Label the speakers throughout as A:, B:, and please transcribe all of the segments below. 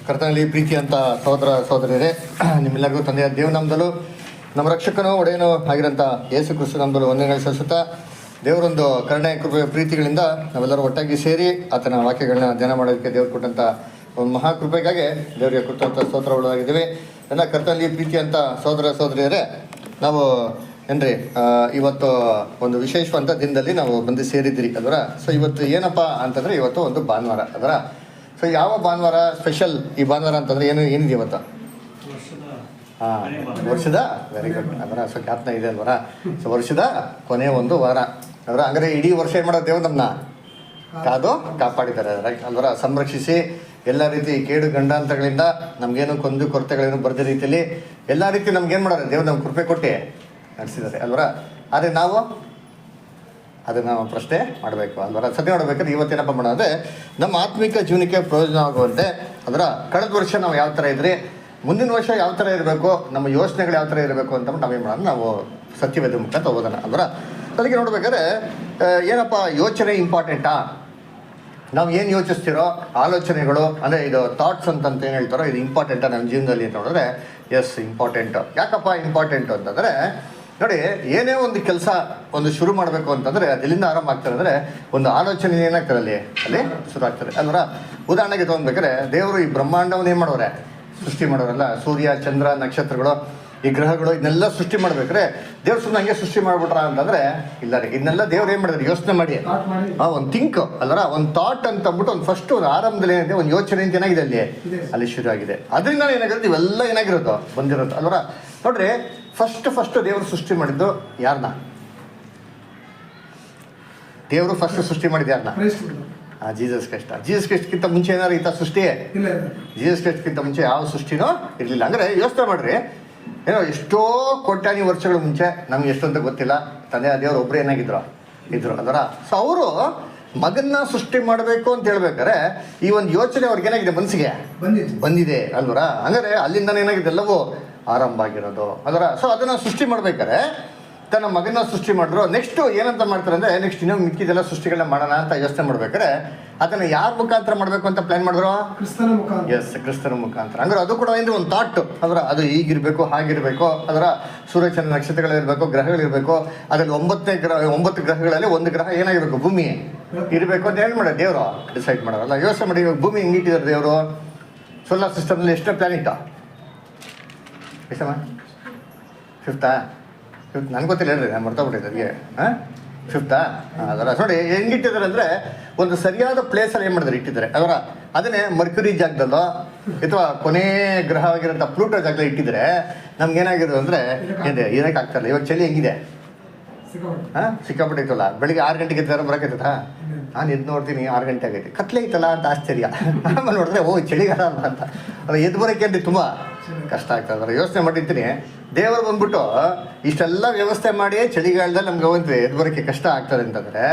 A: ಕರ್ತನಲ್ಲಿ ಪ್ರೀತಿ ಅಂತ ಸಹೋದರ ಸಹೋದರಿಯರೇ, ನಿಮ್ಮೆಲ್ಲರಿಗೂ ತಂದೆಯ ದೇವನಾಮದಲ್ಲೂ ನಮ್ಮ ರಕ್ಷಕನೂ ಒಡೆಯನೂ ಆಗಿರೋಂಥ ಯೇಸು ಕ್ರಿಸ್ತ ನಾಮದಲ್ಲೂ ವಂದನೆಗಳು ಸಲ್ಲಿಸುತ್ತಾ, ದೇವರೊಂದು ಕರುಣೆ ಕೃಪೆ ಪ್ರೀತಿಗಳಿಂದ ನಾವೆಲ್ಲರೂ ಒಟ್ಟಾಗಿ ಸೇರಿ ಆತನ ವಾಕ್ಯಗಳನ್ನ ಧ್ಯಾನ ಮಾಡೋದಕ್ಕೆ ದೇವರು ಕೊಟ್ಟಂಥ ಒಂದು ಮಹಾಕೃಪೆಗಾಗಿ ದೇವರಿಗೆ ಕೊಟ್ಟಂಥ ಸ್ತೋತ್ರಗಳಾಗಿದ್ದೇವೆ. ಎಲ್ಲ ಕರ್ತನಲ್ಲಿ ಪ್ರೀತಿ ಅಂತ ಸಹೋದರ ಸಹೋದರಿಯರೇ, ನಾವು ಏನ್ರಿ ಇವತ್ತು ಒಂದು ವಿಶೇಷವಂತ ದಿನದಲ್ಲಿ ನಾವು ಬಂದು ಸೇರಿದ್ರಿ ಅದರ. ಸೊ ಇವತ್ತು ಏನಪ್ಪ ಅಂತಂದರೆ, ಇವತ್ತು ಒಂದು ಭಾನುವಾರ ಅದರ. ಸೊ ಯಾವ ಭಾನುವಾರ ಸ್ಪೆಷಲ್ ಈ ಭಾನುವಾರ ಅಂತಂದರೆ ಏನಿದೆ ಇವತ್ತು? ವರ್ಷದ ವೆರಿ ಗುಡ್ ಅದರ. ಸೊ ಜ್ಞಾಪನ ಇದೆ ಅಲ್ವರ. ಸೊ ವರ್ಷದ ಕೊನೆ ಒಂದು ವಾರ ಅದರ. ಹಂಗಾರೆ ಇಡೀ ವರ್ಷ ಏನು ಮಾಡೋದು? ದೇವ್ರು ನಮ್ಮನ್ನ ಕಾದು ಕಾಪಾಡಿದ್ದಾರೆ ರೈಟ್ ಅಲ್ವರ. ಸಂರಕ್ಷಿಸಿ ಎಲ್ಲ ರೀತಿ ಕೇಡು ಗಂಡಾಂತರಗಳಿಂದ ನಮಗೇನು ಕೊಂದು ಕೊರತೆಗಳೇನು ಬರೆದ ರೀತಿಯಲ್ಲಿ ಎಲ್ಲ ರೀತಿ ನಮ್ಗೇನು ಮಾಡೋದು? ದೇವ್ರು ನಮ್ಗೆ ಕೃಪೆ ಕೊಟ್ಟು ನಡೆಸಿದ್ದಾರೆ ಅಲ್ವರ. ಆದರೆ ನಾವು ಅದನ್ನು ಪ್ರಶ್ನೆ ಮಾಡಬೇಕು ಅಲ್ವರ. ಸದ್ಯ ನೋಡ್ಬೇಕಾದ್ರೆ ಇವತ್ತೇನಪ್ಪ ಮಾಡೋದೇ, ನಮ್ಮ ಆತ್ಮಿಕ ಜೀವನಕ್ಕೆ ಪ್ರಯೋಜನ ಆಗುವಂತೆ ಅದರ. ಕಳೆದ ವರ್ಷ ನಾವು ಯಾವ ಥರ ಇದ್ರಿ, ಮುಂದಿನ ವರ್ಷ ಯಾವ ಥರ ಇರಬೇಕು, ನಮ್ಮ ಯೋಚನೆಗಳು ಯಾವ ಥರ ಇರಬೇಕು ಅಂತ ನಾವೇನು ಮಾಡೋದು, ನಾವು ಸತ್ಯವೇದ ಮುಖಾಂತರ ಓದೋಣ ಅಲ್ವರ. ಅದಕ್ಕೆ ನೋಡ್ಬೇಕಾದ್ರೆ ಏನಪ್ಪ ಯೋಚನೆ ಇಂಪಾರ್ಟೆಂಟಾ? ನಾವು ಏನು ಯೋಚಿಸ್ತಿರೋ ಆಲೋಚನೆಗಳು ಅಂದರೆ ಇದು ಥಾಟ್ಸ್ ಅಂತ ಏನು ಹೇಳ್ತಾರೋ ಇದು ಇಂಪಾರ್ಟೆಂಟಾ ನಮ್ಮ ಜೀವನದಲ್ಲಿ ಅಂತ ನೋಡಿದ್ರೆ ಎಸ್ ಇಂಪಾರ್ಟೆಂಟು. ಯಾಕಪ್ಪ ಇಂಪಾರ್ಟೆಂಟು ಅಂತಂದರೆ ನೋಡಿ, ಏನೇ ಒಂದು ಕೆಲಸ ಒಂದು ಶುರು ಮಾಡಬೇಕು ಅಂತಂದರೆ ಅದು ಎಲ್ಲಿಂದ ಆರಂಭ ಆಗ್ತದೆ ಅಂದರೆ ಒಂದು ಆಲೋಚನೆ ಏನಾಗ್ತದೆ ಅಲ್ಲಿ ಶುರು ಆಗ್ತದೆ ಅಲ್ವರ. ಉದಾಹರಣೆಗೆ ತೊಗೊಬೇಕಾದ್ರೆ ದೇವರು ಈ ಬ್ರಹ್ಮಾಂಡವನ್ನು ಏನು ಮಾಡೋರೆ? ಸೃಷ್ಟಿ ಮಾಡೋರಲ್ಲ. ಸೂರ್ಯ ಚಂದ್ರ ನಕ್ಷತ್ರಗಳು ಈ ಗ್ರಹಗಳು ಇದನ್ನೆಲ್ಲ ಸೃಷ್ಟಿ ಮಾಡ್ಬೇಕ್ರೆ ದೇವ್ರು ಸುಮ್ಮನೆ ಹಂಗೆ ಸೃಷ್ಟಿ ಮಾಡ್ಬಿಟ್ರ ಅಂತಂದರೆ ಇಲ್ಲ ರೀ. ಇದನ್ನೆಲ್ಲ ದೇವ್ರು ಏನು ಮಾಡಿದ್ರು? ಯೋಚನೆ ಮಾಡಿ ಒಂದು ಥಿಂಕ್ ಅಲ್ಲರ, ಒಂದು ಥಾಟ್ ಅಂತ ಅಂದ್ಬಿಟ್ಟು ಒಂದು ಫಸ್ಟ್ ಒಂದು ಆರಂಭದಲ್ಲಿ ಏನಿದೆ ಒಂದು ಯೋಚನೆ ಅಂತ ಏನಾಗಿದೆ ಅಲ್ಲಿ ಶುರು ಆಗಿದೆ. ಅದರಿಂದ ಏನಾಗಿರುತ್ತೆ ಇವೆಲ್ಲ ಏನಾಗಿರೋದು ಬಂದಿರೋದು ಅಲ್ವರ. ನೋಡ್ರಿ, ಫಸ್ಟ್ ದೇವರು ಸೃಷ್ಟಿ ಮಾಡಿದ್ದು ಯಾರನ್ನ? ದೇವರು ಫಸ್ಟ್ ಸೃಷ್ಟಿ ಮಾಡಿದ್ದು ಯಾರನ್ನ? Jesus Christ. ಜೀಸಸ್ ಕ್ರೈಸ್ಟ್ಗಿಂತ ಮುಂಚೆ ಏನಾರು ಇಂಥ ಸೃಷ್ಟಿ? ಜೀಸಸ್ ಕ್ರೈಸ್ಟ್ಗಿಂತ ಮುಂಚೆ ಯಾವ ಸೃಷ್ಟಿನೂ ಇರಲಿಲ್ಲ. ಅಂದರೆ ಯೋಚನೆ ಮಾಡ್ರಿ, ಏನೋ ಎಷ್ಟೋ ಕೋಟ್ಯಾನಿ ವರ್ಷಗಳ ಮುಂಚೆ ನಮ್ಗೆ ಎಷ್ಟು ಅಂತ ಗೊತ್ತಿಲ್ಲ, ತಂದೆ ದೇವರು ಒಬ್ಬರು ಏನಾಗಿದ್ರು ಇದ್ರು ಅದರ. ಸೊ ಅವರು ಮಗನ್ನ ಸೃಷ್ಟಿ ಮಾಡಬೇಕು ಅಂತ ಹೇಳ್ಬೇಕಾರೆ ಈ ಒಂದು ಯೋಚನೆ ಅವ್ರಿಗೆ ಏನಾಗಿದೆ? ಮನಸ್ಸಿಗೆ ಬಂದಿದೆ ಅಲ್ವರ. ಹಂಗಾರೆ ಅಲ್ಲಿಂದ ಏನಾಗಿದೆ ಎಲ್ಲವೂ ಆರಂಭ ಆಗಿರೋದು ಅದರ. ಸೊ ಅದನ್ನು ಸೃಷ್ಟಿ ಮಾಡ್ಬೇಕಾರೆ ತನ್ನ ಮಗನ ಸೃಷ್ಟಿ ಮಾಡಿದ್ರು. ನೆಕ್ಸ್ಟು ಏನಂತ ಮಾಡ್ತಾರೆ ಅಂದರೆ, ನೆಕ್ಸ್ಟ್ ಇನ್ನೂ ಮಿಕ್ಕಿದೆಲ್ಲ ಸೃಷ್ಟಿಗಳನ್ನ ಮಾಡೋಣ ಅಂತ ಯೋಚನೆ ಮಾಡ್ಬೇಕಾರೆ ಅದನ್ನು ಯಾರ ಮುಖಾಂತರ ಮಾಡಬೇಕು ಅಂತ ಪ್ಲಾನ್ ಮಾಡಿದ್ರು? ಎಸ್, ಕ್ರಿಸ್ತನ ಮುಖಾಂತರ. ಅಂದ್ರೆ ಅದು ಕೂಡ ಏನು ಒಂದು ಥಾಟ್ ಅದರ. ಅದು ಹೀಗಿರಬೇಕು ಹಾಗಿರಬೇಕು ಅದರ. ಸೂರ್ಯಚಂದ್ರ ನಕ್ಷತ್ರಗಳಿರಬೇಕು, ಗ್ರಹಗಳಿರಬೇಕು. ಅದರಲ್ಲಿ 9 ಗ್ರಹಗಳಲ್ಲಿ ಒಂದು ಗ್ರಹ ಏನಾಗಿರಬೇಕು? ಭೂಮಿ ಇರಬೇಕು ಅಂತ ಏನು ಮಾಡೋದು? ದೇವರು ಡಿಸೈಡ್ ಮಾಡೋರಲ್ಲ. ಯೋಚನೆ ಮಾಡಿ, ಇವಾಗ ಭೂಮಿ ಹೆಂಗಿಟ್ಟಿದ್ದಾರೆ ದೇವರು? ಸೋಲಾರ್ ಸಿಸ್ಟಮ್ನಲ್ಲಿ ಎಷ್ಟೇ ಪ್ಲಾನೆಟ್? ಎಷ್ಟಮ್ಮ? ಫಿಫ್ತಾ? ನನಗೆ ಗೊತ್ತಿಲ್ಲ ಹೇಳ್ರಿ, ನಾನು ಮರ್ತೋಗ್ಬಿಟ್ಟಿದ್ದೆ ಅದಕ್ಕೆ. ಫಿಫ್ತಾ ಅದರ. ನೋಡಿ ಹೆಂಗಿಟ್ಟಿದ್ದಾರೆ ಅಂದರೆ ಒಂದು ಸರಿಯಾದ ಪ್ಲೇಸಲ್ಲಿ ಏನು ಮಾಡಿದ್ರೆ ಇಟ್ಟಿದ್ದಾರೆ ಅದರ. ಅದನ್ನೇ ಮರ್ಕ್ಯುರಿ ಜಾಗದಲ್ಲೋ ಅಥವಾ ಕೊನೆ ಗ್ರಹ ಆಗಿರೋಂಥ ಪ್ಲೂಟೋ ಜಾಗದಲ್ಲಿ ಇಟ್ಟಿದ್ರೆ ನಮ್ಗೇನಾಗಿರೋದು ಅಂದರೆ ಏನಿದೆ ಏನಕ್ಕೆ ಆಗ್ತಾಯಿಲ್ಲ. ಇವಾಗ ಚಳಿ ಹೆಂಗಿದೆ? ಸಿಕ್ಕಾಪಟ್ಟೆ ಇತ್ತಲ್ಲ. ಬೆಳಿಗ್ಗೆ 6 ಗಂಟೆಗೆ ಎದ್ದು ಬರೋಕೈತದ? ನಾನು ಎದ್ದು ನೋಡ್ತೀನಿ 6 ಗಂಟೆ ಆಗೈತಿ, ಕತ್ಲೆ ಐತಲ್ಲ ಅಂತ ಆಶ್ಚರ್ಯ. ಆಮೇಲೆ ನೋಡಿದ್ರೆ ಓ ಚಳಿಗಾಲ ಅಲ್ಲ ಅಂತ. ಅದು ಎದ್ದು ಬರೋಕ್ಕೆ ಅಂದರೆ ತುಂಬ ಕಷ್ಟ ಆಗ್ತದೆ. ಅದರ ಯೋಚನೆ ಮಾಡಿರ್ತೀನಿ, ದೇವರು ಬಂದ್ಬಿಟ್ಟು ಇಷ್ಟೆಲ್ಲ ವ್ಯವಸ್ಥೆ ಮಾಡಿ ಚಳಿಗಾಲದಲ್ಲಿ ನಮ್ಗೆ ಹೋಗ್ತೀವಿ ಎದ್ದು ಬರೋಕ್ಕೆ ಕಷ್ಟ ಆಗ್ತದೆ ಅಂತಂದರೆ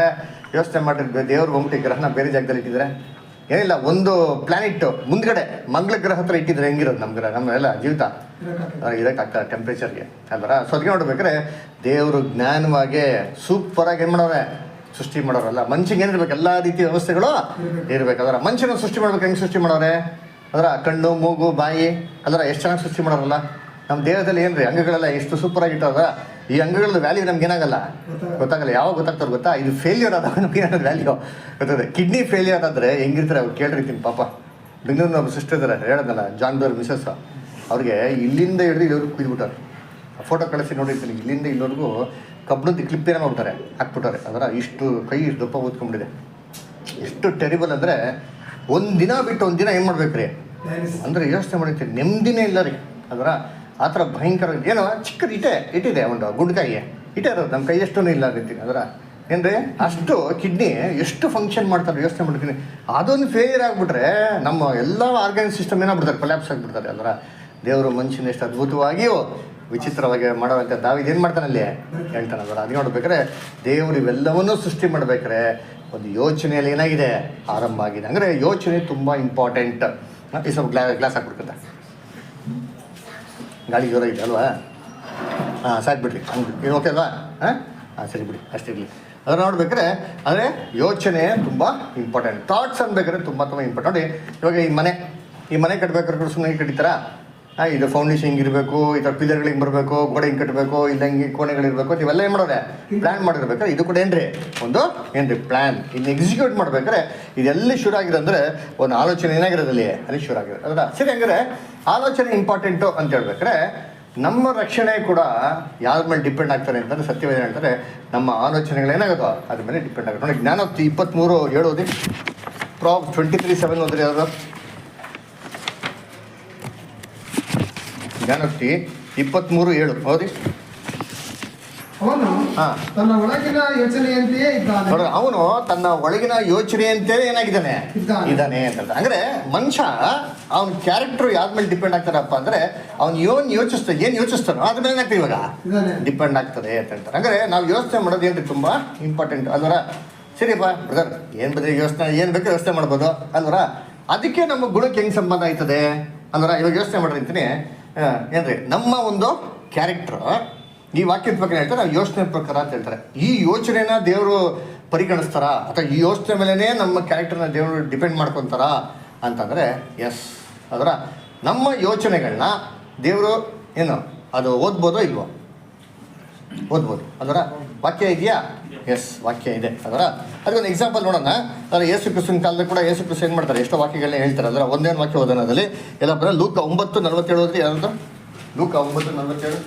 A: ಯೋಚನೆ ಮಾಡಿದ್ರೆ ದೇವ್ರು ಬಂದ್ಬಿಟ್ಟು ಗ್ರಹನ ಬೇರೆ ಜಾಗದಲ್ಲಿ ಇಟ್ಟಿದ್ರೆ ಏನಿಲ್ಲ. ಒಂದು ಪ್ಲಾನೆಟ್ ಮುಂದ್ಗಡೆ ಮಂಗಳ ಗ್ರಹ ಹತ್ರ ಇಟ್ಟಿದ್ರೆ ಹೆಂಗಿರೋದು ನಮ್ಮ ಗ್ರಹ, ನಮ್ಮೆಲ್ಲ ಜೀವಿತ ಇರೋಕ್ಕಾಗ್ತದೆ ಟೆಂಪ್ರೇಚರ್ಗೆ ಅಲ್ವರ. ಸೊ ಅದಕ್ಕೆ ನೋಡ್ಬೇಕಾದ್ರೆ ದೇವರು ಜ್ಞಾನವಾಗಿ ಸೂಪರಾಗಿ ಏನು ಮಾಡೋರೆ? ಸೃಷ್ಟಿ ಮಾಡೋರಲ್ಲ. ಮನುಷ್ಯಗೆ ಏನಿರ್ಬೇಕು? ಎಲ್ಲ ರೀತಿಯ ವ್ಯವಸ್ಥೆಗಳು ಇರಬೇಕು ಅದರ. ಮನುಷ್ಯನ ಸೃಷ್ಟಿ ಮಾಡ್ಬೇಕು. ಹೆಂಗೆ ಸೃಷ್ಟಿ ಮಾಡೋರೆ ಅದರ? ಕಣ್ಣು ಮೂಗು ಬಾಯಿ ಅದರ ಎಷ್ಟು ಚೆನ್ನಾಗಿ ಸೃಷ್ಟಿ ಮಾಡೋರಲ್ಲ. ನಮ್ಮ ದೇಹದಲ್ಲಿ ಏನು ರೀ ಅಂಗಗಳೆಲ್ಲ ಎಷ್ಟು ಸೂಪರಾಗಿಟ್ಟದ. ಈ ಅಂಗಗಳ ವ್ಯಾಲ್ಯೂ ನಮ್ಗೆ ಏನಾಗಲ್ಲ, ಗೊತ್ತಾಗಲ್ಲ. ಯಾವಾಗ ಗೊತ್ತಾಗ್ತದೆ ಗೊತ್ತಾ? ಇದು ಫೇಲ್ಯೂರ್ ಆದಾಗ ನಮ್ಗೆ ಏನಾದ್ರು ವ್ಯಾಲ್ಯೂ ಗೊತ್ತದೆ. ಕಿಡ್ನಿ ಫೇಲ್ಯೂರ್ ಆದರೆ ಹೆಂಗಿರ್ತಾರೆ ಅವ್ರು ಕೇಳಿರ್ತೀನಿ ಪಾಪ. ಬೆಂಗಳೂರಿನ ಒಬ್ಬ ಸಿಸ್ಟರ್ ಇದ್ದಾರೆ, ಹೇಳೋದಲ್ಲ, ಜಾನ್ ಡೋರ್ ಮಿಸಸ್. ಅವ್ರಿಗೆ ಇಲ್ಲಿಂದ ಹಿಡಿದು ಇಲ್ಲಿವರೆಗೂ ಕುಯ್ದುಬಿಟ್ಟಾರೆ. ಫೋಟೋ ಕಳಿಸಿ ನೋಡಿರ್ತೀನಿ. ಇಲ್ಲಿಂದ ಇಲ್ಲಿವರೆಗೂ ಕಬ್ಬಣದ ಕ್ಲಿಪ್ಪೇನ ಹೋಗ್ತಾರೆ ಹಾಕ್ಬಿಟ್ಟಾರೆ ಅದರ. ಇಷ್ಟು ಕೈ ಇಷ್ಟು ದಪ್ಪ ಓದ್ಕೊಂಡ್ಬಿಟ್ಟಿದೆ. ಎಷ್ಟು ಟೆರಿಬಲ್ ಅಂದರೆ ಒಂದಿನ ಬಿಟ್ಟು ಒಂದಿನ ಏನು ಮಾಡ್ಬೇಕು ರೀ ಅಂದರೆ ಯೋಚನೆ ಮಾಡಿರ್ತೀನಿ. ನೆಮ್ಮದಿನೇ ಇಲ್ಲ ರೀ ಅದರ. ಆ ಥರ ಭಯಂಕರ ಏನೋ ಚಿಕ್ಕದು ಇಟ್ಟಿದೆ ಒಂದು ಗುಂಡ್ಕಾಯಿ ಇಟ್ಟೇ ಇರೋದು. ನಮ್ಮ ಕೈ ಎಷ್ಟೂ ಇಲ್ಲ ಅಂತೀನಿ ಅದರ. ಏನ್ರಿ ಅಷ್ಟು ಕಿಡ್ನಿ ಎಷ್ಟು ಫಂಕ್ಷನ್ ಮಾಡ್ತಾರೆ ಯೋಚನೆ ಮಾಡ್ತೀನಿ. ಅದೊಂದು ಫೇಲಿಯರ್ ಆಗಿಬಿಟ್ರೆ ನಮ್ಮ ಎಲ್ಲ ಆರ್ಗ್ಯಾನಿಕ್ ಸಿಸ್ಟಮ್ ಏನಾಗ್ಬಿಡ್ತಾರೆ, ಕೊಲ್ಯಾಪ್ಸ್ ಆಗಿಬಿಡ್ತಾರೆ ಅದರ. ದೇವರು ಮನುಷ್ಯನ ಎಷ್ಟು ಅದ್ಭುತವಾಗಿಯೂ ವಿಚಿತ್ರವಾಗಿ ಮಾಡೋವಂಥ ದಾವಿದ್ ಏನು ಮಾಡ್ತಾನೆ ಅಲ್ಲಿ ಹೇಳ್ತಾನೆ ಅದರ. ಅದು ನೋಡ್ಬೇಕಾದ್ರೆ ದೇವರು ಇವೆಲ್ಲವನ್ನೂ ಸೃಷ್ಟಿ ಮಾಡ್ಬೇಕಾದ್ರೆ ಒಂದು ಯೋಚನೆಯಲ್ಲಿ ಏನಾಗಿದೆ? ಆರಂಭ ಆಗಿದೆ. ಅಂದರೆ ಯೋಚನೆ ತುಂಬ ಇಂಪಾರ್ಟೆಂಟ್. ಈ ಸ್ವಲ್ಪ ಗ್ಲಾಸ್ ಹಾಕ್ಬಿಡ್ಕಂತ ಗಾಳಿ ಜೋರ ಇದೆ ಅಲ್ವಾ? ಸಾಕು ಬಿಡ್ರಿ, ಹಂಗೆ ಇದು ಓಕೆ ಅಲ್ವಾ? ಸರಿ ಬಿಡಿ, ಅಷ್ಟಿರಲಿ. ಅದನ್ನು ನೋಡ್ಬೇಕಾದ್ರೆ ಅಂದರೆ ಯೋಚನೆ ತುಂಬ ಇಂಪಾರ್ಟೆಂಟ್. ಥಾಟ್ಸ್ ಅನ್ಬೇಕಾದ್ರೆ ತುಂಬ ಇಂಪಾರ್ಟೆಂಟ್. ನೋಡಿ ಇವಾಗ ಈ ಈ ಮನೆ ಕಟ್ಟಬೇಕಾದ್ರೆ ಸುಮ್ಮನೆ ಕಟ್ಟಿತಾರಾ? ಇದು ಫೌಂಡೇಶನ್ ಹಿಂಗಿರಬೇಕು, ಈ ಥರ ಪಿಲ್ಲರ್ಗಳು ಹಿಂಗೆ ಬರಬೇಕು, ಗೋಡೆ ಹಿಂಗೆ ಕಟ್ಟಬೇಕು, ಇಲ್ಲ ಹಿಂಗೆ ಕೋಣೆಗಳಿರಬೇಕು, ಇವೆಲ್ಲ ಏನು ಮಾಡೋರೆ ಪ್ಲ್ಯಾನ್ ಮಾಡಿರ್ಬೇಕಾರೆ ಇದು ಕೂಡ ಏನ್ರಿ ಒಂದು ಏನ್ರಿ ಪ್ಲ್ಯಾನ್. ಇನ್ನು ಎಕ್ಸಿಕ್ಯೂಟ್ ಮಾಡ್ಬೇಕಾದ್ರೆ ಇದೆಲ್ಲಿ ಶುರು ಆಗಿದೆ ಅಂದರೆ ಒಂದು ಆಲೋಚನೆ ಏನಾಗಿರೋದಲ್ಲಿ ಅಲ್ಲಿ ಶುರು ಆಗಿದೆ ಅಲ್ವಾ? ಸರಿ, ಹಂಗಾರೆ ಆಲೋಚನೆ ಇಂಪಾರ್ಟೆಂಟು ಅಂತ ಹೇಳ್ಬೇಕಾರೆ ನಮ್ಮ ರಕ್ಷಣೆ ಕೂಡ ಯಾರ ಮೇಲೆ ಡಿಪೆಂಡ್ ಆಗ್ತಾರೆ ಅಂತಂದರೆ ಸತ್ಯವೇದ ಹೇಳ್ತಾರೆ ನಮ್ಮ ಆಲೋಚನೆಗಳೇನಾಗುತ್ತೋ ಅದ್ರ ಮೇಲೆ ಡಿಪೆಂಡ್ ಆಗುತ್ತೆ. ನೋಡಿ ಜ್ಞಾನೋಕ್ತಿ 23:7 ಓದಿ. ಪ್ರಾಬ್ಸ್ 23:7 ಓದ್ರಿ ಯಾರು? ಜ್ಞಾನೋಕ್ತಿ 23:7 ಓದಿ.
B: ಅವನು ತನ್ನ ಒಳಗಿನ ಯೋಚನೆಯಂತೆಯೇ ಇದ್ದಾನೆ.
A: ನೋಡ್ರಿ, ಅವನು ತನ್ನ ಒಳಗಿನ ಯೋಚನೆಯಂತೆ ಏನಾಗಿದ್ದಾನೆ ಇದ್ದಾನೆ ಅಂತ. ಅಂದ್ರೆ ಮನುಷ್ಯ ಅವನ ಕ್ಯಾರೆಕ್ಟರ್ ಯಾರ ಮೇಲೆ ಡಿಪೆಂಡ್ ಆಗ್ತಾರಪ್ಪ ಅಂದ್ರೆ ಅವ್ನು ಏನ್ ಯೋಚಿಸ್ತಾನೋ ಅದ್ರ ಮೇಲೆ ಏನಾಗ್ತದೆ ಇವಾಗ ಡಿಪೆಂಡ್ ಆಗ್ತದೆ ಅಂತ ಹೇಳ್ತಾರೆ. ಅಂದ್ರೆ ನಾವು ಯೋಚನೆ ಮಾಡೋದು ಏನ್ರಿ ತುಂಬಾ ಇಂಪಾರ್ಟೆಂಟ್ ಅಲ್ವರ? ಸರಿಯಪ್ಪ ಬ್ರದರ್, ಏನ್ ಬದ್ರೆ ಯೋಚನೆ ಏನ್ ಬೇಕು ಯೋಚನೆ ಮಾಡ್ಬೋದು ಅಲ್ವರ? ಅದಕ್ಕೆ ನಮ್ಮ ಗುಣಕ್ಕೆ ಹೆಂಗ್ ಸಂಬಂಧ ಆಯ್ತದೆ ಅಲ್ವರ? ಇವಾಗ ಯೋಚನೆ ಮಾಡಿರ್ತೀನಿ ಏನ್ರಿ ನಮ್ಮ ಒಂದು ಕ್ಯಾರೆಕ್ಟರ್ ಈ ವಾಕ್ಯದ ಪ್ರಕಾರ ಹೇಳ್ತಾರೆ, ನಾವು ಯೋಚನೆ ಪ್ರಕಾರ ಅಂತ ಹೇಳ್ತಾರೆ. ಈ ಯೋಚನೆನ ದೇವರು ಪರಿಗಣಿಸ್ತಾರ ಅಥವಾ ಈ ಯೋಚನೆ ಮೇಲೇ ನಮ್ಮ ಕ್ಯಾರೆಕ್ಟರ್ನ ದೇವರು ಡಿಪೆಂಡ್ ಮಾಡ್ಕೊತಾರ ಅಂತಂದರೆ ಎಸ್. ಅದರ ನಮ್ಮ ಯೋಚನೆಗಳನ್ನ ದೇವರು ಏನು ಅದು ಓದ್ಬೋದೋ ಇಲ್ವೋ? ಓದ್ಬೋದು. ಅದರ ವಾಕ್ಯ ಇದೆಯಾ? ಎಸ್, ವಾಕ್ಯ ಇದೆ. ಅದರ ಅದಕ್ಕೊಂದು ಎಕ್ಸಾಂಪಲ್ ನೋಡೋಣ. ಅದರ ಯೇಸು ಕ್ರಿಸ್ತನ ಕಾಲದಲ್ಲಿ ಕೂಡ ಯೇಸು ಕ್ರಿಸ್ತ ಏನು ಮಾಡ್ತಾರೆ, ಎಷ್ಟೋ ವಾಕ್ಯಗಳನ್ನ ಹೇಳ್ತಾರೆ. ಅದರ ಒಂದೇನು ವಾಕ್ಯ ಓದೋಣ ಅದರಲ್ಲಿ ಎಲ್ಲ ಬರ ಲೂಕ 9:47 ಓದ್ರಿ. ಯಾರ್ದು? ಲೂಕ 9:47.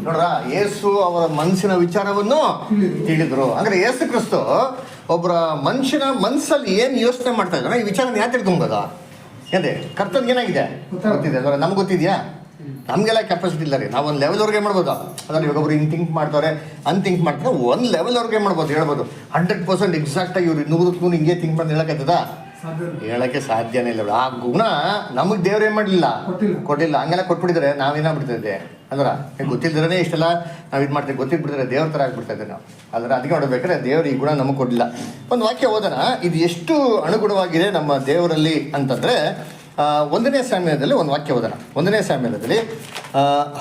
A: ನೋಡ್ರ, ಯೇಸು ಅವರ ಮನಸ್ಸಿನ ವಿಚಾರವನ್ನು ತಿಳಿದ್ರು. ಅಂದ್ರೆ ಯೇಸು ಕ್ರಿಸ್ತು ಒಬ್ಬರ ಮನುಷ್ಯನ ಮನಸ್ಸಲ್ಲಿ ಏನ್ ಯೋಚನೆ ಮಾಡ್ತಾ ಇದ್ದಾನೆ ಈ ವಿಚಾರ ಯಾಕೆ ತಿಳ್ಕೊಂಬೋದ? ಏನ್ರಿ ಕರ್ತನ್ಗೆ ಏನಾಗಿದೆ ಗೊತ್ತಿದೆ. ನಮ್ಗೆ ಗೊತ್ತಿದ್ಯಾ? ನಮಗೆಲ್ಲ ಕೆಪಾಸಿಟಿ ಇಲ್ಲ ರೀ. ನಾವು ಒಂದು ಲೆವೆಲ್ವರೆಗೆ ಮಾಡ್ಬೋದು. ಅದ್ರ ಇವಾಗ ಒಬ್ರು ಹಿಂಗೆ ಥಿಂಕ್ ಮಾಡ್ತಾರೆ, ಥಿಂಕ್ ಮಾಡ್ತಾರೆ, ಒಂದು ಲೆವೆಲ್ವರೆಗೆ ಮಾಡ್ಬೋದು, ಹೇಳ್ಬೋದು. 100% ಎಕ್ಸಾಕ್ಟಾಗಿ ಇವ್ರು 100 ಹಿಂಗೆ ಥಿಂಕ್ ಮಾಡಿ ಹೇಳಕ್ಕಾಯ್ತದ? ಹೇಳಕ್ಕೆ ಸಾಧ್ಯನೇ ಇಲ್ಲ. ಆ ಗುಣ ನಮಗೆ ದೇವ್ರು ಏನು ಮಾಡಲಿಲ್ಲ, ಕೊಟ್ಟಿಲ್ಲ. ಹಂಗೆಲ್ಲ ಕೊಟ್ಬಿಟ್ಟಿದ್ರೆ ನಾವೇನಾಗ್ಬಿಡ್ತಿದ್ದೆ ಅಂದ್ರೆ ಗೊತ್ತಿಲ್ಲದ್ರೆ ಇಷ್ಟೆಲ್ಲ ನಾವು ಇದು ಮಾಡ್ತೀವಿ. ಗೊತ್ತಿದ್ಬಿಟ್ಟಿದ್ರೆ ದೇವ್ರ ಥರ ಆಗ್ಬಿಡ್ತಾ ಇದ್ದೆ ನಾವು. ಅದರ ಅದಕ್ಕೆ ನೋಡ್ಬೇಕಾದ್ರೆ ದೇವ್ರು ಈ ಗುಣ ನಮಗೆ ಕೊಡಲಿಲ್ಲ. ಒಂದು ವಾಕ್ಯ ಓದೋಣ, ಇದು ಎಷ್ಟು ಅನುಗುಣವಾಗಿದೆ ನಮ್ಮ ದೇವರಲ್ಲಿ ಅಂತಂದರೆ 1ನೇ ಸಾಮ್ಯದಲ್ಲಿ ಒಂದು ವಾಕ್ಯ ಓದೋಣ. 1ನೇ ಸಾಮ್ಯದಲ್ಲಿ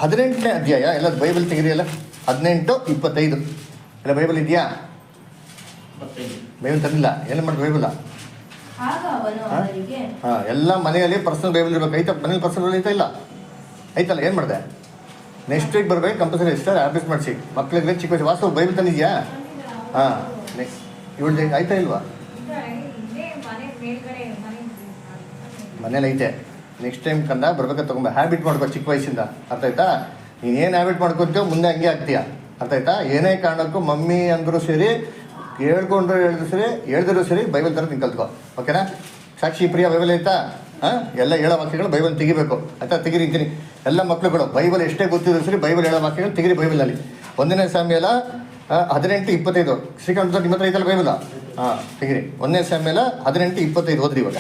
A: 18ನೇ ಅಧ್ಯಾಯ. ಎಲ್ಲ ಬೈಬಲ್ ತೆಗಿರಿಯಲ್ಲ, 18:25 ಎಲ್ಲ ಬೈಬಲ್ ಇದೆಯಾ? ಬೈಬಲ್ ತಂದಿಲ್ಲ, ಏನು ಮಾಡಿ ಬೈಬಲ್? ಎಲ್ಲ ಮನೆಯಲ್ಲಿ ಪರ್ಸನಲ್ ಬೈಬಲ್ ಇರ್ಬೇಕು. ಐತಾ ಮನೇಲಿ ಪರ್ಸನಲ್ ಐತಾ? ಇಲ್ಲ ಐತಲ್ಲ. ಏನು ಮಾಡಿದೆ? ನೆಕ್ಸ್ಟ್ ವೀಕ್ ಬರ್ಬೇಕು ಕಂಪಲ್ಸರಿ. ಇಷ್ಟ ಆಫೀಸ್ ಮಾಡಿಸಿ ಮಕ್ಳಿಗೆ ಚಿಕ್ಕ ವಯಸ್ಸು ವಾಸ್ತವ ಬೈಬಲ್ ತಂದಿದ್ಯಾ? ನೆಕ್ಸ್ಟ್ ಇವಳು ಆಯ್ತಾ ಇಲ್ವಾ? ಮನೇಲಿ ಐತೆ. ನೆಕ್ಸ್ಟ್ ಟೈಮ್ ಕಂದ ಬರ್ಬೇಕಾದ್ರೆ ತೊಗೊಂಬ. ಹ್ಯಾಬಿಟ್ ಮಾಡ್ಕೋ ಚಿಕ್ಕ ವಯಸ್ಸಿಂದ. ಅರ್ಥ ಆಯ್ತಾ? ನೀನೇನು ಹ್ಯಾಬಿಟ್ ಮಾಡ್ಕೊತೀವೋ ಮುಂದೆ ಹಂಗೆ ಆಗ್ತೀಯ. ಅರ್ಥ ಆಯ್ತಾ? ಏನೇ ಕಾರಣಕ್ಕೂ ಮಮ್ಮಿ ಅಂದರೂ ಸರಿ, ಹೇಳ್ಕೊಂಡ್ರು ಹೇಳಿದ್ರು ಸರಿ, ಹೇಳಿದ್ರು ಸರಿ, ಬೈಬಲ್ ಥರ ನೀನು ಕಲ್ತ್ಕೋ. ಓಕೆನಾ? ಸಾಕ್ಷಿ ಪ್ರಿಯ ಬೈಬಲ್ ಆಯ್ತಾ? ಎಲ್ಲ ಹೇಳೋ ವಾಕ್ಯಗಳು ಬೈಬಲ್ ತೆಗಿಬೇಕು ಆಯ್ತಾ? ತೆಗಿರಿತೀನಿ ಎಲ್ಲ ಮಕ್ಳುಗಳು. ಬೈಬಲ್ ಎಷ್ಟೇ ಗೊತ್ತಿದ್ರು ಸರಿ ಬೈಬಲ್ ಹೇಳೋ ವಾಕ್ಯಗಳು ತೆಗಿರಿ ಬೈಬಲಲ್ಲಿ. 1ನೇ ಸಾಮ್ಯಲ 18:25. ಶ್ರೀಕಾಂತ್ ನಿಮ್ಮ ಹತ್ರ ಐತಲ್ಲ ಬೈಬಲ್? ತೆಗಿರಿ. 1ನೇ ಸಾಮ್ಯಲ 18:25 ಓದ್ರಿ ಇವಾಗ.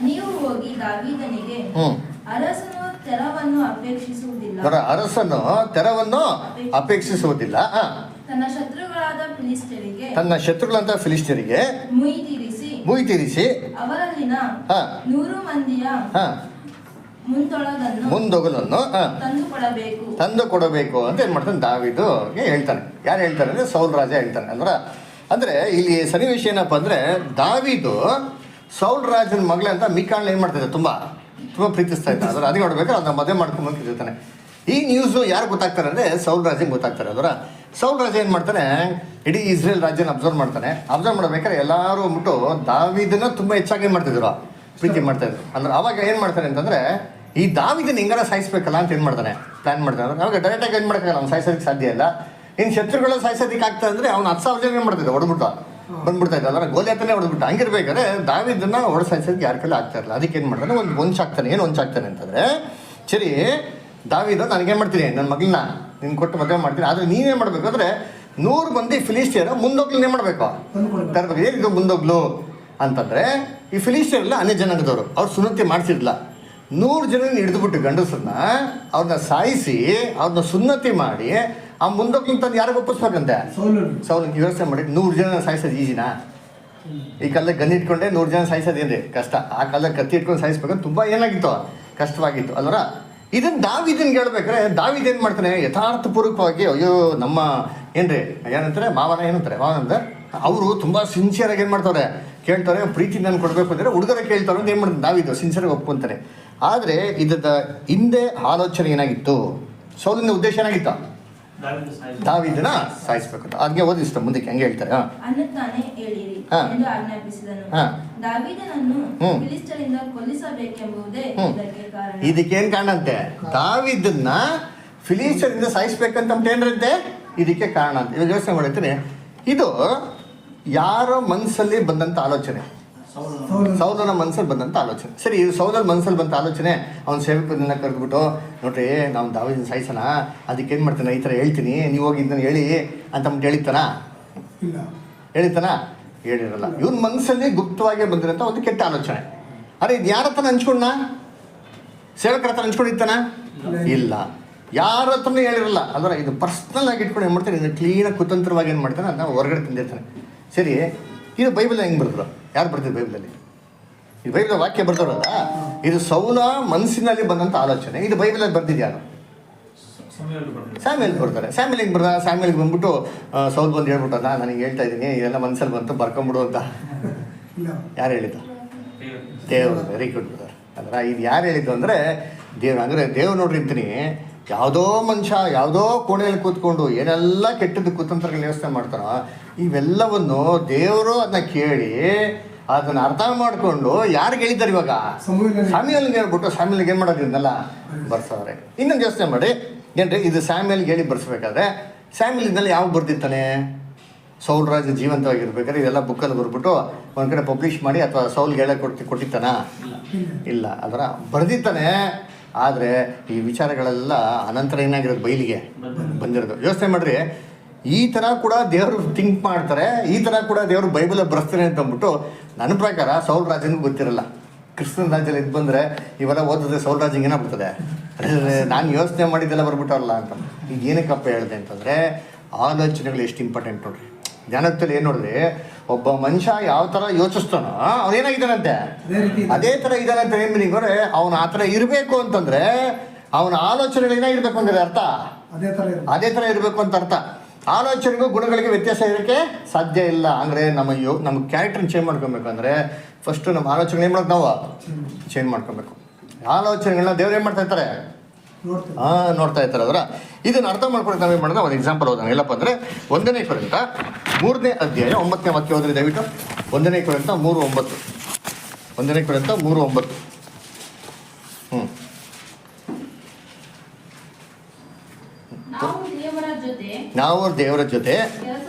C: ನೀವು ಹೋಗಿ ದಾವೀದನಿಗೆ ಅರಸನು ತೆರವನ್ನು
A: ಅಪೇಕ್ಷಿಸುವುದಿಲ್ಲ.
C: ತನ್ನ
A: ಶತ್ರುಗಳಂತ ಫಿಲಿಸ್ಟಿಯರಿಗೆ ಮುಯಿ ತೀರಿಸಿ ಅವರಲ್ಲಿನ
C: 100 ಮಂದಿಯ
A: ಮುಂದೊಗಲನ್ನು ತಂದು ಕೊಡಬೇಕು ಅಂತ ಏನ್ ಮಾಡ್ತಾನೆ ದಾವೀದಗೆ ಹೇಳ್ತಾನೆ. ಯಾರು ಹೇಳ್ತಾರೆ ಅಂದ್ರೆ ಸೌಲ್ ರಾಜ ಹೇಳ್ತಾನೆ. ಅಂದ್ರೆ ಇಲ್ಲಿ ಸನ್ನಿವೇಶ ಏನಪ್ಪ ಅಂದ್ರೆ ದಾವೀದು ಸೌಲ್ ರಾಜನ ಮಗಳೇ ಅಂತ ಮಿಕಾಳನ್ನ ಏನ್ ಮಾಡ್ತಿದ್ದೆ ತುಂಬಾ ಪ್ರೀತಿಸ್ತಾ ಇದ್ದಾನೆ. ಅದಕ್ಕೆ ನೋಡ್ಬೇಕಾದ್ರೆ ಅದನ್ನ ಮದುವೆ ಮಾಡ್ಕೊಂಡ್ಬಂದಿರ್ತಾನೆ. ಈ ನ್ಯೂಸು ಯಾರು ಗೊತ್ತಾಗ್ತಾರೆ ಅಂದರೆ ಸೌಲ್ ರಾಜಂಗೆ ಗೊತ್ತಾಗ್ತಾರೆ. ಸೌಲ್ ರಾಜ ಏನು ಮಾಡ್ತಾನೆ, ಇಡೀ ಇಸ್ರೇಲ್ ರಾಜ್ಯನ ಅಬ್ಸರ್ವ್ ಮಾಡ್ತಾನೆ. ಅಬ್ಸರ್ವ್ ಮಾಡ್ಬೇಕಾದ್ರೆ ಎಲ್ಲರೂ ಅಂದ್ಬಿಟ್ಟು ದಾವೀದನ್ನ ತುಂಬ ಹೆಚ್ಚಾಗಿ ಏನು ಮಾಡ್ತಿದ್ರು, ಪ್ರೀತಿ ಮಾಡ್ತಾಯಿದ್ರು. ಅಂದ್ರೆ ಅವಾಗ ಏನು ಮಾಡ್ತಾನೆ ಅಂತಂದರೆ ಈ ದಾವೀದನ್ನ ಹೆಂಗಾರ ಸಾಯಿಸ್ಬೇಕಲ್ಲ ಅಂತ ಏನು ಮಾಡ್ತಾನೆ, ಪ್ಲ್ಯಾನ್ ಮಾಡ್ತಾನೆ. ಅವಾಗ ಡೈರೆಕ್ಟಾಗಿ ಏನು ಮಾಡೋಕ್ಕಾಗಲ್ಲ, ಅವ್ನು ಸಾಯಿಸೋದಕ್ಕೆ ಸಾಧ್ಯ ಇಲ್ಲ. ಇನ್ನು ಶತ್ರುಗಳು ಸಾಯಿಸೋದಕ್ಕೆ ಆಗ್ತಾ ಅಂದರೆ ಅವ್ನು 10,000 ಜನ ಏನು ಮಾಡ್ತಿದ್ದೆ ಹೊಡೆದ್ಬಿಟ್ಟು ಬಂದ್ಬಿಡ್ತಾ ಇದ್ದ. ಅದರ ಗೋಲಿಯಾತನೇ ಹೊಡೆದ್ಬಿಟ್ಟು. ಹಂಗಿರ್ಬೇಕಾದ್ರೆ ದಾವೀದನ್ನ ಹೊಡೆದು ಸಾಯಿಸೋದಕ್ಕೆ ಯಾರ ಕೈಲಿ ಆಗ್ತಾ ಇರಲಿಲ್ಲ. ಅದಕ್ಕೆ ಏನು ಮಾಡ್ತಾನೆ, ಒಂದು ಹೊಂಚಾಗ್ತಾನೆ. ಏನು ಹೊಂಚಾಗ್ತಾನೆ ಅಂತಂದರೆ, ಸರಿ ದಾವೀದ ನನಗೇನು ಮಾಡ್ತೀನಿ, ನನ್ನ ಮಗಳನ್ನ ನಿನ್ನ ಕೊಟ್ಟು ಮದುವೆ ಮಾಡ್ತೀನಿ, ಆದರೆ ನೀನೇನು ಮಾಡಬೇಕು ಅಂದರೆ 100 ಮಂದಿ ಫಿಲಿಸ್ಟಿಯರ ಮುಂದೋಗ್ಲೇ ಮಾಡಬೇಕು, ತರಬೇಕು. ಏನಿದು ಮುಂದೋಗ್ಲು ಅಂತಂದರೆ, ಈ ಫಿಲಿಸ್ಟಿಯರೆಲ್ಲ ಅನ್ಯ ಜನಾಂಗದವರು, ಅವ್ರು ಸುನ್ನತಿ ಮಾಡಿಸಿರ್ಲಿಲ್ಲ. 100 ಜನ ಹಿಡಿದುಬಿಟ್ಟು ಗಂಡಸರನ್ನ ಅವ್ರನ್ನ ಸಾಯಿಸಿ ಅವ್ರನ್ನ ಸುನ್ನತಿ ಮಾಡಿ ಆ ಮುಂದೋಗ್ಲಿಂತ ತಂದು ಯಾರಿಗೆ ಒಪ್ಪಿಸ್ಬೇಕಂತೆ, ಸೌಲನಿಗೆ ವ್ಯವಸ್ಥೆ ಮಾಡಿ. 100 ಜನ ಸಾಯಿಸೋದು ಈಜಿನಾ? ಈ ಕಾಲದಲ್ಲಿ ಗನ್ ಇಟ್ಕೊಂಡೆ 100 ಜನ ಸಾಯಿಸೋದು ಏನ್ರಿ ಕಷ್ಟ. ಆ ಕಾಲದಲ್ಲಿ ಕತ್ತಿ ಇಟ್ಕೊಂಡು ಸಾಯಿಸ್ಬೇಕಂತ ತುಂಬ ಏನಾಗಿತ್ತು, ಕಷ್ಟವಾಗಿತ್ತು ಅಲ್ವರ. ಇದನ್ನು ದಾವೀದನ್ಗೆ ಹೇಳ್ಬೇಕಾರೆ ದಾವೀದ್ ಏನು ಮಾಡ್ತಾನೆ ಯಥಾರ್ಥಪೂರ್ವಕವಾಗಿ, ಅಯ್ಯೋ ನಮ್ಮ ಏನ್ರಿ ಏನಂತಾರೆ ಮಾವನ ಏನಂತಾರೆ ಮಾವನಂದ್ರೆ ಅವರು ತುಂಬ ಸಿನ್ಸಿಯರಾಗಿ ಏನು ಮಾಡ್ತಾರೆ ಕೇಳ್ತಾರೆ, ಪ್ರೀತಿ ನಾನು ಕೊಡಬೇಕು ಅಂದರೆ ಹುಡುಗರ ಕೇಳ್ತಾರೆ ಅಂತ ಏನು ಮಾಡ್ತಾರೆ ದಾವೀದು ಸಿನ್ಸಿಯರಾಗಿ ಒಪ್ಕೊಂತಾರೆ. ಆದರೆ ಇದರ ಹಿಂದೆ ಆಲೋಚನೆ ಏನಾಗಿತ್ತು, ಸೌಲಿನ ಉದ್ದೇಶ ಏನಾಗಿತ್ತು, ದಾವೀದನ ಸಾಯಿಸ್ಬೇಕು ಅಂತ. ಅದಕ್ಕೆ ಓದಿಸ್ತ ಮುಂದಕ್ಕೆ ಹಂಗೆ ಹೇಳ್ತಾರೆ.
C: ಅನ್ನುತ್ತಾನೆ ಹೇಳಿರಿ ಎಂದು ಆಜ್ಞಾಪಿಸಿದನು. ದಾವೀದನನ್ನು ಫಿಲಿಷ್ಟಿಯರಿಂದ ಕೊಲ್ಲಿಸಬೇಕೆಂಬುದೇ ಇದಕ್ಕೆ ಕಾರಣ.
A: ಇದಕ್ಕೇನು ಕಾರಣ ಅಂತೆ, ದಾವೀದನ್ನ ಫಿಲಿಷ್ಟಿಯರಿಂದ ಸಾಯಿಸ್ಬೇಕಂತ ಏನ್ರಂತೆ ಇದಕ್ಕೆ ಕಾರಣ ಅಂತ. ಇವಾಗ ಯೋಚನೆ ಮಾಡಿರ್ತೀನಿ, ಇದು ಯಾರೋ ಮನಸ್ಸಲ್ಲಿ ಬಂದಂಥ ಆಲೋಚನೆ, ಸೌಲನ ಮನಸ್ಸಲ್ಲಿ ಬಂದಂಥ ಆಲೋಚನೆ. ಸರಿ, ಇದು ಸೌಲನ ಮನಸ್ಸಲ್ಲಿ ಬಂದ ಆಲೋಚನೆ ಅವನ ಸೇವಕರನ್ನ ಕರೆದ್ಬಿಟ್ಟು, ನೋಡ್ರಿ ನಾವು ದಾವೀದನ ಸಾಯಿಸೋಣ, ಅದಕ್ಕೇನು ಮಾಡ್ತಾನೆ ಈ ಥರ ಹೇಳ್ತೀನಿ, ನೀವು ಹೋಗಿ ಇದನ್ನು ಹೇಳಿ ಅಂತಂದ್ಬಿಟ್ಟು ಹೇಳಿತಾನ ಹೇಳಿರಲ್ಲ. ಇವನ್ ಮನಸ್ಸಲ್ಲಿ ಗುಪ್ತವಾಗಿ ಬಂದಿರೋಂಥ ಒಂದು ಕೆಟ್ಟ ಆಲೋಚನೆ. ಅರೆ ಇದು ಯಾರ ಹತ್ರ ಹಂಚ್ಕೊಂಡ, ಸೇವಕರ ಹತ್ರ ಹಂಚ್ಕೊಂಡಿರ್ತಾನ ಇಲ್ಲ, ಯಾರ ಹತ್ರನೂ ಹೇಳಿರಲ್ಲ. ಅದರ ಇದು ಪರ್ಸ್ನಲ್ ಆಗಿ ಇಟ್ಕೊಂಡು ಏನು ಮಾಡ್ತಾನೆ, ಇದು ಕ್ಲೀನಾಗಿ ಕುತಂತ್ರವಾಗಿ ಏನು ಮಾಡ್ತಾನೆ ಅದನ್ನ ಹೊರಗಡೆ ತಂದಿರ್ತಾನೆ. ಸರಿ, ಇದು ಬೈಬಲ್ ಹೆಂಗೆ ಬರೆದ್ರು, ಯಾರು ಬರ್ತಿದ್ರು ಬೈಬಲಲ್ಲಿ? ಇದು ಬೈಬಲ್ ವಾಕ್ಯ ಬರ್ತಾರಲ್ಲ, ಇದು ಸೌಲ ಮನಸ್ಸಿನಲ್ಲಿ ಬಂದಂಥ ಆಲೋಚನೆ. ಇದು ಬೈಬಲಲ್ಲಿ ಬರ್ದಿದ್ಯಾರು? ಸ್ಯಾಮ್ಯಲ್ ಬರ್ತಾರೆ. ಸ್ಯಾಮ್ಯಲ್ ಹೆಂಗೆ ಬರ್ದ? ಸ್ಯಾಮ್ಯಲ್ಗೆ ಬಂದ್ಬಿಟ್ಟು ಸೌಲ್ ಬಂದು ಹೇಳ್ಬಿಟ್ಟು ನನಗೆ ಹೇಳ್ತಾ ಇದ್ದೀನಿ ಇದೆಲ್ಲ ಮನಸ್ಸಲ್ಲಿ ಬಂತು ಬರ್ಕೊಂಬಿಡು ಅಂತ ಯಾರು ಹೇಳಿದ್ದು? ದೇವ್ರು. Very good brother. ಅಂದ್ರೆ ಇದು ಯಾರು ಹೇಳಿದ್ದು ಅಂದರೆ ದೇವ್ರು. ಅಂದರೆ ದೇವ್ರು ನೋಡ್ರಿ ಅಂತೀನಿ, ಯಾವುದೋ ಮನುಷ್ಯ ಯಾವುದೋ ಕೋಣೆಯಲ್ಲಿ ಕೂತ್ಕೊಂಡು ಏನೆಲ್ಲ ಕೆಟ್ಟದ್ದು ಕುತಂತ್ರಗಳು ಯೋಚನೆ ಮಾಡ್ತಾನೋ ಇವೆಲ್ಲವನ್ನು ದೇವರು ಅದನ್ನ ಕೇಳಿ ಅದನ್ನ ಅರ್ಥ ಮಾಡಿಕೊಂಡು ಯಾರಿಗೆ ಹೇಳಿದ್ದಾರೆ ಇವಾಗ? ಸ್ಯಾಮ್ಯಲ್ಗೆ ಹೇಳ್ಬಿಟ್ಟು ಸ್ಯಾಮ್ಯಲ್ಗೆ ಏನು ಮಾಡೋದು ಇದನ್ನೆಲ್ಲ ಬರ್ಸವ್ರೆ. ಇನ್ನೊಂದು ಯೋಚನೆ ಮಾಡಿ ಏನ್ರಿ, ಇದು ಸ್ಯಾಮ್ಯಲ್ಗೆ ಹೇಳಿ ಬರ್ಸ್ಬೇಕಾದ್ರೆ ಸ್ಯಾಮ್ಯಲ್ ಇದನ್ನೆಲ್ಲ ಯಾವ ಬರ್ದಿರ್ತಾನೆ? ಸೌಲ್ ರಾಜ ಜೀವಂತವಾಗಿರ್ಬೇಕಾದ್ರೆ ಇದೆಲ್ಲ ಬುಕ್ಕಲ್ಲಿ ಬರ್ಬಿಟ್ಟು ಒಂದು ಕಡೆ ಪಬ್ಲಿಷ್ ಮಾಡಿ ಅಥವಾ ಸೌಲ್ಗೆ ಹೇಳಕ್ಕೆ ಕೊಟ್ಟಿತ್ತಾನ? ಇಲ್ಲ, ಅದರ ಬರ್ದಿತ್ತಾನೆ. ಆದರೆ ಈ ವಿಚಾರಗಳೆಲ್ಲ ಅನಂತರ ಏನಾಗಿರೋದು ಬಯಲಿಗೆ ಬಂದಿರೋದು. ಯೋಚನೆ ಮಾಡ್ರಿ, ಈ ಥರ ಕೂಡ ದೇವರು ಥಿಂಕ್ ಮಾಡ್ತಾರೆ, ಈ ಥರ ಕೂಡ ದೇವರು ಬೈಬಲಲ್ಲಿ ಬರ್ಸ್ತಾರೆ ಅಂತ ಅಂದ್ಬಿಟ್ಟು ನನ್ನ ಪ್ರಕಾರ ಸೌಲ್ ರಾಜನಿಗೂ ಗೊತ್ತಿರಲ್ಲ. ಕ್ರಿಸ್ತನ ರಾಜ್ಯದಲ್ಲಿ ಇದು ಬಂದರೆ ಇವೆಲ್ಲ ಓದಿದ್ರೆ ಸೌಲ್ ರಾಜಂಗೆ ಏನಾಗ್ಬಿಡ್ತದೆ, ನಾನು ಯೋಚನೆ ಮಾಡಿದ್ದೆಲ್ಲ ಬರ್ಬಿಟ್ಟಲ್ಲ ಅಂತ. ಈಗ ಏನಕ್ಕಪ್ಪ ಹೇಳಿದೆ ಅಂತಂದರೆ ಆಲೋಚನೆಗಳು ಎಷ್ಟು ಇಂಪಾರ್ಟೆಂಟ್ ನೋಡ್ರಿ. ಜ್ಞಾನದಲ್ಲಿ ಏನು ನೋಡಿದ್ರೆ ಒಬ್ಬ ಮನುಷ್ಯ ಯಾವ ಥರ ಯೋಚಿಸ್ತಾನೋ ಅವ್ನು ಏನಾಗಿದ್ದಾನಂತೆ ಅದೇ ಥರ ಇದ್ದಾನಂತ. ಏನು ಮೀನಿಂಗ್ ಅಂದರೆ ಅವನು ಆ ಥರ ಇರಬೇಕು ಅಂತಂದರೆ ಅವನ ಆಲೋಚನೆಗಳು ಏನಾಗಿರ್ಬೇಕು ಅಂದರೆ ಅರ್ಥ ಅದೇ ಥರ ಇರಬೇಕು ಅಂತ ಅರ್ಥ. ಆಲೋಚನೆಗೂ ಗುಣಗಳಿಗೆ ವ್ಯತ್ಯಾಸ ಇರೋಕ್ಕೆ ಸಾಧ್ಯ ಇಲ್ಲ. ಅಂದರೆ ನಮ್ಮ ಕ್ಯಾರೆಕ್ಟರ್ನ ಚೇಂಜ್ ಮಾಡ್ಕೊಬೇಕಂದ್ರೆ ಫಸ್ಟು ನಮ್ಮ ಆಲೋಚನೆ ಏನು ಮಾಡೋದು, ನಾವು ಚೇಂಜ್ ಮಾಡ್ಕೊಬೇಕು. ಆಲೋಚನೆಗಳನ್ನ ದೇವ್ರು ಏನು ಮಾಡ್ತಾ ಇರ್ತಾರೆ, ನೋಡ್ತಾ ಇರ್ತಾರೆ. ಅದರ ಇದನ್ನು ಅರ್ಥ ಮಾಡ್ಕೊಂಡು ನಾವೇನು ಮಾಡೋದು, ಒಂದು ಎಕ್ಸಾಂಪಲ್ ಓದೋಣ. ಎಲ್ಲಪ್ಪ ಅಂದರೆ 1 ಕೊರಿಂಥ 3ನೇ ಅಧ್ಯಾಯ 9ನೇ ವಾಕ್ಯ ಓದ್ರಿ ದಯವಿಟ್ಟು. 1 ಕೊರಿಂಥ 3:9. 1 ಕೊರಿಂಥ 3:9. ನಾವು ದೇವರ ಜೊತೆ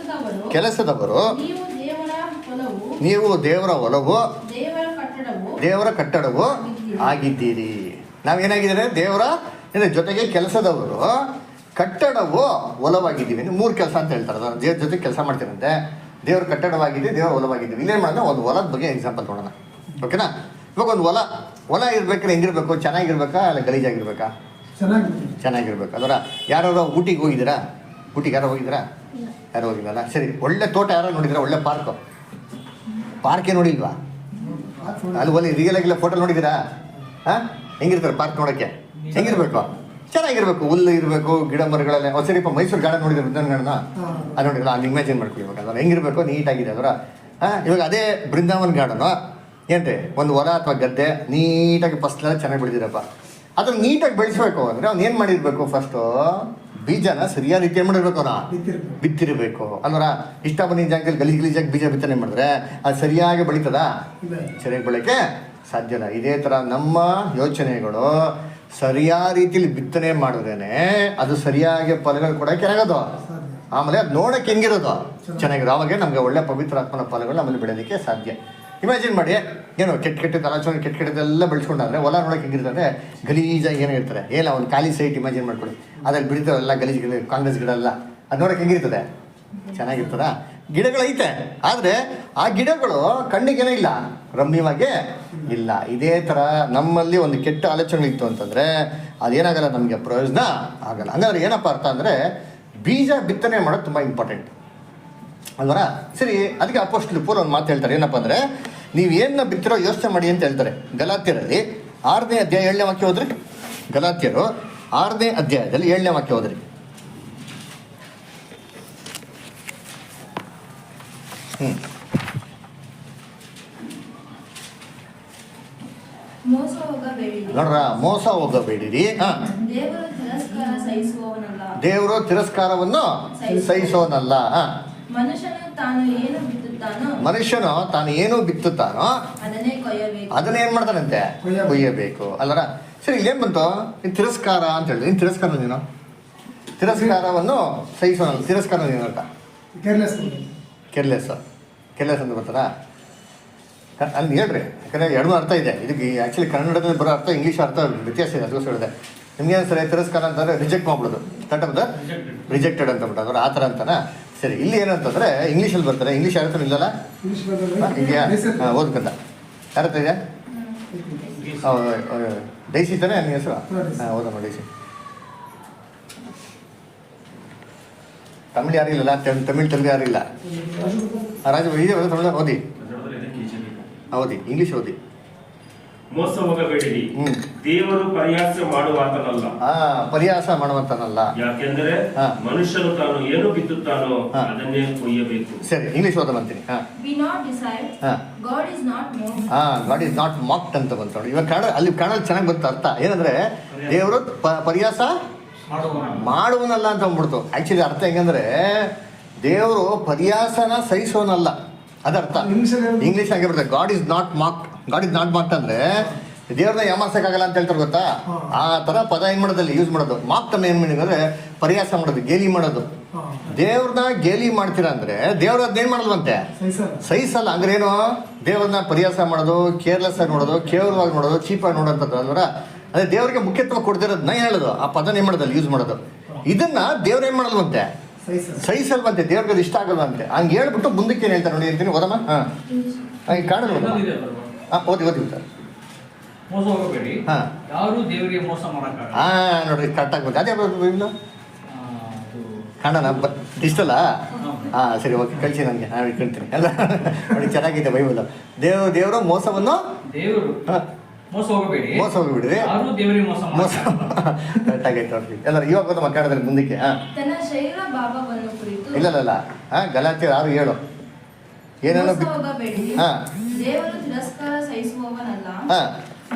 A: ಕೆಲಸದವರು, ನೀವು ದೇವರ ಒಲವು ದೇವರ ಕಟ್ಟಡವು ಆಗಿದ್ದೀರಿ. ನಾವೇನಾಗಿದ್ದಾರೆ, ದೇವರ ಜೊತೆಗೆ ಕೆಲಸದವರು, ಕಟ್ಟಡವು ಒಲವಾಗಿದ್ದೀವಿ. 3 ಕೆಲಸ ಅಂತ ಹೇಳ್ತಾರೆ. ದೇವ್ರ ಜೊತೆ ಕೆಲಸ ಮಾಡ್ತೀರಂತೆ, ದೇವ್ರ ಕಟ್ಟಡವಾಗಿದ್ದೀವಿ, ದೇವರ ಒಲವಾಗಿದ್ದೀವಿ. ಇಲ್ಲೇನು ಮಾಡೋಣ, ಒಂದು ಹೊಲದ ಬಗ್ಗೆ ಎಕ್ಸಾಂಪಲ್ ನೋಡೋಣ, ಓಕೆನಾ? ಇವಾಗ ಒಂದು ಹೊಲ ಇರ್ಬೇಕಾದ್ರೆ ಹೆಂಗಿರ್ಬೇಕು, ಚೆನ್ನಾಗಿರ್ಬೇಕಾ ಅಲ್ಲ ಗಲೀಜಾಗಿರ್ಬೇಕಾ? ಚೆನ್ನಾಗಿರ್ಬೇಕು. ಅದರ ಯಾರು ಊಟಿಗೆ ಹೋಗಿದ್ದೀರಾ? ಊಟಿಗೆ ಯಾರೋ ಹೋಗಿದ್ದೀರಾ? ಯಾರು ಹೋಗಿಲ್ಲಲ್ಲ? ಸರಿ, ಒಳ್ಳೆ ತೋಟ ಯಾರೋ ನೋಡಿದ್ದೀರಾ? ಒಳ್ಳೆ ಪಾರ್ಕೇ ನೋಡಿಲ್ವಾ? ಅಲ್ಲಿ ಒಳ್ಳೆ ರಿಯಲ್ ಆಗಿಲ್ಲ ಫೋಟೋ ನೋಡಿದ್ದೀರಾ? ಹಾಂ, ಹೆಂಗಿರ್ತಾರೆ ಪಾರ್ಕ್ ನೋಡೋಕ್ಕೆ? ಹೆಂಗಿರ್ಬೇಕು? ಚೆನ್ನಾಗಿರ್ಬೇಕು, ಹುಲ್ಲು ಇರಬೇಕು, ಗಿಡ ಮರಗಳೆಲ್ಲ. ಸರಿಪ್ಪ, ಮೈಸೂರು ಗಾರ್ಡನ್ ನೋಡಿದ್ರೆ ಬೃಂದಾವನ ಅದು ನೋಡಿರಲ್ಲ, ಅಲ್ಲಿ ಇಮ್ಯಾಜಿನ್ ಮಾಡ್ಕೊಳ್ಬೇಕು. ಅದರ ಹೆಂಗಿರ್ಬೇಕು, ನೀಟಾಗಿದೆ. ಅದರ ಇವಾಗ ಅದೇ ಬೃಂದಾವನ್ ಗಾರ್ಡನು ಏನ್ರಿ, ಒಂದು ಹೊಲ ಅಥವಾ ಗದ್ದೆ ನೀಟಾಗಿ ಫಸ್ಟ್ಲೆಲ್ಲ ಚೆನ್ನಾಗಿ ಬೆಳೆದಿರಪ್ಪ. ಅದನ್ನು ನೀಟಾಗಿ ಬೆಳೆಸ್ಬೇಕು ಅಂದರೆ ಅವ್ನು ಏನು ಮಾಡಿರ್ಬೇಕು, ಫಸ್ಟು ಬೀಜನ ಸರಿಯಾದ ರೀತಿ ಏನು ಮಾಡಿರ್ಬೇಕು, ಅವನ ಬಿತ್ತಿರಬೇಕು. ಅಲ್ವರ ಇಷ್ಟ ಬಂದಿದ್ದ ಜಾಗದಲ್ಲಿ ಗಲೀಜಾಗಿ ಬೀಜ ಬಿತ್ತನೆ ಮಾಡಿದ್ರೆ ಅದು ಸರಿಯಾಗಿ ಬೆಳೀತದ? ಸರಿಯಾಗಿ ಬೆಳಕ್ಕೆ ಸಾಧ್ಯ ಇಲ್ಲ. ಇದೇ ಥರ ನಮ್ಮ ಯೋಚನೆಗಳು ಸರಿಯಾದ ರೀತಿಯಲ್ಲಿ ಬಿತ್ತನೆ ಮಾಡಿದ್ರೇನೆ ಅದು ಸರಿಯಾಗಿ ಫಲಗಳು ಕೊಡೋಕೆ ಏನಾಗೋದು. ಆಮೇಲೆ ಅದು ನೋಡೋಕೆ ಹೆಂಗಿರೋದು, ಚೆನ್ನಾಗಿರೋದು. ಅವಾಗೆ ನಮಗೆ ಒಳ್ಳೆ ಪವಿತ್ರ ಆತ್ಮನ ಫಲಗಳು ನಮ್ಮಲ್ಲಿ ಬೆಳೆಯೋದಕ್ಕೆ ಸಾಧ್ಯ. ಇಮ್ಯಾಜಿನ್ ಮಾಡಿ, ಏನು ಕೆಟ್ಟ ಆಲೋಚನೆ ಕೆಟ್ಟದೆಲ್ಲ ಬೆಳೆಸ್ಕೊಂಡ್ರೆ ಹೊಲ ನೋಡೋಕೆ ಹೆಂಗಿರ್ತದೆ, ಗಲೀಜಾಗಿ ಏನೋ ಇರ್ತಾರೆ. ಏನ ಒಂದು ಖಾಲಿ ಸೈಟ್ ಇಮ್ಯಾಜಿನ್ ಮಾಡ್ಕೊಳ್ಳಿ, ಅದ್ರಲ್ಲಿ ಬೆಳೀತಾರಲ್ಲ ಗಲೀಜ್ ಗಿಡ, ಕಾಂಗ್ರೆಸ್ ಗಿಡ ಎಲ್ಲ, ಅದು ನೋಡೋಕೆ ಹೆಂಗಿರ್ತದೆ, ಚೆನ್ನಾಗಿರ್ತದ? ಗಿಡಗಳೈತೆ, ಆದರೆ ಆ ಗಿಡಗಳು ಕಣ್ಣಿಗೇನೋ ಇಲ್ಲ, ರಮ್ಯವಾಗೇ ಇಲ್ಲ. ಇದೇ ಥರ ನಮ್ಮಲ್ಲಿ ಒಂದು ಕೆಟ್ಟ ಆಲೋಚನೆಗಳಿತ್ತು ಅಂತಂದರೆ ಅದೇನಾಗಲ್ಲ, ನಮಗೆ ಪ್ರಯೋಜನ ಆಗಲ್ಲ. ಹಂಗಾದ್ರೆ ಏನಪ್ಪ ಅರ್ಥ ಅಂದರೆ ಬೀಜ ಬಿತ್ತನೆ ಮಾಡೋದು ತುಂಬ ಇಂಪಾರ್ಟೆಂಟ್ ಅಲ್ವರ? ಸರಿ, ಅದಕ್ಕೆ ಅಪೊಸ್ತಲ ಪೌಲ ಒಂದು ಮಾತು ಹೇಳ್ತಾರೆ. ಏನಪ್ಪ ಅಂದರೆ ನೀವು ಏನನ್ನ ಬಿತ್ತಿರೋ ಯೋಚನೆ ಮಾಡಿ ಅಂತ ಹೇಳ್ತಾರೆ. ಗಲಾತ್ಯರಲ್ಲಿ 6ನೇ ಅಧ್ಯಾಯ 7ನೇ ವಾಕ್ಯ ಹೋದ್ರಿ. ಗಲಾತ್ಯರು 6ನೇ ಅಧ್ಯಾಯದಲ್ಲಿ 7ನೇ ವಾಕ್ಯ ಓದ್ರಿ.
C: ಮೋಸ ಹೋಗಬೇಡಿರಿ.
A: ನೋಡ್ರ, ಮೋಸ ಹೋಗಬೇಡಿರಿ.
C: ದೇವರು ತಿರಸ್ಕಾರ ಸಹಿಸುವವನಲ್ಲ.
A: ದೇವರು ತಿರಸ್ಕಾರವನ್ನು ಸಹಿಸೋನಲ್ಲ.
C: ಮನುಷ್ಯನು ತಾನು ಏನು ಬಿತ್ತುತ್ತಾನೋ
A: ಮನುಷ್ಯನು ತಾನು ಏನು ಬಿತ್ತುತ್ತಾನೋ
C: ಅದನ್ನೇ ಕೊಯ್ಯಬೇಕು.
A: ಅದನ್ನ ಏನ್ ಮಾಡ್ತಾನಂತೆ? ಕೊಯ್ಯಬೇಕು. ಅಲ್ಲರ ಸರಿ, ಇಲ್ಲೇನ್ ಬಂತು? ನೀನು ತಿರಸ್ಕಾರ ಅಂತ ಹೇಳಿದ್ರೆ ನೀನು ತಿರಸ್ಕಾರ, ನೀನು ತಿರಸ್ಕಾರವನ್ನು ಸಹಿಸೋನಲ್ಲ. ತಿರಸ್ಕಾರ ಏನಂತ?
B: ಕೇರ್ಲೆಸ್. ಕೆರ್ಲೆಸ್ ಅಂತ ಬರ್ತಾರ ಅಲ್ಲಿ ಹೇಳ್ರಿ. ಯಾಕಂದರೆ ಎರಡು ಅರ್ಥ ಇದೆ ಇದಕ್ಕೆ. ಆ್ಯಕ್ಚುಲಿ ಕನ್ನಡದಲ್ಲಿ ಬರೋ ಅರ್ಥ, ಇಂಗ್ಲೀಷ್ ಅರ್ಥ ವ್ಯತ್ಯಾಸ ಇದೆ. ಅದಕ್ಕೋಸ್ಕರ ಹೇಳಿದೆ ನಿಮ್ಗೆ ಸರಿ. ತಿರಸ್ಕಾರ ಅಂತಂದರೆ ರಿಜೆಕ್ಟ್ ಮಾಡ್ಬಿಡೋದು, ಕಟ್ಟದ ರಿಜೆಕ್ಟೆಡ್ ಅಂತ ಬಿಟ್ಟು ಅವ್ರು ಆ ಥರ ಅಂತಾನ. ಸರಿ, ಇಲ್ಲಿ ಏನಂತಂದರೆ ಇಂಗ್ಲೀಷಲ್ಲಿ ಬರ್ತಾರೆ. ಇಂಗ್ಲೀಷ್ ಯಾರ ಹತ್ರ ಇಲ್ಲಲ್ಲ? ಇದೆಯಾ? ಓದ್ಕಂತ ಯಾರ ಹತ್ರ ಇದೆ? ಡೈಸಿ ತಾನೆ ನನ್ನ ಹೆಸರು? ಓದಮ್ಮ ಡೈಸಿ. ತಮಿಳು ಯಾರು ಇಲ್ಲಲ್ಲ? ತಮಿಳು ತೆಲುಗು ಯಾರು ಇಲ್ಲ? ರಾಜ ಇದೆ ತಮಿಳು ಓದಿ. ಓದಿ, ಇಂಗ್ಲೀಷ್ ಓದಿ.
D: ಮೋಸ ಹೋಗಬೇಡಿರಿ, ದೇವರು ಪರಿಹಾಸ ಮಾಡುವಾತನಲ್ಲ.
A: ಪರಿಹಾಸ ಮಾಡುವಂತನಲ್ಲ.
D: ಯಾಕೆಂದರೆ ಮನುಷ್ಯನು ತಾನು ಏನು ಬಿತ್ತುತ್ತಾನೋ ಅದನ್ನೇ ಕೊಯ್ಯಬೇಕು.
A: ಸರಿ, ಇಂಗ್ಲೀಷ್ ಓದ ಅಂತೀನಿ. ಗಾಡ್ ಇಸ್ ನಾಟ್ ಮಾಕ್ಡ್ ಅಂತ ಬಂತ ನೋಡಿ. ಇವಾಗ ಕನ್ನಡ, ಅಲ್ಲಿ ಕನ್ನಡ ಚೆನ್ನಾಗಿ ಬಂತು ಅರ್ಥ. ಏನಂದ್ರೆ ದೇವರು ಪರಿಹಾಸ ಮಾಡುವನಲ್ಲ ಅಂತ ಅಂದ್ಬಿಡ್ತು. ಆಕ್ಚುಲಿ ಅರ್ಥ ಹೆಂಗಂದ್ರೆ ದೇವರು ಪರಿಹಾಸನ ಸಹಿಸೋನಲ್ಲ, ಅದರ್ಥ. ಇಂಗ್ಲೀಷ್ ಆಗಿ ಬರ್ತದೆ. ಗಾಡ್ ಇಸ್ ನಾಟ್ ಮಾಕ್ಡ್ ಅಂದ್ರೆ ದೇವ್ರನ್ನ ಯಾಮಾರ್ಸಕ್ಕಾಗಲ್ಲ ಅಂತ ಹೇಳ್ತಾರೆ, ಗೊತ್ತಾ? ಆ ತರ ಪದ ಏನ್ ಮಾಡೋದಲ್ಲಿ ಯೂಸ್ ಮಾಡೋದು. ಮಾಕ್ ಅನ್ನ ಏನ್ ಮಾಡಿ ಅಂದ್ರೆ ಪರಿಹಾಸ ಮಾಡೋದು, ಗೇಲಿ ಮಾಡೋದು. ದೇವ್ರನ್ನ ಗೇಲಿ ಮಾಡ್ತೀರಾ ಅಂದ್ರೆ ದೇವ್ರ ಅದೇನ್ ಮಾಡಲ್ವಂತೆ? ಸಹಿಸಲ್ಲ. ಅಂದ್ರೆ ಏನು? ದೇವ್ರನ್ನ ಪರಿಹಾಸ ಮಾಡೋದು, ಕೇರ್ಲೆಸ್ ಆಗಿ ನೋಡೋದು, ಕೇವಲವಾಗಿ ನೋಡೋದು, ಚೀಪಾಗಿ ನೋಡೋಂಥದ್ದು ಅಲ್ವರ. ಅದೇ ದೇವ್ರಿಗೆ ಮುಖ್ಯತ್ವ ಕೊಡ್ತಿರೋದನ್ನ ಹೇಳೋದು, ಆ ಪದನ ಏನ್ ಮಾಡೋದಲ್ಲಿ ಯೂಸ್ ಮಾಡೋದು. ಇದನ್ನ ದೇವ್ರ ಏನ್ ಮಾಡಲ್ವಂತೆ? ಸಹಿಸಲ್ವಂತೆ. ದೇವ್ರಿಗೆ ಅದು ಇಷ್ಟ ಆಗಲ್ವಂತೆ. ಹಂಗೆ ಹೇಳ್ಬಿಟ್ಟು ಮುಂದಕ್ಕೆ ಏನ್ ಹೇಳ್ತಾರೆ ನೋಡಿ ಅಂತೀನಿ. ಓದಮ್ಮ. ಕಾಣಲ್ ಓದಿ ಸರ್.
E: ಮೋಸ ಹೋಗಬೇಡಿ, ಯಾರು ದೇವರಿಗೆ ಮೋಸ ಮಾಡಕ್ಕಾಗಲ್ಲ.
A: ನೋಡ್ರಿ, ಕರೆಕ್ಟ್ ಆಗ್ಬೇಕು. ಅದೇ ಕಾಣೋಣ ಇಷ್ಟಲ್ಲ? ಸರಿ, ಓಕೆ, ಕಳಿಸಿ ನನಗೆ, ನಾನು ಇಟ್ಕೊಳ್ತೀನಿ ಎಲ್ಲ. ನೋಡಿ, ಚೆನ್ನಾಗಿದೆ ಬೈಬಲ್. ದೇವರು ಮೋಸವನ್ನು
E: ಮೋಸ
A: ಹೋಗಬೇಡ್ರಿ, ಮೋಸ ಕರೆಕ್ಟ್ ಆಗೈತೆ ನೋಡ್ರಿ ಎಲ್ಲರೂ. ಇವಾಗ ಓದಮ್ಮ ಕನ್ನಡದಲ್ಲಿ ಮುಂದಕ್ಕೆ. ಇಲ್ಲ ಗಲಾಟೆ 6:7 ಏನೇನೋ
C: ದೇವರು ತಿರಸ್ಕಾರ ಸಹಿಸುವವನಲ್ಲ.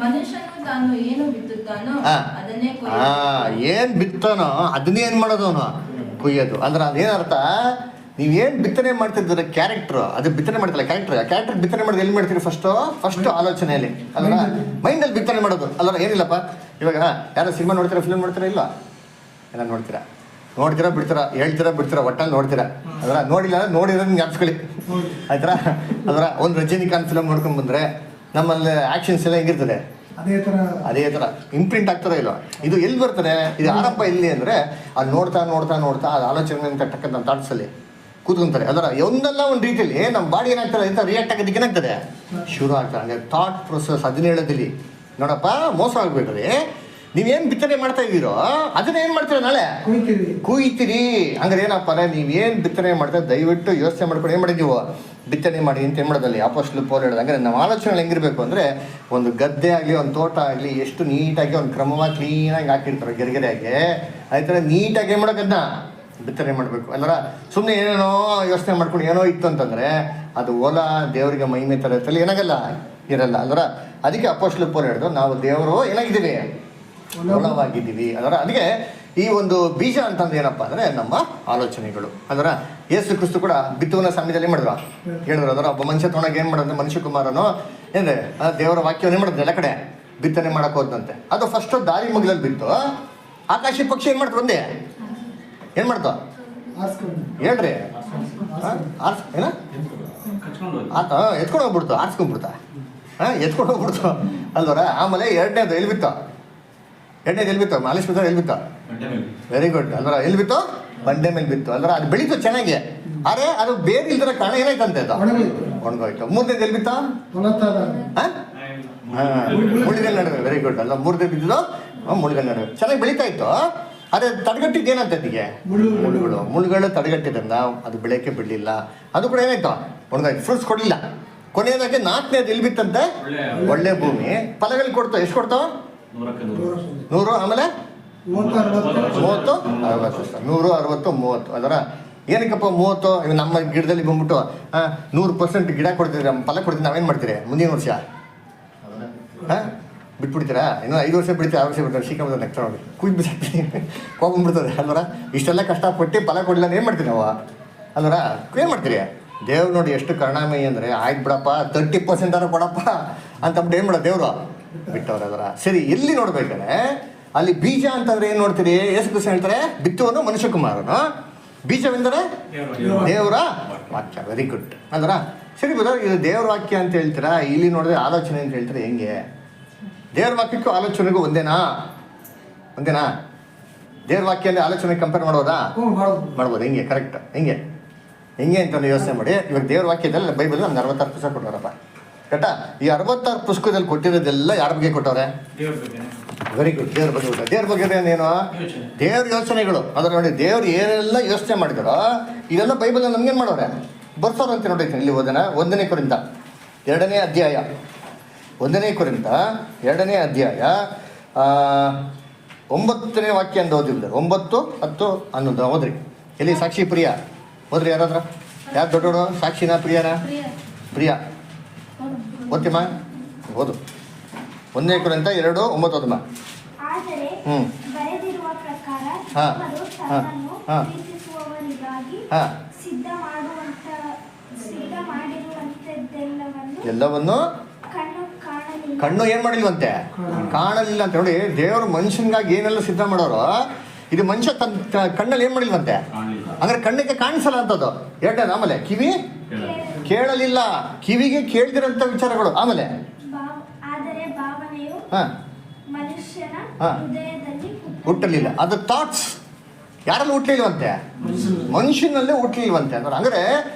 C: ಮನುಷ್ಯನು ತಾನು ಏನು ಬಿತ್ತುತ್ತಾನೋ ಅದನ್ನೇ
A: ಏನ್ ಬಿತ್ತಾನೋ ಅದನ್ನೇ ಏನ್ ಮಾಡೋದು ಅವನು? ಕೊಯ್ಯೋದು. ಅಂದ್ರೆ ಅದೇನರ್ಥ? ನೀವೇನ್ ಬಿತ್ತನೆ ಮಾಡ್ತಿದ್ರೆ ಕ್ಯಾರೆಕ್ಟರ್, ಅದು ಬಿತ್ತನೆ ಮಾಡ್ತಿಲ್ಲ. ಕ್ಯಾರೆಕ್ಟರ್ ಬಿತ್ತನೆ ಮಾಡೋದು ಎಲ್ಲಿ ಮಾಡ್ತೀರಿ? ಫಸ್ಟ್ ಆಲೋಚನೆಯಲ್ಲಿ ಅಲ್ವಾ? ಮೈಂಡಲ್ಲಿ ಬಿತ್ತನೆ ಮಾಡೋದು ಅಲ್ವ? ಏನಿಲ್ಲಪ್ಪ, ಇವಾಗ ಯಾರೋ ಸಿನಿಮಾ ನೋಡ್ತೀರಾ, ಫಿಲ್ಮ್ ನೋಡ್ತೀರಾ? ಇಲ್ಲ, ಎಲ್ಲ ನೋಡ್ತೀರಾ ಬಿಡ್ತೀರಾ, ಹೇಳ್ತೀರಾ ಒಟ್ಟಲ್ಲಿ ನೋಡ್ತೀರಾ ಅದರ. ನೋಡಿಲ್ಲ ನೋಡಿರೋದು ಜ್ಞಾಪಿಸ್ಕೊಳ್ಳಿ, ಆಯ್ತಾ? ಅದರ ಒಂದು ರಜನಿಕಾಂತ್ ಫಿಲಮ್ ನೋಡ್ಕೊಂಡ್ ಬಂದ್ರೆ ನಮ್ಮಲ್ಲಿ ಆಕ್ಷನ್ಸ್ ಎಲ್ಲ ಹೆಂಗಿರ್ತದೆ ಅದೇ ಥರ ಇಂಪ್ರಿಂಟ್ ಆಗ್ತದೆ. ಇಲ್ಲ, ಇದು ಎಲ್ಲಿ ಬರ್ತದೆ? ಇದು ಆರಂಭ ಎಲ್ಲಿ ಅಂದರೆ ಅದು ನೋಡ್ತಾ ಅದು ಆಲೋಚನೆ ಟಕ್ಕಂತ ಥಾಟ್ಸಲ್ಲಿ ಕೂತ್ಕೊಂತಾರೆ. ಅದರ ಒಂದಲ್ಲ ಒಂದು ರೀತಿಯಲ್ಲಿ ನಮ್ಮ ಬಾಡಿ ಏನಾಗ್ತದೆ ಅಂತ ರಿಯಾಕ್ಟ್ ಆಗೋದಕ್ಕೆ ಏನಾಗ್ತದೆ? ಶುರು ಆಗ್ತದೆ. ಹಂಗೆ ಥಾಟ್ ಪ್ರೊಸೆಸ್ 17ದಲ್ಲಿ ನೋಡಪ್ಪ, ಮೋಸ ಆಗ್ಬೇಡ್ರಿ. ನೀವೇನು ಬಿತ್ತನೆ ಮಾಡ್ತಾ ಇದ್ದೀರೋ ಅದನ್ನ ಏನು ಮಾಡ್ತೀರ? ನಾಳೆ ಕುಯ್ತೀರಿ. ಹಂಗಾರೆ ಏನಪ್ಪ ಅಂದರೆ ನೀವೇನು ಬಿತ್ತನೆ ಮಾಡ್ತಾ ದಯವಿಟ್ಟು ಯೋಚನೆ ಮಾಡ್ಕೊಂಡು ಏನು ಮಾಡಿ, ನೀವು ಬಿತ್ತನೆ ಮಾಡಿ ಅಂತ ಏನು ಮಾಡೋದಲ್ಲಿ ಅಪೊಸ್ತಲ ಪೌಲ ಹೇಳೋದು. ಹಂಗಾರೆ ನಮ್ಮ ಆಲೋಚನೆಗಳು ಹೆಂಗಿರಬೇಕು ಅಂದರೆ, ಒಂದು ಗದ್ದೆ ಆಗಲಿ, ಒಂದು ತೋಟ ಆಗಲಿ, ಎಷ್ಟು ನೀಟಾಗಿ ಒಂದು ಕ್ರಮವಾಗಿ ಕ್ಲೀನಾಗಿ ಹಾಕಿರ್ತಾರೆ ಗೆರೆಗೆರೆಯಾಗಿ, ಆಯ್ತಾರೆ ನೀಟಾಗಿ ಏನು ಮಾಡೋದನ್ನ ಬಿತ್ತನೆ ಮಾಡಬೇಕು ಅಲ್ಲರ. ಸುಮ್ಮನೆ ಏನೇನೋ ಯೋಚನೆ ಮಾಡ್ಕೊಂಡು ಏನೋ ಇತ್ತು ಅಂತಂದರೆ ಅದು ಹೊಲ ದೇವರಿಗೆ ಮಹಿಮೆ ತರತ್ತಲ್ಲಿ ಏನಾಗಲ್ಲ, ಇರಲ್ಲ ಅಲ್ಲರ. ಅದಕ್ಕೆ ಅಪೊಸ್ತಲ ಪೌಲ ಹೇಳಿದ್ರು, ನಾವು ದೇವರು ಏನಾಗಿದ್ದೀವಿ? ಹೊಲವಾಗಿದ್ದೀವಿ ಅದರ. ಅದಕ್ಕೆ ಈ ಒಂದು ಬೀಜ ಅಂತಂದ್ರೆ ಏನಪ್ಪ ಅಂದರೆ ನಮ್ಮ ಆಲೋಚನೆಗಳು ಅದರ. ಯೇಸು ಕ್ರಿಸ್ತು ಕೂಡ ಬಿತ್ತುವನ ಸಮಯದಲ್ಲಿ ಹೇಳಿದ್ರು ಅದರ. ಒಬ್ಬ ಮನುಷ್ಯ ತೊಗೊಂಡಾಗ ಏನು ಮಾಡೋದು? ಮನುಷ್ಯ ಕುಮಾರನು ಏನ್ರೆ ದೇವರ ವಾಕ್ಯವನ್ನು ಏನು ಮಾಡೋದು? ಎಲ್ಲ ಕಡೆ ಬಿತ್ತನೆ ಮಾಡಕ್ಕೆ ಹೋದಂತೆ. ಅದು ಫಸ್ಟ್ ದಾರಿ ಮಗ್ಲಲ್ಲಿ ಬಿತ್ತು. ಆಕಾಶಿ ಪಕ್ಷಿ ಏನು ಮಾಡ್ತಾರೆ? ಒಂದೇ ಏನು ಮಾಡ್ತಾವ ಹೇಳ್ರಿ? ಏನ ಆತ ಎತ್ಕೊಂಡು ಹೋಗ್ಬಿಡ್ತು, ಆರಿಸ್ಕೊಂಡ್ಬಿಡ್ತಾ, ಎತ್ಕೊಂಡು ಹೋಗ್ಬಿಡ್ತು ಅಲ್ವರ. ಆಮೇಲೆ ಎರಡನೇದು ಎಲ್ಲಿ ಬಿತ್ತು? ಮಾಲಿಶ್ ಬಿತ್ತು, ಎಲ್ಲಿ ಬಿತ್ತು? ವೆರಿ ಗುಡ್ ಅಲ್ವರ. ಎಲ್ಲಿ ಬಿತ್ತು? ಬಂಡೆ ಮೇಲೆ ಬಿತ್ತು ಅಲ್ವರ. ಅದು ಬೆಳೀತು ಚೆನ್ನಾಗಿ. ಅರೆ ಅದು ಬೇರೆ ಇಲ್ದಿರೋ ಕಾರಣ ಏನಾಯ್ತಂತೆ? ಅದು ಒಣಗೋಯ್ತು. ಮೂರನೇದು ಎಲ್ಲಿ ಬಿತ್ತು? ಮುಳುಗಲ್ ನಡುವೆ. ವೆರಿ ಗುಡ್ ಅಲ್ಲ, ಮೂರನೇ ಬಿದ್ದು ಮುಳುಗಲ್ ನಡುವೆ ಚೆನ್ನಾಗಿ ಬೆಳೀತಾ ಇತ್ತು. ಅದೇ ತಡೆಗಟ್ಟಿದ್ದು ಏನಂತದಿಗೆ? ಮುಳುಗಳು ತಡೆಗಟ್ಟಿದ್ರಿಂದ ಅದು ಬೆಳೆಯಕ್ಕೆ ಬಿಡಲಿಲ್ಲ. ಅದು ಕೂಡ ಏನಾಯ್ತು? ಒಣಗಾಯ್ತು, ಫ್ರೂಟ್ಸ್ ಕೊಡಲಿಲ್ಲ. ಕೊನೆಯದಾಗಿ 4ನೇದು ಎಲ್ಲಿ ಬಿತ್ತಂತೆ? ಒಳ್ಳೆ ಭೂಮಿ ಫಲಗಳು ಕೊಡ್ತಾವ. ಎಷ್ಟು ಕೊಡ್ತಾವ?
D: ನೂರಕ್ಕೆ ನೂರು.
A: 100 ಆಮೇಲೆ
F: 30,
A: 30, 60 ಸರ್. 100, 60, 30 ಅದರ ಏನಕ್ಕಪ್ಪ 30? ಇವಾಗ ನಮ್ಮ ಗಿಡದಲ್ಲಿ ಬಂದ್ಬಿಟ್ಟು 100% ಗಿಡ ಕೊಡ್ತಿದ್ರೆ ಫಲ ಕೊಡ್ತೀವಿ, ನಾವೇನು ಮಾಡ್ತೀರಿ ಮುಂದಿನ ವರ್ಷ? ಹಾಂ ಬಿಟ್ಬಿಡ್ತೀರಾ? ಇನ್ನೂ 5 ವರ್ಷ ಬಿಡ್ತೀವಿ, 6 ವರ್ಷ ಬಿಡ್ತಾರೆ, ಶ್ರೀಕಾಂತ ನೆಕ್ಸ್ಟ್ ನೋಡಿ ಕುಯ್ದು ಬಿಡ್ತೀವಿ, ಕೋಪ ಬಿಡ್ತದೆ ಅಲ್ವರ. ಇಷ್ಟೆಲ್ಲ ಕಷ್ಟಪಟ್ಟು ಫಲ ಕೊಡಲಿಲ್ಲ ಏನು ಮಾಡ್ತೀವಿ ನಾವು ಅಲ್ವರ? ಏನು ಮಾಡ್ತೀರಿ? ದೇವ್ರು ನೋಡಿ ಎಷ್ಟು ಕರುಣಾಮಯಿ ಅಂದರೆ, ಆಯ್ತು ಬಿಡಪ್ಪ 30% ಕೊಡಪ್ಪ ಅಂತಂದ್ಬಿಟ್ಟು ಏನು ಮಾಡೋದು ದೇವರು ಬಿಟ್ಟವ್ರು ಅದರ. ಸರಿ, ಎಲ್ಲಿ ನೋಡ್ಬೇಕಾದ್ರೆ ಅಲ್ಲಿ ಬೀಜ ಅಂತಂದ್ರೆ ಏನು ನೋಡ್ತೀರಿ? ಯೇಸು ಕ್ರಿಸ್ತ ಹೇಳ್ತಾರೆ ಬಿತ್ತುವನು ಮನುಷ್ಯಕುಮಾರನು, ಬೀಜವೆಂದರೆ ದೇವರ ವಾಕ್ಯ. ವೆರಿ ಗುಡ್ ಅಲ್ವರ. ಸರಿ ಬರ, ಇದು ದೇವ್ರ ವಾಕ್ಯ ಅಂತ ಹೇಳ್ತೀರಾ, ಇಲ್ಲಿ ನೋಡಿದ್ರೆ ಆಲೋಚನೆ ಅಂತ ಹೇಳ್ತಾರೆ. ಹೆಂಗೆ ದೇವ್ರ ವಾಕ್ಯಕ್ಕೂ ಆಲೋಚನೆಗೂ ಒಂದೇನಾ? ದೇವ್ರ ವಾಕ್ಯ ಅಂದರೆ ಆಲೋಚನೆ ಕಂಪೇರ್ ಮಾಡೋದಾ? ಮಾಡ್ಬೋದು. ಹೆಂಗೆ ಕರೆಕ್ಟ್? ಹೆಂಗೆ ಅಂತ ಯೋಚನೆ ಮಾಡಿ. ಇವಾಗ ದೇವ್ರ ವಾಕ್ಯದಲ್ಲಿ ಬೈಬಲ್ ನಮ್ಗೆ 66 ಪುಸ್ತಕ ಕೊಟ್ಟವ್ರಪ್ಪ, ಕರೆಕ್ಟಾ? ಈ 66 ಪುಸ್ತಕದಲ್ಲಿ ಕೊಟ್ಟಿರೋದೆಲ್ಲ ಯಾರ ಬಗ್ಗೆ ಕೊಟ್ಟವ್ರೆ?
E: ದೇವ್ರ ಬಗ್ಗೆ
A: ವೆರಿ ಗುಡ್. ದೇವ್ರ ಬಗ್ಗೆ ಕೊಟ್ಟ. ದೇವ್ರ ಬಗ್ಗೆ ಏನು? ದೇವ್ರ ಯೋಚನೆಗಳು. ಅದ್ರ ನೋಡಿ, ದೇವ್ರು ಏನೆಲ್ಲ ಯೋಚನೆ ಮಾಡಿದಾರೋ ಇದೆಲ್ಲ ಬೈಬಲ್ ನಮ್ಗೇನು ಮಾಡೋರೆ? ಬರ್ಸೋರು ಅಂತ ನೋಡೈತೆ. ಇಲ್ಲಿ ಓದೋಣ. 1 ಕೊರಿಂಥ 2ನೇ ಅಧ್ಯಾಯ, 1 ಕೊರಿಂಥ 2ನೇ ಅಧ್ಯಾಯ 9ನೇ ವಾಕ್ಯ ಅಂತ ಓದಿದ್ರು. 9, 10, 11 ಓದ್ರಿ. ಎಲ್ಲಿ? ಸಾಕ್ಷಿ ಪ್ರಿಯ ಓದ್ರಿ. ಯಾರಾದ್ರ? ಯಾರು ದೊಡ್ಡೋಡು? ಸಾಕ್ಷಿನಾ ಪ್ರಿಯನಾ? ಪ್ರಿಯ ಓದ್ತಿಮ್ಮ, ಓದು. 1 ಕೊರಿಂಥ 2, 9 ಓದಮ್ಮ.
G: ಆದರೆ ಬರೆದಿರುವ ಪ್ರಕಾರ
A: ಹಾಂ
G: ದೇವರು
A: ಹಾಂ
G: ತನ್ನನ್ನು
A: ಹಾಂ
G: ಪ್ರೀತಿಸುವವರಿಗಾಗಿ
A: ಹಾಂ
G: ಸಿದ್ಧ ಮಾಡಿರುವಂಥದ್ದೆಲ್ಲವನ್ನು
A: ಎಲ್ಲವನ್ನು ಕಣ್ಣು ಏನು ಮಾಡಿಲ್ವಂತೆ? ಕಾಣಲಿಲ್ಲ ಅಂತ ನೋಡಿ. ದೇವರು ಮನುಷ್ಯನಿಗಾಗಿ ಏನೆಲ್ಲ ಸಿದ್ಧ ಮಾಡೋರು, ಇದು ಮನುಷ್ಯ ತನ್ನ ಕಣ್ಣಲ್ಲಿ ಏನು ಮಾಡಿಲ್ವಂತೆ? ಅಂದರೆ ಕಣ್ಣಿಗೆ ಕಾಣಿಸಲ್ಲ ಅಂತದ್ದು. ಎರಡನೇದು. ಆಮೇಲೆ ಕಿವಿ ಕೇಳಲಿಲ್ಲ, ಕಿವಿಗೆ ಕೇಳ್ದಿರೋಂಥ ವಿಚಾರಗಳು. ಆಮೇಲೆ
G: ಆದರೆ ಭಾವನೆಯು
A: ಹಾಂ
G: ಮನುಷ್ಯನ
A: ಹಾಂ
G: ಹೃದಯದಲ್ಲಿ
A: ಹುಟ್ಟಲಿಲ್ಲ. ಅದು ಥಾಟ್ಸ್ ಯಾರಲ್ಲಿ ಹುಟ್ಟಲಿಲ್ವಂತೆ? ಮನುಷ್ಯನಲ್ಲೇ ಹುಟ್ಟಲಿಲ್ವಂತೆ ಅಂದ್ರೆ. ಅಂದರೆ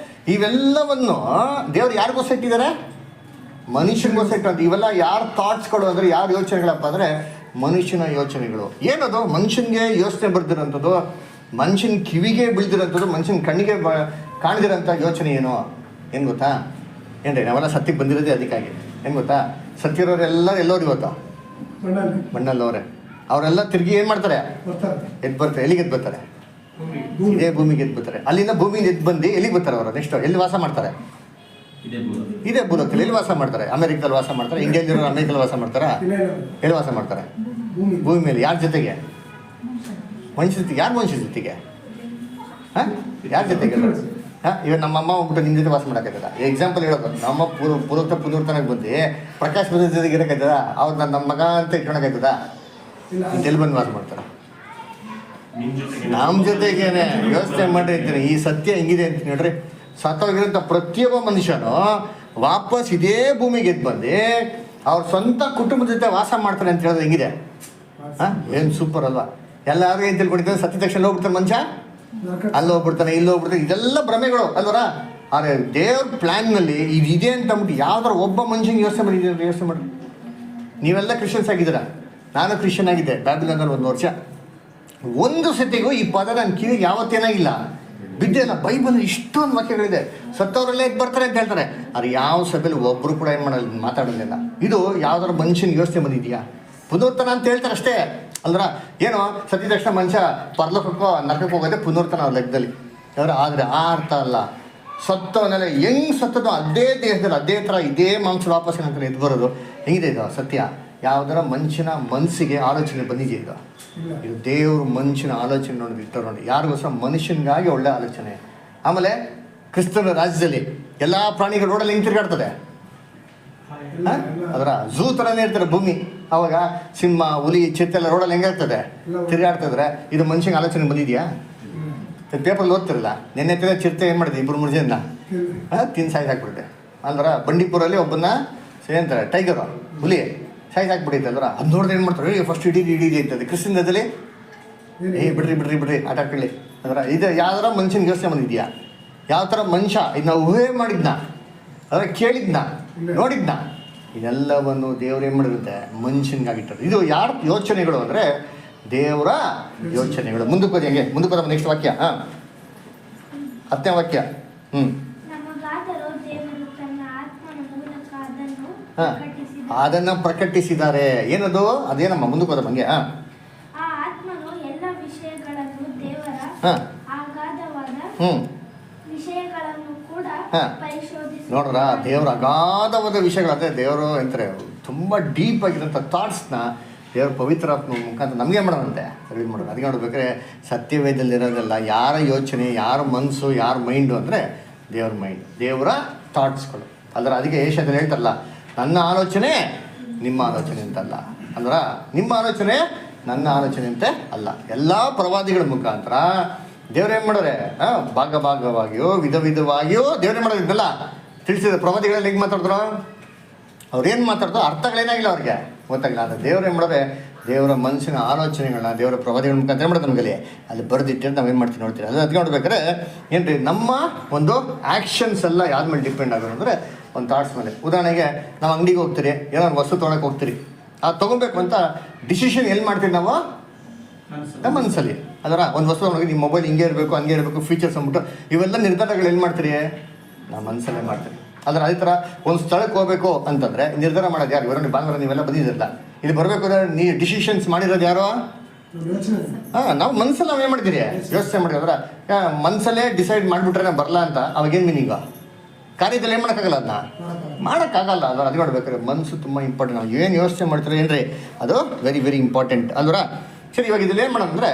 A: ಇವೆಲ್ಲವನ್ನು ದೇವ್ರು ಯಾರಿಗೋಸ್ಕರ ಇಟ್ಟಿದ್ದಾರೆ? ಮನುಷ್ಯನಿಗೋಸ್ಕರ ಇಟ್ಟು. ಇವೆಲ್ಲ ಯಾರ ಥಾಟ್ಸ್ಗಳು ಅಂದರೆ, ಯಾರ ಯೋಚನೆಗಳಪ್ಪ ಅಂದರೆ ಮನುಷ್ಯನ ಯೋಚನೆಗಳು. ಏನದು? ಮನುಷ್ಯನಿಗೆ ಯೋಚನೆ ಬರ್ದಿರೋಂಥದ್ದು, ಮನುಷ್ಯನ ಕಿವಿಗೆ ಬೀಳ್ದಿರೋಂಥದ್ದು, ಮನುಷ್ಯನ ಕಣ್ಣಿಗೆ ಕಾಣ್ದಿರೋಂಥ ಯೋಚನೆ ಏನು ಗೊತ್ತಾ? ಏನ್ರಿ, ನಾವೆಲ್ಲ ಸತ್ಯಕ್ಕೆ ಬಂದಿರೋದೇ ಅದಕ್ಕಾಗಿ. ಏನು ಗೊತ್ತಾ? ಸತ್ತಿರೋರೆಲ್ಲ ಎಲ್ಲೋರು ಇವತ್ತು ಮಣ್ಣಲ್ಲವ್ರೆ. ಅವರೆಲ್ಲ ತಿರುಗಿ ಏನು ಮಾಡ್ತಾರೆ? ಎದ್ದು ಬರ್ತಾರೆ. ಎಲ್ಲಿಗೆ ಎದ್ದು ಬರ್ತಾರೆ? ಇದೇ ಭೂಮಿಗೆ ಎದ್ದು ಬರ್ತಾರೆ. ಅಲ್ಲಿಂದ ಭೂಮಿಗೆ ಎದ್ದು ಬಂದು ಎಲ್ಲಿಗೆ ಬರ್ತಾರೆ ಅವರು? ನೆಕ್ಸ್ಟ್ ಎಲ್ಲಿ ವಾಸ ಮಾಡ್ತಾರೆ? ಇದೇ ಭೂಲೋಕದಲ್ಲಿ. ಎಲ್ಲಿ ವಾಸ ಮಾಡ್ತಾರೆ? ಅಮೆರಿಕದಲ್ಲಿ ವಾಸ ಮಾಡ್ತಾರೆ. ಇಂಡಿಯಾದಲ್ಲಿರೋ ಅಮೆರಿಕಲ್ಲಿ ವಾಸ ಮಾಡ್ತಾರಾ? ಎಲ್ಲಿ ವಾಸ ಮಾಡ್ತಾರೆ? ಭೂಮಿ ಮೇಲೆ. ಯಾರ ಜೊತೆಗೆ? ಮನುಷ್ಯ ಜೊತೆಗೆ. ಯಾರು ಮನುಷ್ಯ ಜೊತೆಗೆ? ಹಾಂ, ಯಾರ ಜೊತೆಗೆ? ಹಾಂ, ಇವಾಗ ನಮ್ಮಮ್ಮ ಹೋಗ್ಬಿಟ್ಟು ನಿಮ್ಮ ಜೊತೆ ವಾಸ ಮಾಡೋಕ್ಕಾಯ್ತದ? ಎಕ್ಸಾಂಪಲ್ ಹೇಳೋದು, ನಮ್ಮ ಪುನರ್ತನಕ್ಕೆ ಬಂದು ಪ್ರಕಾಶ್ ಬಂದ ಜೊತೆಗೆ ಇರೋಕ್ಕಾಯ್ತದ? ಅವ್ರು ನಮ್ಮ ಮಗ ಅಂತ ಇಟ್ಕೊಳಕ್ಕಾಯ್ತದ? ಎಲ್ಲಿ ಬಂದು ವಾಸ ಮಾಡ್ತಾರೆ? ನಮ್ಮ ಜೊತೆಗೇನೆ. ಯೋಚನೆ ಮಾಡಿರ್ತೀನಿ ಈ ಸತ್ಯ ಹೆಂಗಿದೆ ಅಂತ ನೋಡ್ರಿ. ಸತ್ತೋಗಿರೋಂಥ ಪ್ರತಿಯೊಬ್ಬ ಮನುಷ್ಯನು ವಾಪಸ್ ಇದೇ ಭೂಮಿಗೆ ಎದ್ದು ಬಂದು ಅವ್ರ ಸ್ವಂತ ಕುಟುಂಬದ ಜೊತೆ ವಾಸ ಮಾಡ್ತಾರೆ ಅಂತ ಹೇಳೋದು ಹೆಂಗಿದೆ? ಹಾಂ, ಏನು ಸೂಪರ್ ಅಲ್ವಾ? ಎಲ್ಲರೂ ಏನು ತಿಳ್ಕೊಂಡಿದ್ದಾರೆ? ಸತ್ಯ ತಕ್ಷಣ ಹೋಗ್ಬಿಡ್ತಾರೆ ಮನುಷ್ಯ, ಅಲ್ಲಿ ಹೋಗ್ಬಿಡ್ತಾನೆ, ಇಲ್ಲಿ ಹೋಗ್ಬಿಡ್ತಾನೆ. ಇದೆಲ್ಲ ಭ್ರಮೆಗಳು ಅಲ್ವರ. ಆದರೆ ದೇವ್ರ ಪ್ಲ್ಯಾನ್ನಲ್ಲಿ ಇದಿದೆ ಅಂತ ಅಂದ್ಬಿಟ್ಟು ಯಾವ್ದಾರ ಒಬ್ಬ ಮನುಷ್ಯನಿಗೆ ಯೋಚನೆ ಮಾಡಿದ್ದೀರ? ಯೋಚನೆ ಮಾಡಿ. ನೀವೆಲ್ಲ ಕ್ರಿಶ್ಚಿಯನ್ಸ್ ಆಗಿದ್ದೀರಾ, ನಾನು ಕ್ರಿಶ್ಚಿಯನ್ ಆಗಿದ್ದೆ ಬ್ಯಾಬಿಲೋನಲ್ಲಿ 1 ವರ್ಷ. ಒಂದು ಸತಿಗೂ ಈ ಪದ ನನ್ನ ಕಿವಿಗೆ ಯಾವತ್ತೇನಾಗಿಲ್ಲ, ಬಿದ್ದೇ ಇಲ್ಲ. ಬೈಬಲ್ ಇಷ್ಟೊಂದು ವಾಕ್ಯಗಳಿದೆ. ಸತ್ತವರೆಲ್ಲ ಎದ್ದು ಬರ್ತಾರೆ ಅಂತ ಹೇಳ್ತಾರೆ. ಅದು ಯಾವ ಸಭೆಯಲ್ಲಿ ಒಬ್ಬರು ಕೂಡ ಏನು ಮಾಡಲ್ಲ, ಮಾತಾಡೋದಿಲ್ಲ. ಇದು ಯಾವ್ದಾರ ಮನುಷ್ಯನ ಯೋಚನೆ ಬಂದಿದೆಯಾ? ಪುನರ್ತನ ಅಂತ ಹೇಳ್ತಾರೆ ಅಷ್ಟೇ ಅಲ್ರ. ಏನೋ ಸತ್ಯ ತಕ್ಷಣ ಮನುಷ್ಯ ಪರಲೋಕಕ್ಕೋ ನರಕಕ್ಕೆ ಹೋಗೋದೇ ಪುನರ್ತನ ಅವ್ರ ಲೆಕ್ಕದಲ್ಲಿ. ಆದರೆ ಆ ಅರ್ಥ ಅಲ್ಲ. ಸತ್ತವನ್ನೆಲ್ಲ ಹೆಂಗೆ ಸತ್ತದೋ ಅದೇ ದೇಹದಲ್ಲಿ ಅದೇ ಥರ ಇದೇ ಮಾಂಸ ವಾಪಸ್ ಏನಂತಾರೆ ಎದ್ದು ಬರೋದು. ಹೆಂಗಿದೆ ಇದು ಸತ್ಯ? ಯಾವುದರ ಮನುಷ್ಯನ ಮನಸ್ಸಿಗೆ ಆಲೋಚನೆ ಬಂದಿದೆಯಾ? ಇದು ದೇವರು ಮನುಷ್ಯನ ಆಲೋಚನೆ ನೋಡಿ ಇಟ್ಟರು ನೋಡಿ. ಯಾರಿಗೋಸ್ಕರ? ಮನುಷ್ಯನಿಗಾಗಿ ಒಳ್ಳೆ ಆಲೋಚನೆ. ಆಮೇಲೆ ಕ್ರಿಸ್ತನ ರಾಜ್ಯದಲ್ಲಿ ಎಲ್ಲ ಪ್ರಾಣಿಗಳು ರೋಡಲ್ಲಿ ಹೆಂಗೆ ತಿರುಗಾಡ್ತದೆ? ಅದರ ಝೂ ಥರನೇ ಇರ್ತಾರೆ ಭೂಮಿ. ಅವಾಗ ಸಿಂಹ, ಹುಲಿ, ಚಿತ್ತೆಲ್ಲ ರೋಡಲ್ಲಿ ಹೆಂಗಿರ್ತದೆ? ತಿರುಗಾಡ್ತಿದ್ರೆ. ಇದು ಮನುಷ್ಯನಿಗೆ ಆಲೋಚನೆ ಬಂದಿದೆಯಾ? ಪೇಪರಲ್ಲಿ ಓದ್ತಿರಲ್ಲ, ನೆನ್ನೆ ಚಿರತೆ ಏನು ಮಾಡಿದೆ? 2-3 ಜನ ತಿಂದು ಸಾಯ್ಸಾಕ್ಬಿಡುತ್ತೆ ಅಲ್ವರ. ಬಂಡೀಪುರಲ್ಲಿ ಒಬ್ಬನ್ನ ಏನಂತಾರೆ, ಟೈಗರು, ಹುಲಿ ಸಾಯ್ಸಾಕ್ಬಿಟ್ಟಿತ್ತು ಅಲ್ವರ. ಅದು ನೋಡಿದ್ರೆ ಏನು ಮಾಡ್ತಾರೆ? ಫಸ್ಟ್ ಇಡೀ ಇರ್ತದೆ. ಕ್ರಿಸ್ತನದಲ್ಲಿ ಬಿಡ್ರಿ ಆಟ ಆಡ್ಕೊಳ್ಳಿ ಅದರ. ಇದು ಯಾವ್ದಾರ ಮನುಷ್ಯನಿಗೆ ಯೋಚನೆ ಬಂದಿದೆಯಾ? ಯಾವ ಥರ ಮನುಷ್ಯ ಇದನ್ನ ಊಹೆ ಮಾಡಿದ್ನ, ಅದರ ಕೇಳಿದ್ನ, ನೋಡಿದ್ನ? ಇದೆಲ್ಲವನ್ನು ದೇವ್ರು ಏನು ಮಾಡಿರುತ್ತೆ? ಮನುಷ್ಯನಿಗಾಗಿಟ್ಟರು. ಇದು ಯಾರ ಯೋಚನೆಗಳು ಅಂದರೆ ದೇವರ ಯೋಚನೆಗಳು. ಮುಂದಕ್ಕೆ ಹೋಗಿ ಮುಂದಕ್ಕೆ ನೆಕ್ಸ್ಟ್ ವಾಕ್ಯ. 10ನೇ ವಾಕ್ಯ.
G: ನಮಗಾದರೂ ದೇವರು ತನ್ನ ಆತ್ಮನ ಮೂಲಕ ಅದನ್ನು
A: ಹಾಂ
G: ಪ್ರಕಟಿಸಿದನು.
A: ಅದನ್ನು ಪ್ರಕಟಿಸಿದ್ದಾರೆ. ಏನದು? ಅದೇನಮ್ಮ ಮುಂದಕ್ಕೆ ಹೋದ ಮಂಗೆ.
G: ಆ ಆತ್ಮನು ಎಲ್ಲ ವಿಷಯಗಳನ್ನು ದೇವರ
A: ಹಾಂ
G: ಅಗಾಧವಾದ
A: ಹ್ಞೂ
G: ವಿಷಯಗಳನ್ನು ಕೂಡ
A: ಹಾ.
G: ಪರಿಶೋಧಿಸಿ
A: ನೋಡ್ರ, ದೇವರ ಅಗಾಧವಾದ ವಿಷಯಗಳು, ಅಂದರೆ ದೇವರು ಅಂತಾರೆ ತುಂಬ ಡೀಪ್ ಆಗಿರೋಂಥ ಥಾಟ್ಸ್ನ ದೇವ್ರ ಪವಿತ್ರಾತ್ಮ ಮುಖಾಂತರ ನಮಗೆ ಮಾಡೋದಂತೆ ರಿಲೀಸ್ ಮಾಡೋದು. ಅದಕ್ಕೆ ನೋಡ್ಬೇಕಾದ್ರೆ ಸತ್ಯವೇದಲ್ಲಿರೋದೆಲ್ಲ ಯಾರ ಯೋಚನೆ, ಯಾರ ಮನಸ್ಸು, ಯಾರ ಮೈಂಡು ಅಂದರೆ ದೇವ್ರ ಮೈಂಡ್, ದೇವರ ಥಾಟ್ಸ್ಗಳು. ಅಲ್ಲರ ಅದಕ್ಕೆ ಏಷ್ಯಾದಲ್ಲಿ ಹೇಳ್ತಾರಲ್ಲ, ನನ್ನ ಆಲೋಚನೆ ನಿಮ್ಮ ಆಲೋಚನೆ ಅಂತಲ್ಲ, ಅಂದ್ರೆ ನಿಮ್ಮ ಆಲೋಚನೆ ನನ್ನ ಆಲೋಚನೆ ಅಂತೆ ಅಲ್ಲ. ಎಲ್ಲ ಪ್ರವಾದಿಗಳ ಮುಖಾಂತರ ದೇವ್ರೇನು ಮಾಡೋರೆ, ಭಾಗ ಭಾಗವಾಗಿಯೋ ವಿಧ ವಿಧವಾಗಿಯೋ ದೇವ್ರೇನು ಮಾಡೋದಿದ್ದಲ್ಲ ತಿಳಿಸಿದ. ಪ್ರವಾದಿಗಳಲ್ಲಿ ಹೆಂಗೆ ಮಾತಾಡಿದ್ರು, ಅವ್ರೇನು ಮಾತಾಡ್ದೋ ಅರ್ಥಗಳೇನಾಗಿಲ್ಲ ಅವ್ರಿಗೆ ಗೊತ್ತಾಗಿಲ್ಲ. ಆದರೆ ದೇವ್ರೇನು ಮಾಡೋದೆ, ದೇವರ ಮನಸ್ಸಿನ ಆಲೋಚನೆಗಳನ್ನ ದೇವರ ಪ್ರವಾದಿಗಳ ಮುಖಾಂತರ ಏನು ಮಾಡೋದು ನಮಗೆ ಅಲ್ಲಿ ಬರೆದಿಟ್ಟು ನಾವೇನು ಮಾಡ್ತೀವಿ ನೋಡ್ತೀವಿ. ಅದು ಅದಕ್ಕೆ ನೋಡ್ಬೇಕಾದ್ರೆ ಏನು ರೀ, ನಮ್ಮ ಒಂದು ಆ್ಯಕ್ಷನ್ಸ್ ಎಲ್ಲ ಯಾವ್ದು ಮೇಲೆ ಡಿಪೆಂಡ್ ಆಗೋದು ಅಂದರೆ ಒಂದು ಥಾಟ್ಸ್ ಮೇಲೆ. ಉದಾಹರಣೆಗೆ ನಾವು ಅಂಗಡಿಗೆ ಹೋಗ್ತೀರಿ, ಏನೋ ಒಂದು ವಸ್ತು ತೊಗೊಳಕ್ಕೆ ಹೋಗ್ತೀರಿ, ಅದು ತೊಗೊಬೇಕು ಅಂತ ಡಿಸಿಷನ್ ಎಲ್ಲಿ ಮಾಡ್ತೀವಿ ನಾವು? ನಮ್ಮ ಮನಸ್ಸಲ್ಲಿ. ಅದರ ಒಂದು ವಸ್ತು ತೊಗೊಂಡೋಗಿ ನಿಮ್ಮ ಮೊಬೈಲ್ ಹಿಂಗೆ ಇರಬೇಕು, ಹಂಗೆ ಇರಬೇಕು, ಫೀಚರ್ಸ್ ಅಂದ್ಬಿಟ್ಟು ಇವೆಲ್ಲ ನಿರ್ಧಾರಗಳು ಎಲ್ಲಿ ಮಾಡ್ತೀರಿ? ನಮ್ಮ ಮನಸ್ಸಲ್ಲೇ ಮಾಡ್ತೀರಿ. ಆದರೆ ಅದೇ ಥರ ಒಂದು ಸ್ಥಳಕ್ಕೆ ಹೋಗಬೇಕು ಅಂತಂದರೆ ನಿರ್ಧಾರ ಮಾಡೋದು ಯಾರು? ಇವರಲ್ಲಿ ಭಾನುವಾರ ನೀವೆಲ್ಲ ಬಂದಿದ್ದಿರಲ್ಲ, ಇಲ್ಲಿ ಬರಬೇಕು ಅಂದರೆ ನೀ ಡಿಸಿಷನ್ಸ್ ಮಾಡಿರೋದು ಯಾರೋ?
F: ಯೋಚನೆ
A: ನಾವು ಮನಸ್ಸಲ್ಲಿ ನಾವೇನು ಮಾಡ್ತೀರಿ? ಯೋಚನೆ ಮಾಡಿದ್ರೆ ಅದರ ಮನಸ್ಸಲ್ಲೇ ಡಿಸೈಡ್ ಮಾಡಿಬಿಟ್ರೆ ಬರಲ್ಲ ಅಂತ ಅವಾಗೇನು ಮೀನಿಂಗ? ಕಾರ್ಯದಲ್ಲಿ ಏನು ಮಾಡೋಕ್ಕಾಗಲ್ಲ, ಅದನ್ನ ಮಾಡೋಕ್ಕಾಗಲ್ಲ. ಅದರ ಅದು ನೋಡ್ಬೇಕಾದ್ರೆ ಮನಸ್ಸು ತುಂಬ ಇಂಪಾರ್ಟೆಂಟ್. ನಾವು ಏನು ಯೋಚನೆ ಮಾಡ್ತೀರಿ ಏನ್ರಿ, ಅದು ವೆರಿ ವೆರಿ ಇಂಪಾರ್ಟೆಂಟ್ ಅಲ್ವರ. ಸರಿ, ಇವಾಗ ಇದ್ರಲ್ಲಿ ಏನು ಮಾಡೋದಂದರೆ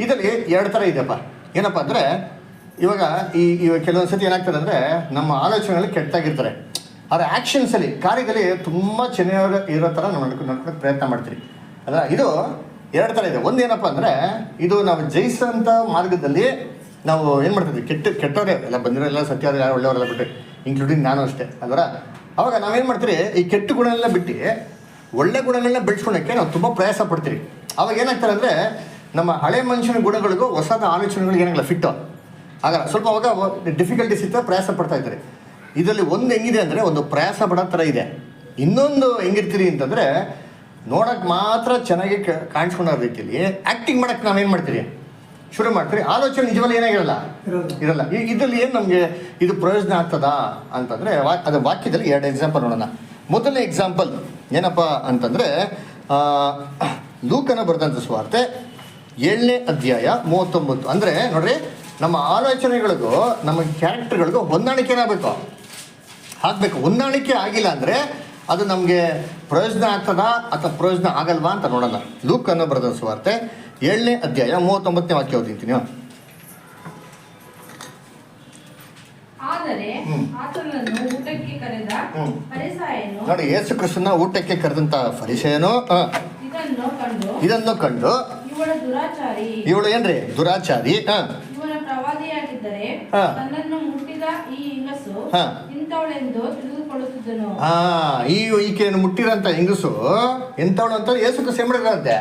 A: ಇದರಲ್ಲಿ ಎರಡು ಥರ ಇದೆಯಪ್ಪ. ಏನಪ್ಪ ಅಂದರೆ ಇವಾಗ ಇವಾಗ ಕೆಲವೊಂದು ಸತಿ ಏನಾಗ್ತದೆ ಅಂದರೆ ನಮ್ಮ ಆಲೋಚನೆಗಳು ಕೆಟ್ಟಾಗಿರ್ತಾರೆ, ಆದರೆ ಆ್ಯಕ್ಷನ್ಸಲ್ಲಿ ಕಾರ್ಯದಲ್ಲಿ ತುಂಬ ಚೆನ್ನಾಗಿ ಇರೋ ಥರ ನಾವು ನಡ್ಕೊಳಕ್ಕೆ ಪ್ರಯತ್ನ ಮಾಡ್ತೀರಿ. ಅಲ್ಲ, ಇದು ಎರಡು ಥರ ಇದೆ. ಒಂದೇನಪ್ಪ ಅಂದರೆ ಇದು ನಾವು ಜಯಿಸೋಂಥ ಮಾರ್ಗದಲ್ಲಿ ನಾವು ಏನು ಮಾಡ್ತಿದ್ವಿ, ಕೆಟ್ಟವರೇ ಎಲ್ಲ ಬಂದಿರೋ ಎಲ್ಲ ಸತ್ಯ ಯಾರು ಒಳ್ಳೆಯವರೆಲ್ಲ ಬಿಟ್ಟು ಇನ್ಕ್ಲೂಡಿಂಗ್ ನಾನು ಅಷ್ಟೇ ಅಲ್ವರ. ಅವಾಗ ನಾವೇನು ಮಾಡ್ತೀರಿ, ಈ ಕೆಟ್ಟ ಗುಣನೆಲ್ಲ ಬಿಟ್ಟು ಒಳ್ಳೆ ಗುಣನೆಲ್ಲ ಬೆಳೆಸ್ಕೊಳಕ್ಕೆ ನಾವು ತುಂಬ ಪ್ರಯಾಸ ಪಡ್ತೀರಿ. ಅವಾಗ ಏನಾಗ್ತಾರೆ ಅಂದರೆ ನಮ್ಮ ಹಳೆ ಮನುಷ್ಯನ ಗುಣಗಳಿಗೂ ಹೊಸದ ಆಲೋಚನೆಗಳಿಗೆ ಏನಾಗಲ್ಲ ಫಿಟ್ಟು ಆಗಲ್ಲ. ಸ್ವಲ್ಪ ಅವಾಗ ಡಿಫಿಕಲ್ಟೀಸ್ ಇತ್ತು, ಪ್ರಯಾಸ ಪಡ್ತಾ ಇದ್ದಾರೆ. ಇದರಲ್ಲಿ ಒಂದು ಹೆಂಗಿದೆ ಅಂದರೆ ಒಂದು ಪ್ರಯಾಸ ಪಡೋ ಥರ ಇದೆ. ಇನ್ನೊಂದು ಹೆಂಗಿರ್ತೀರಿ ಅಂತಂದರೆ ನೋಡೋಕ್ಕೆ ಮಾತ್ರ ಚೆನ್ನಾಗಿ ಕಾಣಿಸ್ಕೊಂಡೋ ರೀತಿಯಲ್ಲಿ ಆ್ಯಕ್ಟಿಂಗ್ ಮಾಡೋಕ್ಕೆ ನಾವೇನು ಮಾಡ್ತೀರಿ, ಶುರು ಮಾಡ್ತೀರಿ. ಆಲೋಚನೆ ನಿಜವಲ್ಲ ಏನಾಗಿರಲ್ಲ, ಇರಲ್ಲ. ಇದರಲ್ಲಿ ಏನು ನಮಗೆ ಇದು ಪ್ರಯೋಜನ ಆಗ್ತದಾ ಅಂತಂದರೆ ಅದು ವಾಕ್ಯದಲ್ಲಿ ಎರಡು ಎಕ್ಸಾಂಪಲ್ ನೋಡೋಣ. ಮೊದಲನೇ ಎಕ್ಸಾಂಪಲ್ ಏನಪ್ಪ ಅಂತಂದರೆ ಲೂಕನ ಬರೆದಂಥ ಸುವಾರ್ತೆ 7ನೇ ಅಧ್ಯಾಯ 39. ಅಂದರೆ ನೋಡ್ರಿ, ನಮ್ಮ ಆಲೋಚನೆಗಳಿಗೂ ನಮ್ಮ ಕ್ಯಾರೆಕ್ಟರ್ಗಳಿಗೂ ಹೊಂದಾಣಿಕೆ ಆಗಬೇಕು. ಹೊಂದಾಣಿಕೆ ಆಗಿಲ್ಲ ಅಂದರೆ ಅದು ನಮಗೆ ಪ್ರಯೋಜನ ಆಗ್ತದಾ ಅಥವಾ ಪ್ರಯೋಜನ ಆಗಲ್ವಾ ಅಂತ ನೋಡೋಣ. ಲೂಕನ ಬರೆದಂಥ ಸುವಾರ್ತೆ 7ನೇ ಅಧ್ಯಾಯ 39ನೇ ವಾಕ್ಯ ಓದಿಂತೀನಿ.
C: ಆದರೆ ಆತನನ್ನು ಊಟಕ್ಕೆ ಕರೆದ ಫರಿಸಾಯನು
A: ನೋಡಿ, ಯೇಸು ಕ್ರಿಸ್ತನ ಊಟಕ್ಕೆ ಕರೆದಂತ ಫರಿಸಾಯನು ಇದನ್ನು ಕಂಡು ಇವಳು ಏನ್ರಿ ದುರಾಚಾರಿ,
C: ಇವನ ಪ್ರವಾದಿಯಾಗಿದ್ದರೆ ತನ್ನನ್ನು ಮುಟ್ಟಿದ ಈ ಹೆಂಗಸು ಇಂಥವಳೆಂದು ತಿಳಿದುಕೊಳ್ಳುತ್ತಿದ್ದನು.
A: ಈಕೆಯನ್ನು ಮುಟ್ಟಿರಂತ ಹೆಂಗಸು ಎಂಥವಳು ಅಂತ ಯೇಸು ಕ್ರಿಸ್ತ ಮಾಡಿದ್ರಂತೆ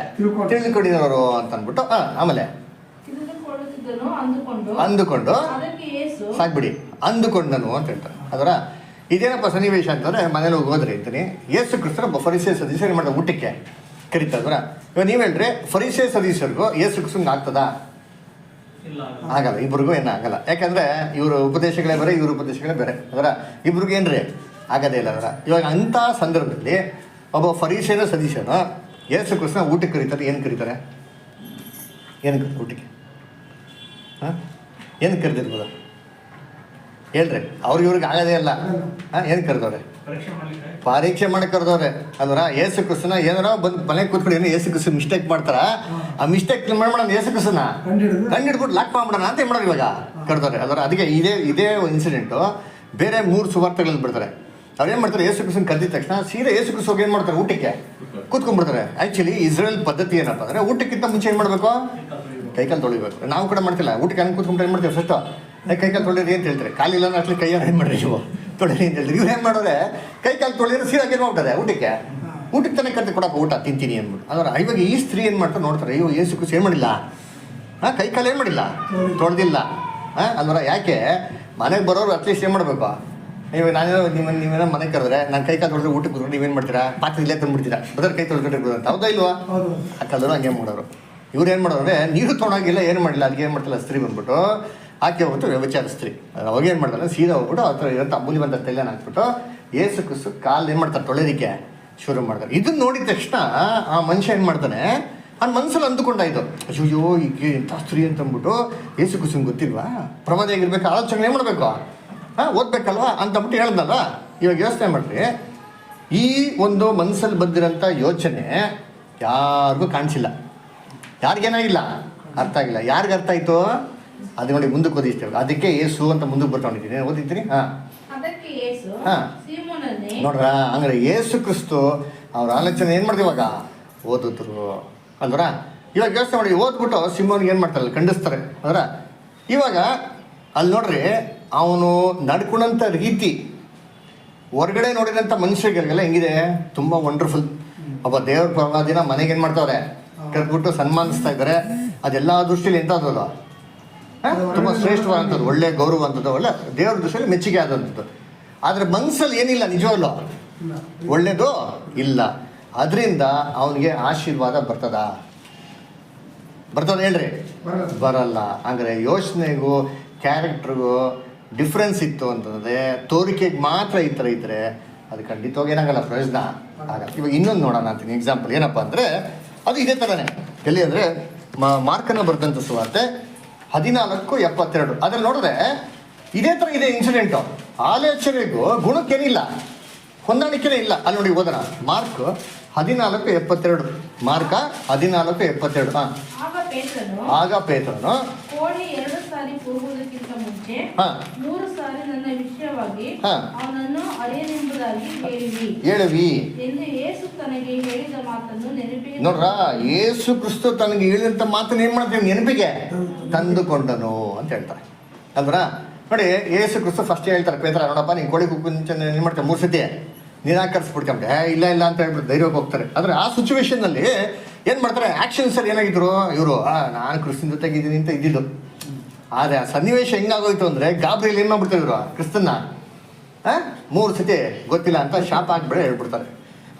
A: ತಿಳಿದುಕೊಂಡಿರೋರು ಅಂತ ಅಂದ್ಬಿಟ್ಟು ಆಮೇಲೆ ಅಂದುಕೊಂಡು ಸಾಕ್ಬಿಡಿ ಅಂದುಕೊಂಡನು ಅಂತ ಹೇಳ್ತಾರೆ. ಅದರ ಇದೇನಪ್ಪ ಸನ್ನಿವೇಶ ಅಂತಂದರೆ ಮನೇಲಿ ಹೋಗೋದ್ರಿ ಅಂತೀನಿ. ಯೇಸು ಕ್ರಿಸ್ತನ ಒಬ್ಬ ಫರಿಸೇಯ ಸದಸ್ಯರು ಮಾಡಿದ ಊಟಕ್ಕೆ ಕರೀತಾರ. ಇವಾಗ ನೀವು ಹೇಳ್ರಿ, ಫರಿಸೇಯ ಸದಸ್ಯರಿಗೂ ಯೇಸು ಕ್ರಿಸ್ತಂಗೆ ಆಗ್ತದಾ? ಆಗಲ್ಲ. ಇಬ್ರಿಗೂ ಏನೂ ಆಗಲ್ಲ. ಯಾಕಂದರೆ ಇವ್ರ ಉಪದೇಶಗಳೇ ಬೇರೆ, ಇವ್ರ ಉಪದೇಶಗಳೇ ಬೇರೆ. ಅದರ ಇಬ್ರಿಗೂ ಏನ್ರಿ ಆಗೋದೇ ಇಲ್ಲ. ಅದರ ಇವಾಗ ಅಂಥ ಸಂದರ್ಭದಲ್ಲಿ ಒಬ್ಬ ಫರಿಸೇಯನ ಸದಸ್ಯನು ಯೇಸು ಕ್ರಿಸ್ತನ ಊಟಕ್ಕೆ ಕರೀತಾರೆ. ಏನು ಕರೀತಾರೆ? ಏನು ಊಟಕ್ಕೆ ಏನು ಕರೆದಿರ್ಬೋದು ಹೇಳ್ರಿ? ಇವ್ರಿಗೆ ಆಗೋದೇ ಇಲ್ಲ. ಏನು ಕರೆದವ್ರೆ? ಪರೀಕ್ಷೆ ಮಾಡಿ ಕರೆದವ್ರೆ ಅಲ್ವರ. ಯೇಸು ಕ್ರಿಸ್ತನ ಏನಾರ ಬಂದು ಮನೆಗೆ ಕೂತ್ಕೊಂಡು ಏನೋ ಯೇಸು ಕ್ರಿಸ್ತ ಮಿಸ್ಟೇಕ್ ಮಾಡ್ತಾರ, ಆ ಮಿಸ್ಟೇಕ್ ಮಾಡೋಣ ಯೇಸು ಕ್ರಿಸ್ತನ ಕಂಡಿಡ್ಬಿಟ್ಟು ಲಾಕ್ ಮಾಡ್ಬಿಡೋಣ ಅಂತ ಮಾಡೋರು ಇವಾಗ ಕರೆದವ್ರೆ ಅಲ್ವರ. ಅದಕ್ಕೆ ಇದೇ ಇನ್ಸಿಡೆಂಟು ಬೇರೆ 3 ಸುವಾರ್ತೆಗಳಲ್ಲಿ ಬಿಡ್ತಾರೆ. ಅವ್ರು ಏನು ಮಾಡ್ತಾರೆ, ಯೇಸು ಕ್ರಿಸ್ತನ ಕರೆದಿದ ತಕ್ಷಣ ಸೀದಾ ಯೇಸು ಕ್ರಿಸ್ತ ಹೋಗಿ ಏನು ಮಾಡ್ತಾರೆ, ಊಟಕ್ಕೆ ಕೂತ್ಕೊಂಡ್ಬಿಡ್ತಾರೆ. ಆ್ಯಕ್ಚುಲಿ ಇಸ್ರೇಲ್ ಪದ್ಧತಿ ಏನಪ್ಪ ಅಂದರೆ ಊಟಕ್ಕಿಂತ ಮುಂಚೆ ಏನು ಮಾಡಬೇಕು, ಕೈಕಾಲು ತೊಳಿಬೇಕು. ನಾವು ಕೂಡ ಮಾಡ್ತಿಲ್ಲ, ಊಟಕ್ಕೆ ಹಂಗೆ ಕೂತ್ಕೊಂಡ್ರೆ ಏನು ಮಾಡ್ತೀವಿ, ಫಸ್ಟು ಕೈಕಾಲು ತೊಳಿರಿ ಅಂತ ಹೇಳ್ತಾರೆ. ಕಾಲಿಲ್ಲ ಅಷ್ಟೇ ಕೈಯಾರು ಏನು ಮಾಡಿರಿ ನೀವು ತೊಳಿರಿ ಅಂತ ಹೇಳ್ತೀರಿ. ಇವ್ರು ಏನು ಮಾಡೋರೆ, ಕೈಕಾಲು ತೊಳಿದ್ರೆ ಸೀದಾಗಿ ಏನು ಹೋಗ್ತದೆ ಊಟಕ್ಕೆ ತಾನೇ ಕರ್ತಿ ಕೊಡಪ್ಪ ಊಟ ತಿಂತೀನಿ ಅಂದ್ಬಿಟ್ಟು. ಅಂದ್ರೆ ಇವಾಗ ಈ ಸ್ತ್ರೀ ಏನು ಮಾಡ್ತಾರೆ ನೋಡ್ತಾರೆ, ಅಯ್ಯೋ ಯೇಸು ಕ್ರಿಸ್ತ ಏನು ಮಾಡಿಲ್ಲ, ಕೈಕಾಲು ಏನು ಮಾಡಿಲ್ಲ, ತೊಳೆದಿಲ್ಲ ಅಲ್ವರ. ಯಾಕೆ ಮನೆಗೆ ಬರೋರು ಅಟ್ಲೀಸ್ಟ್ ಏನು ಮಾಡಬೇಕು, ಇವಾಗ ನಾನೇನೋ ನೀವೇನೋ ಮನೆಗೆ ಕರೆದ್ರೆ ನಾನು ಕೈಕಾಲು ತೊಳೆದ್ರೆ ಊಟಕ್ಕೆ ಕೂತ್ಕೊಂಡು ನೀವೇನು ಮಾಡ್ತೀರಾ, ಪಾತ್ರೆ ಇಲ್ಲೇ ತಂದುಬಿಡ್ತೀರಾ, ಬದರ್ ಕೈ ತೊಳ್ಕೊಂಡಿರ್ಬೋದು ಅಂತ. ಹೌದಾ ಇಲ್ವಾ? ಹಾಕಲ್ದ್ರು ಹಂಗೆ ಮಾಡೋರು. ಇವ್ರು ಏನು ಮಾಡೋದ್ರೆ ನೀರು ತೊಗೊಂಡೋಗಿಲ್ಲ, ಏನು ಮಾಡಿಲ್ಲ, ಅದಕ್ಕೆ ಏನು ಮಾಡ್ತಿಲ್ಲ ಸ್ತ್ರೀ ಬಂದ್ಬಿಟ್ಟು ಆಕೆ ಹೋಗ್ಬಿಟ್ಟು ವ್ಯಭಿಚಾರ ಸ್ತ್ರೀ. ಅವಾಗ ಏನು ಮಾಡ್ತಾರೆ, ಸೀದಾ ಹೋಗ್ಬಿಟ್ಟು ಆ ಥರ ಇರೋಂಥ ಅಮೂಲ್ಯವಂತ ತೈಲನ ಹಾಕ್ಬಿಟ್ಟು ಯೇಸು ಕ್ರಿಸ್ತ ಕಾಲು ಏನು ಮಾಡ್ತಾರೆ ತೊಳೆಯೋದಕ್ಕೆ
B: ಶುರು ಮಾಡ್ತಾರೆ. ಇದನ್ನ ನೋಡಿದ ತಕ್ಷಣ ಆ ಮನುಷ್ಯ ಏನು ಮಾಡ್ತಾನೆ, ಆ ಮನಸ್ಸಲ್ಲಿ ಅಂದುಕೊಂಡಾಯ್ತು, ಅಯ್ಯೋ ಈಗ ಎಂಥ ಸ್ತ್ರೀ ಅಂತ ಅಂದ್ಬಿಟ್ಟು ಯೇಸು ಕ್ರಿಸ್ತನಿಗೆ ಗೊತ್ತಿಲ್ವಾ, ಪ್ರವಾದಿಯಾಗಿರ್ಬೇಕು, ಆಲೋಚನೆ ಏನು ಮಾಡಬೇಕು, ಓದ್ಬೇಕಲ್ವಾ ಅಂತಂದ್ಬಿಟ್ಟು ಹೇಳ್ದಲ್ಲ. ಇವಾಗ ಯೋಚನೆ ಮಾಡ್ರಿ, ಈ ಒಂದು ಮನಸ್ಸಲ್ಲಿ ಬಂದಿರೋಂಥ ಯೋಚನೆ ಯಾರಿಗೂ ಕಾಣಿಸಿಲ್ಲ, ಯಾರಿಗೇನಾಗಿಲ್ಲ, ಅರ್ಥ ಆಗಿಲ್ಲ. ಯಾರಿಗೆ ಅರ್ಥ ಆಯಿತು ಅದು ನೋಡಿ ಮುಂದಕ್ಕೆ ಓದಿಸ್ತೇವೆ. ಅದಕ್ಕೆ ಯೇಸು ಅಂತ ಮುಂದಕ್ಕೆ ಬರ್ಕೊಂಡಿದ್ದೀನಿ, ಓದಿದ್ದೀನಿ. ಹಾಂ,
C: ಅದಕ್ಕೆ ಯೇಸು
B: ಹಾಂ,
C: ಸೀಮೋನನೇ,
B: ನೋಡ್ರ ಹಂಗಾರೆ ಯೇಸು ಕ್ರಿಸ್ತು ಅವ್ರ ಆಲೋಚನೆ ಏನು ಮಾಡ್ತೀವಿ ಇವಾಗ ಓದಿದ್ರು ಅಲ್ವರ. ಇವಾಗ ಯೋಚನೆ ಮಾಡಿ, ಓದ್ಬಿಟ್ಟು ಸಿಂಹನಿಗೆ ಏನು ಮಾಡ್ತಾರಲ್ಲ ಖಂಡಿಸ್ತಾರೆ ಅದರ. ಇವಾಗ ಅಲ್ಲಿ ನೋಡ್ರಿ, ಅವನು ನಡ್ಕೊಂಡಂಥ ರೀತಿ ಹೊರಗಡೆ ನೋಡಿರೋಂಥ ಮನುಷ್ಯರಿಗೆಲ್ಲ ಹೆಂಗಿದೆ, ತುಂಬ ವಂಡರ್ಫುಲ್. ಒಬ್ಬ ದೇವ್ರ ಪ್ರವಾದಿನ ಮನೆಗೆ ಏನು ಮಾಡ್ತಾವ್ರೆ, ಕರೆದ್ಬಿಟ್ಟು ಸನ್ಮಾನಿಸ್ತಾ ಇದ್ದಾರೆ. ಅದೆಲ್ಲ ದೃಷ್ಟಿಯಲ್ಲಿ ಎಂಥದ್ದು, ತುಂಬ ಶ್ರೇಷ್ಠವಾದಂಥದ್ದು, ಒಳ್ಳೆ ಗೌರವ ಅಂಥದ್ದು, ಒಳ್ಳೆ ದೇವ್ರ ದೃಷ್ಟಿಯಲ್ಲಿ ಮೆಚ್ಚುಗೆ ಆದಂಥದ್ದು. ಆದರೆ ಮನಸ್ಸಲ್ಲಿ ಏನಿಲ್ಲ, ನಿಜವಲ್ಲ, ಒಳ್ಳೇದು ಇಲ್ಲ. ಅದರಿಂದ ಅವನಿಗೆ ಆಶೀರ್ವಾದ ಬರ್ತದ ಹೇಳ್ರಿ, ಬರಲ್ಲ. ಹಂಗಾರೆ ಯೋಚನೆಗೂ ಕ್ಯಾರೆಕ್ಟ್ರಿಗೂ ಡಿಫ್ರೆನ್ಸ್ ಇತ್ತು ಅಂತಂದರೆ, ತೋರಿಕೆಗೆ ಮಾತ್ರ ಈ ಥರ ಇದ್ದರೆ ಅದು ಖಂಡಿತವಾಗಿ ಏನಾಗಲ್ಲ, ಪ್ರಯೋಜನ ಆಗಲ್ಲ. ಇವಾಗ ಇನ್ನೊಂದು ನೋಡೋಣ ಅಂತೀನಿ ಎಕ್ಸಾಂಪಲ್. ಏನಪ್ಪ ಅಂದರೆ ಅದು ಇದೇ ಥರನೇ. ಎಲ್ಲಿ ಅಂದರೆ ಮಾರ್ಕನ ಬರೆದಂಥ ಸುವಾರ್ತೆ 14:72. ಅದ್ರಲ್ಲಿ ನೋಡಿದ್ರೆ ಇದೇ ಥರ ಇದೆ ಇನ್ಸಿಡೆಂಟು. ಆಲೋಚನೆಗೂ ಗುಣಕ್ಕೇನಿಲ್ಲ, ಹೊಂದಾಣಿಕೆನೇ ಇಲ್ಲ. ಅಲ್ಲಿ ನೋಡಿ ಓದೋಣ, ಮಾರ್ಕ್ 14:72. ಮಾರ್ಕ 14:72. ಹಾಂ, ಆಗ ಪೇತ್ರನು
C: ಕೋಳಿ 2 ಸಾರಿ ಕೂಗುವುದಕ್ಕಿಂತ ಮುಂಚೆ 3 ಸಾರಿ ನನ್ನ ವಿಷಯವಾಗಿ ಅವನನ್ನು ಅಳೆಯನೆಂಬುದಾಗಿ
B: ಹೇಳುವಿ
C: ಎಂದು ಯೇಸು ತನಗೆ ಹೇಳಿದ ಮಾತನ್ನು ನೆನಪಿಗೆ
B: ನೋಡ್ರ. ಯೇಸು ಕ್ರಿಸ್ತು ತನಗೆ ಹೇಳಿದಂಥ ಮಾತನ್ನು ಏನು ಮಾಡ್ತೀವಿ, ನೆನಪಿಗೆ ತಂದುಕೊಂಡನು ಅಂತ ಹೇಳ್ತಾರೆ ಅಲ್ವರ. ನೋಡಿ, ಯೇಸು ಕ್ರಿಸ್ತು ಫಸ್ಟ್ ಹೇಳ್ತಾರೆ, ಪೇತ್ರ ನೋಡಪ್ಪ ನೀನು ಕೋಳಿ ಕೂಗು ಮುಂಚೆ ಏನು ಮಾಡ್ತಾರೆ, 3 ಸತಿ ನಿರಾಕರಿಸ್ಬಿಡ್ಕೊಂಡೆ, ಇಲ್ಲ ಇಲ್ಲ ಅಂತ ಹೇಳ್ಬಿಟ್ಟು ಧೈರ್ಯವಾಗಿ ಹೋಗ್ತಾರೆ. ಆದರೆ ಆ ಸಿಚುವೇಶನ್ನಲ್ಲಿ ಏನು ಮಾಡ್ತಾರೆ, ಆ್ಯಕ್ಷನ್ಸಲ್ಲಿ ಏನಾಗಿದ್ರು ಇವರು, ನಾನು ಕ್ರಿಸ್ತನ ಜೊತೆಗಿದ್ದೀನಿ ಅಂತ ಇದ್ದಿದ್ದು. ಆದರೆ ಆ ಸನ್ನಿವೇಶ ಹೆಂಗಾಗೋಯ್ತು ಅಂದರೆ, ಗಾಬ್ರಿಯಲ್ಲಿ ಏನು ಮಾಡ್ಬಿಡ್ತಾರೆ ಇವರು ಕ್ರಿಸ್ತನ್ನ 3 ಸತಿ ಗೊತ್ತಿಲ್ಲ ಅಂತ ಶಾಪ ಹಾಕ್ಬೇಡ ಹೇಳ್ಬಿಡ್ತಾರೆ.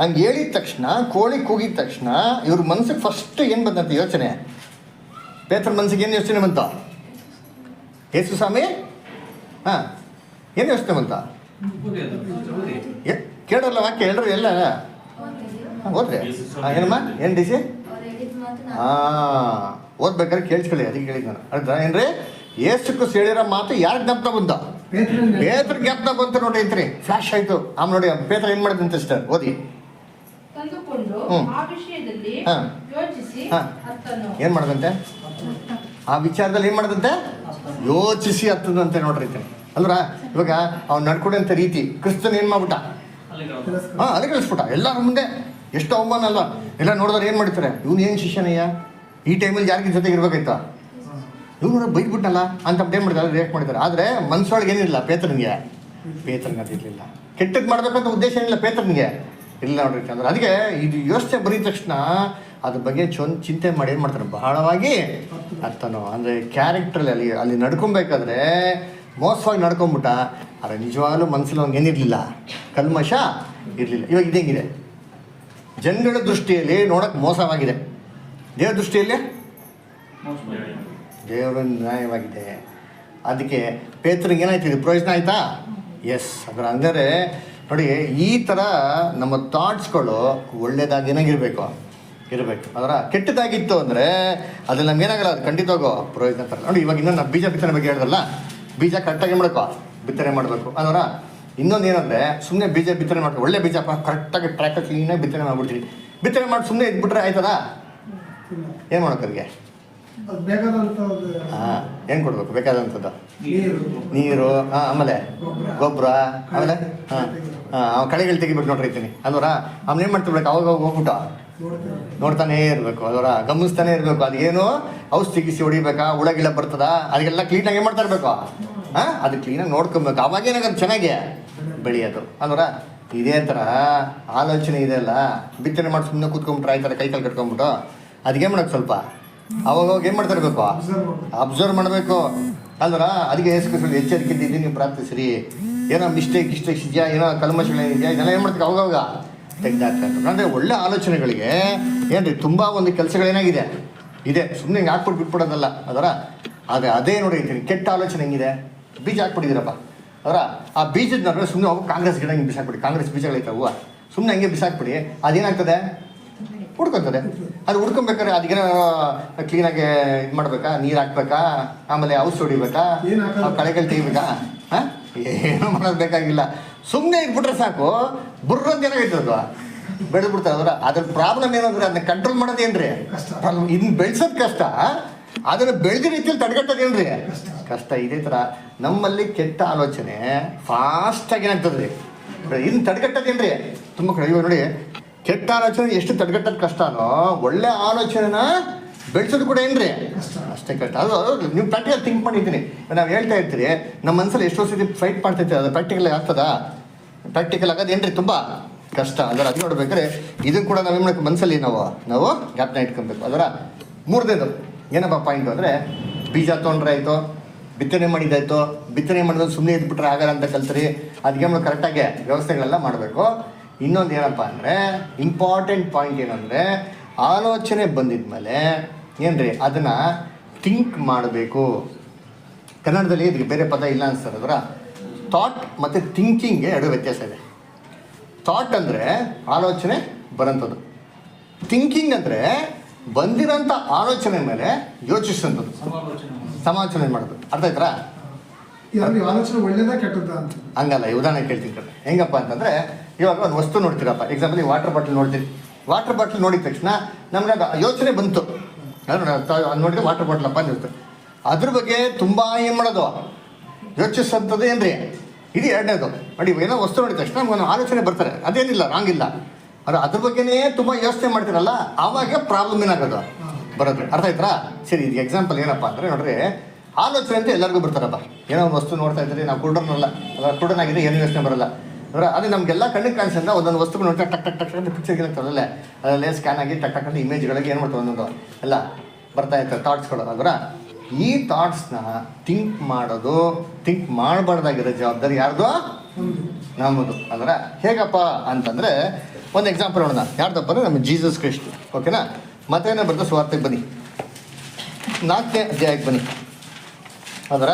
B: ಹಂಗೆ ಹೇಳಿದ ತಕ್ಷಣ, ಕೋಳಿ ಕೂಗಿದ ತಕ್ಷಣ ಇವ್ರ ಮನ್ಸಿಗೆ ಫಸ್ಟ್ ಏನು ಬಂದಂತ ಯೋಚನೆ, ಪೇತ್ರನ ಮನ್ಸಿಗೆ ಏನು ಯೋಚನೆ ಬಂತ, ಯೇಸು ಸ್ವಾಮಿ ಏನು ಯೋಚನೆ ಬಂತ, ಕೇಳಲ್ಲ ವಾಕ್ಯ ಹೇಳ್ರಿ ಎಲ್ಲ ಓದ್ರಿ. ಏನಮ್ಮ ಏನು ಡಿ ಸಿ ಓದ್ಬೇಕಾದ್ರೆ ಕೇಳಿಸ್ಕೊಳ್ಳಿ, ಅದಕ್ಕೆ ಹೇಳಿದ್ ನಾನು. ಅರ್ಥ ಏನ್ರಿ, ಯೇಸು ಕ್ರಿಸ್ತು ಹೇಳಿರೋ ಮಾತು ಯಾರು ಜ್ಞಾಪಕ ಬಂತ, ಪೇತ್ರ ಜ್ಞಾಪಕ ಬಂತು ನೋಡಿ ಐತ್ರಿ, ಫ್ಲಾಶ್ ಆಯ್ತು. ಆಮೇಲೆ ನೋಡಿ ಪೇತ್ರ ಏನು ಮಾಡಿದಂತೆ ಅಷ್ಟೇ ಓದಿ.
C: ತಂದುಕೊಂಡು ಆ ವಿಷಯದಲ್ಲಿ ಯೋಚಿಸಿ
B: ಏನು ಮಾಡ್ದಂತೆ, ಆ ವಿಚಾರದಲ್ಲಿ ಏನು ಮಾಡ್ದಂತೆ ಯೋಚಿಸಿ ಹತ್ತದಂತೆ ನೋಡ್ರಿ ಅಲ್ರ. ಇವಾಗ ಅವ್ನು ನಡ್ಕೊಂಡಂಥ ರೀತಿ ಕ್ರಿಸ್ತನ್ ಏನು ಮಾಡ್ಬಿಟ್ಟ, ಅಲ್ಲಿ ಕಳಿಸ್ಬಿಟ್ಟ ಎಲ್ಲರ ಮುಂದೆ. ಎಷ್ಟು ಅವಮಾನ ಅಲ್ಲ, ಎಲ್ಲ ನೋಡಿದ್ರೆ ಏನು ಮಾಡ್ತಾರೆ, ಇವ್ನು ಏನು ಶಿಷ್ಯನಯ್ಯ, ಈ ಟೈಮಲ್ಲಿ ಯಾರಿಗೆ ಜೊತೆಗೆ ಇರ್ಬೇಕಾಯ್ತಾ, ಇವ್ನು ಬೈದ್ಬಿಟ್ನಲ್ಲ ಅಂತ ಏನು ಮಾಡಿದ್ದಾರೆ, ರಿಯಾಕ್ಟ್ ಮಾಡಿದ್ದಾರೆ. ಆದರೆ ಮನ್ಸೊಳಗೆ ಏನಿಲ್ಲ ಪೇತ್ರನಿಗೆ ಅದಿರಲಿಲ್ಲ. ಕೆಟ್ಟದ್ದು ಮಾಡ್ಬೇಕಂತ ಉದ್ದೇಶ ಏನಿಲ್ಲ ಪೇತ್ರನಿಗೆ ಇಲ್ಲ ನೋಡ್ರಿ ಅಂದ್ರೆ. ಅದಕ್ಕೆ ಇದು ಯೋಚನೆ ಬರೀದ ತಕ್ಷಣ ಅದ್ರ ಬಗ್ಗೆ ಚಿಂತೆ ಮಾಡಿ ಏನು ಮಾಡ್ತಾರೆ, ಬಹಳವಾಗಿ ಅರ್ಥನೋ ಅಂದರೆ ಕ್ಯಾರೆಕ್ಟ್ರಲ್ಲಿ ಅಲ್ಲಿ ನಡ್ಕೊಬೇಕಾದ್ರೆ ಮೋಸವಾಗಿ ನಡ್ಕೊಂಬಿಟ್ಟ. ಆದರೆ ನಿಜವಾಗ್ಲೂ ಮನಸ್ಸಲ್ಲಿ ಅವ್ನಿಗೆ ಏನಿರಲಿಲ್ಲ, ಕಲ್ಮಶ ಇರಲಿಲ್ಲ. ಇವಾಗ ಇದೇಗಿದೆ, ಜನಗಳ ದೃಷ್ಟಿಯಲ್ಲಿ ನೋಡೋಕೆ ಮೋಸವಾಗಿದೆ, ದೇವ್ರ ದೃಷ್ಟಿಯಲ್ಲಿ ದೇವರ ನ್ಯಾಯವಾಗಿದೆ. ಅದಕ್ಕೆ ಪೇತ್ರನಿಗೆ ಏನಾಯ್ತು, ಇದು ಪ್ರಯೋಜನ ಆಯಿತಾ, ಎಸ್. ಅದರ ಅಂದರೆ ನೋಡಿ, ಈ ಥರ ನಮ್ಮ ಥಾಟ್ಸ್ಗಳು ಒಳ್ಳೆಯದಾಗಿ ಏನಾಗಿರಬೇಕು ಇರಬೇಕು. ಅದರ ಕೆಟ್ಟದಾಗಿತ್ತು ಅಂದರೆ ಅದ್ರಲ್ಲಿ ನಮ್ಗೇನಾಗಲ್ಲ, ಅದು ಖಂಡಿತವಾಗೋ ಪ್ರಯೋಜನ ತರಲ್ಲ. ನೋಡಿ, ಇವಾಗ ಇನ್ನೊಂದು ಬೀಜ ಬಿತ್ತನೆ ಬಗ್ಗೆ ಹೇಳಿದ್ರಲ್ಲ, ಬೀಜ ಕರೆಕ್ಟಾಗಿ ಮಾಡಬೇಕು, ಬಿತ್ತನೆ ಮಾಡಬೇಕು. ಅದರ ಇನ್ನೊಂದು ಏನಂದರೆ, ಸುಮ್ಮನೆ ಬೀಜ ಬಿತ್ತನೆ ಮಾಡ್ಬೇಕು, ಒಳ್ಳೆ ಬೀಜ ಕರೆಕ್ಟಾಗಿ ಟ್ರ್ಯಾಕ್ ಕ್ಲೀನಾಗಿ ಬಿತ್ತನೆ ಮಾಡ್ಬಿಡ್ತೀವಿ. ಬಿತ್ತನೆ ಮಾಡಿ ಸುಮ್ಮನೆ ಇದ್ಬಿಟ್ರೆ ಆಯ್ತದ, ಏನು ಮಾಡೋಕ್ಕರಿಗೆ ಏನು ಕೊಡ್ಬೇಕು, ಬೇಕಾದಂಥದ್ದು ನೀರು, ಆಮೇಲೆ ಗೊಬ್ಬರ, ಆಮೇಲೆ ಕಳೆಗಳು ತೆಗಿಬೇಕು ನೋಡ್ರಿ ಇರ್ತೀನಿ ಅಲ್ವರ. ಆಮೇಲೆ ಏನು ಮಾಡ್ತಿರ್ಬೇಕು, ಅವಾಗ ಹೋಗ್ಬಿಟ್ಟು ನೋಡ್ತಾನೇ ಇರಬೇಕು ಅಲ್ವರ, ಗಮನಿಸ್ತಾನೆ ಇರಬೇಕು. ಅದೇನು ಔಷಧಿ ಗಿಸಿ ಹೊಡಿಬೇಕಾ, ಹುಳಗಿಳ ಬರ್ತದ, ಅದಕ್ಕೆಲ್ಲ ಕ್ಲೀನಾಗಿ ಏನು ಮಾಡ್ತಾ ಇರಬೇಕು, ಅದು ಕ್ಲೀನಾಗಿ ನೋಡ್ಕೊಬೇಕು. ಅವಾಗ ಏನಾಗೋದು, ಚೆನ್ನಾಗಿ ಬೆಳೆಯೋದು ಅಲ್ವರ. ಇದೇ ಥರ ಆಲೋಚನೆ ಇದೆ ಅಲ್ಲ, ಬಿತ್ತನೆ ಮಾಡಿ ಸುಮ್ಮನೆ ಕೂತ್ಕೊಂಡ್ಬಿಟ್ರೆ ಆಯ್ತಾರೆ, ಕೈ ಕಾಲು ಕಟ್ಕೊಂಡ್ಬಿಟ್ಟು ಅದಕ್ಕೆ ಮಾಡೋದು ಸ್ವಲ್ಪ ಅವಾಗ ಏನು ಮಾಡ್ತಾ ಇರಬೇಕು, ಅಬ್ಸರ್ವ್ ಮಾಡಬೇಕು ಅಲ್ವರ. ಅದಕ್ಕೆ ಎಚ್ಚರಿಕೆ ಇದ್ದೀನಿ, ನೀವು ಪ್ರಾರ್ಥಿಸ್ರಿ. ಏನೋ ಮಿಸ್ಟೇಕ್ಸ್ ಇದೆಯಾ, ಏನೋ ಕಲ್ಮಶಗಳೇನಿದೆಯಾ, ಇದೆಲ್ಲ ಏನು ಮಾಡ್ತೀವಿ ಅವಾಗ ತೆಗೆದಾಕ್ತಾ ಇರ್ತಾರೆ. ಅಂದರೆ ಒಳ್ಳೆ ಆಲೋಚನೆಗಳಿಗೆ ಏನು ರೀ, ತುಂಬ ಒಂದು ಕೆಲಸಗಳೇನಾಗಿದೆ ಇದೆ, ಸುಮ್ಮನೆ ಹಿಂಗೆ ಹಾಕ್ಬಿಟ್ಟು ಬಿಟ್ಬಿಡೋದಲ್ಲ ಅದರ. ಆದರೆ ಅದೇ ನೋಡಿ ಅಂತೀನಿ, ಕೆಟ್ಟ ಆಲೋಚನೆ ಹೆಂಗಿದೆ, ಬೀಜ ಹಾಕ್ಬಿಟ್ಟಿದ್ದೀರಪ್ಪ ಅದರ. ಆ ಬೀಜದ ಸುಮ್ಮನೆ ಹೋಗಿ ಕಾಂಗ್ರೆಸ್ ಗಿಡ ಹಿಂಗೆ ಬಿಸಾಕ್ಬಿಡಿ, ಕಾಂಗ್ರೆಸ್ ಬೀಜಗಳೈತೆ ಹೂವು ಸುಮ್ಮನೆ ಹಂಗೆ ಬಿಸಾಕ್ಬಿಡಿ, ಅದೇನಾಗ್ತದೆ? ಹುಡ್ಕೊತದೆ. ಅದು ಹುಡ್ಕೊಬೇಕಾದ್ರೆ ಅದಕ್ಕೇನೋ ಕ್ಲೀನಾಗಿ ಇದು ಮಾಡ್ಬೇಕಾ, ನೀರು ಹಾಕ್ಬೇಕಾ, ಆಮೇಲೆ ಔಷಧಿ ಹೊಡಿಬೇಕಾ, ಕಳೆಗಳು ತೆಗಿಬೇಕಾ? ಹಾಂ, ಏನೂ ಮಾಡೋದು ಬೇಕಾಗಿಲ್ಲ. ಸುಮ್ಮನೆ ಇಟ್ಬಿಟ್ರೆ ಸಾಕು, ಬುರ್ರಂತ ಏನಾಗೈತದ ಬೆಳೆದ್ಬಿಡ್ತಾರೆ. ಅದ್ರ ಪ್ರಾಬ್ಲಮ್ ಏನಂದ್ರೆ ಅದನ್ನ ಕಂಟ್ರೋಲ್ ಮಾಡೋದೇನ್ರಿ? ಇನ್ನು ಬೆಳೆಸೋದು ಕಷ್ಟ, ಅದನ್ನು ಬೆಳೆದ ರೀತಿಯಲ್ಲಿ ತಡೆಗಟ್ಟೋದೇನ್ರಿ? ಕಷ್ಟ. ಇದೇ ಥರ ನಮ್ಮಲ್ಲಿ ಕೆಟ್ಟ ಆಲೋಚನೆ ಫಾಸ್ಟಾಗಿ ಏನಾಗ್ತದೆ ರೀ, ಇನ್ನು ತಡೆಗಟ್ಟೋದೇನ್ರಿ ತುಂಬ ಕಡೆ. ಇವಾಗ ನೋಡಿ, ಕೆಟ್ಟ ಆಲೋಚನೆ ಎಷ್ಟು ತಡೆಗಟ್ಟೋದು ಕಷ್ಟನೋ, ಒಳ್ಳೆ ಆಲೋಚನೆನ ಬೆಳೆಸೋದು ಕೂಡ ಏನ್ರಿ ಅಷ್ಟೇ ಕಷ್ಟ. ಅದು ನೀವು ಪ್ರಾಕ್ಟಿಕಲ್ ಥಿಂಕ್ ಮಾಡಿದ್ದೀನಿ. ನಾವು ಹೇಳ್ತಾ ಇರ್ತೀರಿ, ನಮ್ಮ ಮನಸ್ಸಲ್ಲಿ ಎಷ್ಟೋ ಸತಿ ಫೈಟ್ ಮಾಡ್ತೈತೆ, ಅದು ಪ್ರಾಕ್ಟಿಕಲ್ ಆಗ್ತದಾ? ಪ್ರಾಕ್ಟಿಕಲ್ ಆಗೋದು ಏನ್ರಿ ತುಂಬ ಕಷ್ಟ. ಅದರ ಅದು ನೋಡ್ಬೇಕಾದ್ರೆ ಇದನ್ನು ಕೂಡ ನಾವೇನು ಮಾಡಬೇಕು, ಮನಸ್ಸಲ್ಲಿ ನಾವು ಜ್ಞಾಪನ ಇಟ್ಕೊಬೇಕು. ಅದರ ಮೂರನೇದು ಏನಪ್ಪ ಪಾಯಿಂಟು ಅಂದರೆ, ಬೀಜ ತೊಗೊಂಡ್ರೆ ಆಯಿತು, ಬಿತ್ತನೆ ಮಾಡಿದ್ದಾಯ್ತು, ಬಿತ್ತನೆ ಮಾಡಿದ್ರೆ ಸುಮ್ಮನೆ ಇದ್ಬಿಟ್ರೆ ಆಗಲ್ಲ ಅಂತ ಕಲ್ತ್ರಿ. ಅದಕ್ಕೆ ನಾವು ಕರೆಕ್ಟಾಗಿ ವ್ಯವಸ್ಥೆಗಳೆಲ್ಲ ಮಾಡಬೇಕು. ಇನ್ನೊಂದು ಏನಪ್ಪ ಅಂದರೆ, ಇಂಪಾರ್ಟೆಂಟ್ ಪಾಯಿಂಟ್ ಏನಂದರೆ, ಆಲೋಚನೆ ಬಂದಿದ ಮೇಲೆ ಏನ್ರಿ ಅದನ್ನು ಥಿಂಕ್ ಮಾಡಬೇಕು. ಕನ್ನಡದಲ್ಲಿ ಇದಕ್ಕೆ ಬೇರೆ ಪದ ಇಲ್ಲ ಅನ್ಸ್ತಾರೆ. ಅದರ ಥಾಟ್ ಮತ್ತು ಥಿಂಕಿಂಗ್ಗೆ ಎರಡು ವ್ಯತ್ಯಾಸ ಇದೆ. ಥಾಟ್ ಅಂದರೆ ಆಲೋಚನೆ ಬರೋಂಥದ್ದು, ಥಿಂಕಿಂಗ್ ಅಂದರೆ ಬಂದಿರೋಂಥ ಆಲೋಚನೆ ಮೇಲೆ ಯೋಚಿಸೋಂಥದ್ದು, ಸಮಾಲೋಚನೆ ಮಾಡೋದು. ಅರ್ಥ ಆಯ್ತಾ?
F: ಆಲೋಚನೆ ಒಳ್ಳೇದಾ ಕೆಟ್ಟದ್ದಾ ಅಂತ
B: ಹಂಗಲ್ಲ. ಉದಾಹರಣೆ ಕೇಳ್ತೀನಿ ಕಡೆ. ಹೆಂಗಪ್ಪ ಅಂತಂದರೆ, ಇವಾಗ ಒಂದು ವಸ್ತು ನೋಡ್ತೀರಪ್ಪ, ಎಕ್ಸಾಂಪಲ್ ಈ ವಾಟರ್ ಬಾಟ್ಲ್ ನೋಡ್ತೀರಿ. ವಾಟರ್ ಬಾಟ್ಲ್ ನೋಡಿದ ತಕ್ಷಣ ನಮ್ಗೆ ಅದು ಯೋಚನೆ ಬಂತು, ನೋಡಿದ್ರೆ ವಾಟರ್ ಬಾಟ್ಲ್ ಅಪ್ಪ ಅಂತ. ಅದ್ರ ಬಗ್ಗೆ ತುಂಬ ಏನು ಮಾಡೋದು, ಯೋಚಿಸೋಂಥದ್ದು ಏನ್ರಿ ಇದು ಎರಡನೇದು. ನೋಡಿ, ಏನೋ ವಸ್ತು ನೋಡಿದ ತಕ್ಷಣ ನಮ್ಗೆ ಆಲೋಚನೆ ಬರ್ತಾರೆ, ಅದೇನಿಲ್ಲ, ರಾಂಗಿಲ್ಲ. ಅದು ಅದ್ರ ಬಗ್ಗೆನೇ ತುಂಬ ಯೋಚನೆ ಮಾಡ್ತೀರಲ್ಲ, ಆವಾಗ ಪ್ರಾಬ್ಲಮ್ ಏನಾಗೋದು ಬರೋದು. ಅರ್ಥ ಆಯ್ತಾ? ಸರಿ, ಇದು ಎಕ್ಸಾಂಪಲ್ ಏನಪ್ಪ ಅಂದರೆ, ನೋಡ್ರಿ, ಆಲೋಚನೆ ಅಂತ ಎಲ್ಲರಿಗೂ ಬರ್ತಾರಪ್ಪ. ಏನೋ ಒಂದು ವಸ್ತು ನೋಡ್ತಾ ಇದ್ದೀರಿ, ನಾವು ಕುರುಡನಲ್ಲ, ಕುರುಡನಾಗಿದೆ, ಏನು ಯೋಚನೆ ಬರಲ್ಲ. ಅದು ನಮಗೆಲ್ಲ ಕಣ್ಣಿಗೆ ಕಾಣಿಸಂತ ಒಂದೊಂದು ವಸ್ತುಗಳು ನೋಡ್ತಾ ಟಕ್ ಟಕ್ ಟಕ್ ಅಂತ ಪಿಕ್ಚರ್ಗೆ ಇರ್ತದಲ್ಲೇ, ಅದರಲ್ಲೇ ಸ್ಕ್ಯಾನ್ ಆಗಿ ಟಕ್ ಟಕ್ ಅಂತ ಇಮೇಜ್ಗಳಿಗೆ ಏನು ಮಾಡ್ತಾರೆ, ಒಂದೊಂದು ಎಲ್ಲ ಬರ್ತಾ ಇರ್ತಾರೆ ಥಾಟ್ಸ್ಗಳು. ಅದರ ಈ ಥಾಟ್ಸ್ನ ಥಿಂಕ್ ಮಾಡೋದು, ಥಿಂಕ್ ಮಾಡಬಾರ್ದಾಗಿರೋ ಜವಾಬ್ದಾರಿ ಯಾರ್ದು? ನಮ್ಮದು. ಅದರ ಹೇಗಪ್ಪ ಅಂತಂದರೆ, ಒಂದು ಎಕ್ಸಾಂಪಲ್ ನೋಡೋಣ. ಯಾರ್ದಪ್ಪ ಅಂದರೆ ನಮ್ಮ ಜೀಸಸ್ ಕ್ರೈಸ್ಟ್. ಓಕೆನಾ? ಮತ್ತೇನೋ ಬರ್ತಾ ಸುವಾರ್ತೆಗೆ ಬನ್ನಿ, 4ನೇ ಅಧ್ಯಾಯಕ್ಕೆ ಬನ್ನಿ. ಅದರ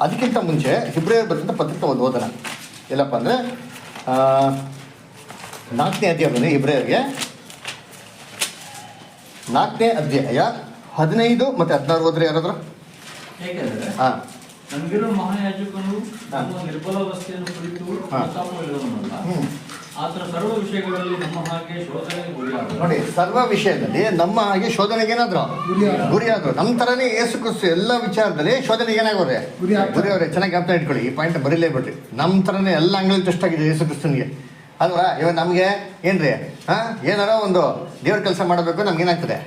B: ಅದಕ್ಕಿಂತ ಮುಂಚೆ ಹಿಬ್ರಿಯರ್ ಬರೆದಂಥ ಪತ್ರಿಕೆ ಒಂದು ಓದೋಣ. ಎಲ್ಲಪ್ಪ ಅಂದರೆ 4ನೇ ಅಧ್ಯಾಯ ಬನ್ನಿ. ಹಿಬ್ರಿಯರ್ಗೆ 4ನೇ ಅಧ್ಯಾಯ 15 ಮತ್ತು 16 ಓದ್ರಿ ಯಾರಾದ್ರು.
E: ಏಕೆಂದರೆ
B: ಹಾಂ,
E: ನಮಗಿರೋ ಮಹಾಯಾಜಕನು ನಮ್ಮ ನಿರ್ಬಲಾವಸ್ಥೆಯನ್ನು ಕುರಿತು ಹೇಳುವನಲ್ಲ, ಆತನ ಸರ್ವ ವಿಷಯಗಳಲ್ಲಿ ನಮ್ಮ ಹಾಗೆ ಶೋಧನೆಗೆ ಗುರಿಯಾದ.
B: ನೋಡಿ, ಸರ್ವ ವಿಷಯದಲ್ಲಿ ನಮ್ಮ ಹಾಗೆ ಶೋಧನೆಗೆ ಏನಾದ್ರು ಗುರಿಯಾದ್ರು. ನಮ್ಮ ಥರನೇ ಯೇಸು ಕ್ರಿಸ್ತು ಎಲ್ಲ ವಿಚಾರದಲ್ಲಿ ಶೋಧನೆಗೆ ಏನಾಗೋರೆ ಗುರಿಯವ್ರೆ. ಚೆನ್ನಾಗಿ ಜ್ಞಾಪನ ಇಟ್ಕೊಳ್ಳಿ, ಈ ಪಾಯಿಂಟ್ ಬರೀಲೇಬಿಡ್ರಿ. ನಮ್ಮ ಥರನೇ ಎಲ್ಲ ಅಂಗಲಿ ಟೆಸ್ಟ್ ಆಗಿದೆ ಯೇಸು ಕ್ರಿಸ್ತನಿಗೆ ಅಲ್ವಾ? ಇವಾಗ ನಮಗೆ ಏನ್ರಿ, ಏನಾರೋ ಒಂದು ದೇವ್ರ ಕೆಲಸ ಮಾಡಬೇಕು, ನಮ್ಗೆ ಏನಾಗ್ತದೆ,